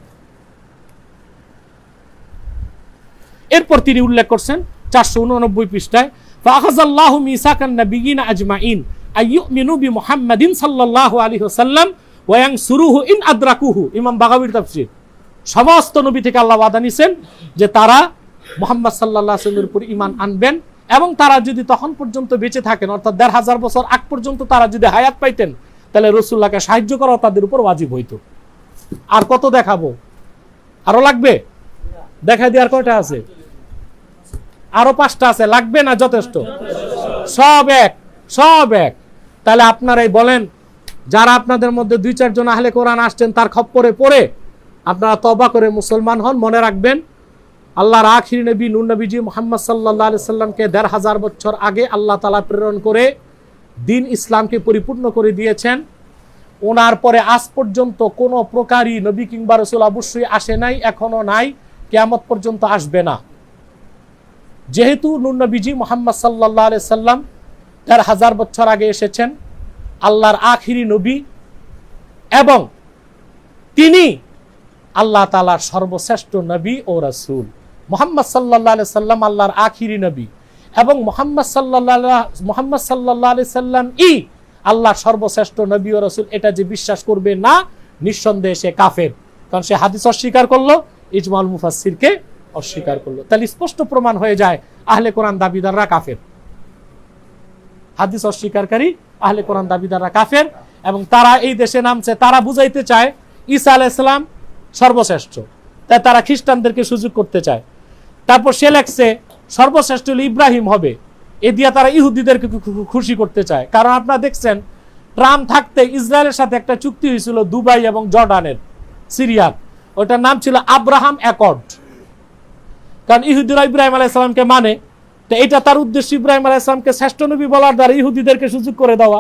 S1: এরপর তিনি উল্লেখ করছেন 489 পৃষ্ঠায় ফাআখাযাল্লাহু মিসাকান নাবিয়িনা আজমাইন আইয়ুমিনু বিমুহাম্মাদিন সাল্লাল্লাহু আলাইহি ওয়াসাল্লাম ওয়া ইয়ানসুরুহু ইন আদরাকুহু। ইমাম বাগাবীর তাফসীর, সমস্ত নবী থেকে আল্লাহ ওয়াদা নিছেন যে তারা মুহাম্মদ সাল্লাল্লাহু আলাইহি ওয়াসাল্লামের উপর ঈমান আনবেন, এবং তারা যদি তখন পর্যন্ত বেঁচে থাকেন অর্থাৎ 1500 বছর আগ পর্যন্ত তারা যদি হায়াত পাইতেন, তাহলে রাসূলুল্লাহকে সাহায্য করা তাদের উপর ওয়াজিব হইতো। আর কত দেখাবো? আরো লাগবে? দেখাই দিয়ে আর কয়টা আছে? আরো 5টা আছে, লাগবে না? যথেষ্ট, সব এক। তাহলে আপনারাই বলেন, যারা আপনাদের মধ্যে 2-4 জন আহলে কোরআন আসছেন তার খপ্পরে পড়ে আপনারা তওবা করে মুসলমান হন। মনে রাখবেন আল্লাহর আখির নবী নূর নবীজি মুহাম্মদ সাল্লাল্লাহু আলাইহি সাল্লামকে 1500 বছর আগে আল্লাহ তাআলা প্রেরণ করে দিন ইসলামকে পরিপূর্ণ করে দিয়েছেন। ওনার পরে আজ পর্যন্ত কোনো প্রকারই নবী কিংবা রাসূল অবশ্যই আসে নাই, এখনো নাই, কিয়ামত পর্যন্ত আসবে না। যেহেতু নূর নবীজি মুহাম্মদ সাল্লাল্লাহু আলাইহি সাল্লাম 1500 বছর আগে এসেছেন, আল্লাহর আখিরি নবী, এবং তিনি আল্লাহ তাআলার সর্বশ্রেষ্ঠ নবী ও রাসূল। মুহাম্মদ সাল্লাল্লাহু আলাইহি সাল্লাম আল্লাহর আখিরি নবী, এবং মুহাম্মদ সাল্লাল্লাহু আলাইহি সাল্লাম আল্লাহর সর্বশ্রেষ্ঠ নবী ও রাসূল, এটা যে বিশ্বাস করবে না, নিঃসন্দেহে সে কাফের, কারণ সে হাদিস অস্বীকার করলো, ইজমাউল মুফাসসিরকে অস্বীকার করলো। তাহলে স্পষ্ট প্রমাণ হয়ে যায় আহলে কোরআন দাবিদাররা কাফের, হাদিস অস্বীকারী আহলে কোরআন দাবিদাররা কাফের। এবং তারা এই দেশে নামছে, তারা বুঝাইতে চায় ঈসা আলাইহিস সালাম সর্বশ্রেষ্ঠ, তাই তারা খ্রিস্টানদেরকে সুযোগ করতে চায়। তারপর সে লেখছে সর্বশ্রেষ্ঠ হলো ইব্রাহিম হবে, এ দিয়া তারা ইহুদিদেরকে খুশি করতে চায়। কারণ আপনারা দেখছেন ট্রাম্প থাকতে ইসরায়েলের সাথে একটা চুক্তি হয়েছিল দুবাই এবং জর্ডানের, সিরিয়ার, ওটার নাম ছিল আব্রাহাম অ্যাকর্ড। কারণ ইহুদিরা ইব্রাহিম আলাইহিস সালামকে মানে, তো এটা তার উদ্দেশ্য ইব্রাহিম আলাইহিস সালামকে শ্রেষ্ঠ নবী বলার দ্বারা ইহুদিদেরকে সুযোগ করে দেওয়া।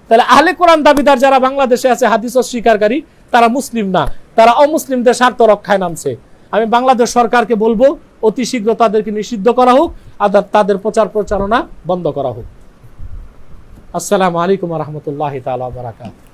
S1: তাহলে আহলে কোরআন দাবিদার যারা বাংলাদেশে আছে হাদিস অস্বীকারী, তারা মুসলিম না, তারা অমুসলিমদের স্বার্থ রক্ষায় নামছে। আমি বাংলাদেশ সরকারকে বলবো অতি শীঘ্র তাদেরকে নিষিদ্ধ করা হোক, আর তাদের প্রচার প্রচারণা বন্ধ করা হোক। আসসালামু আলাইকুম ওয়া রাহমাতুল্লাহি তাআলা ওয়া বারাকাতুহু।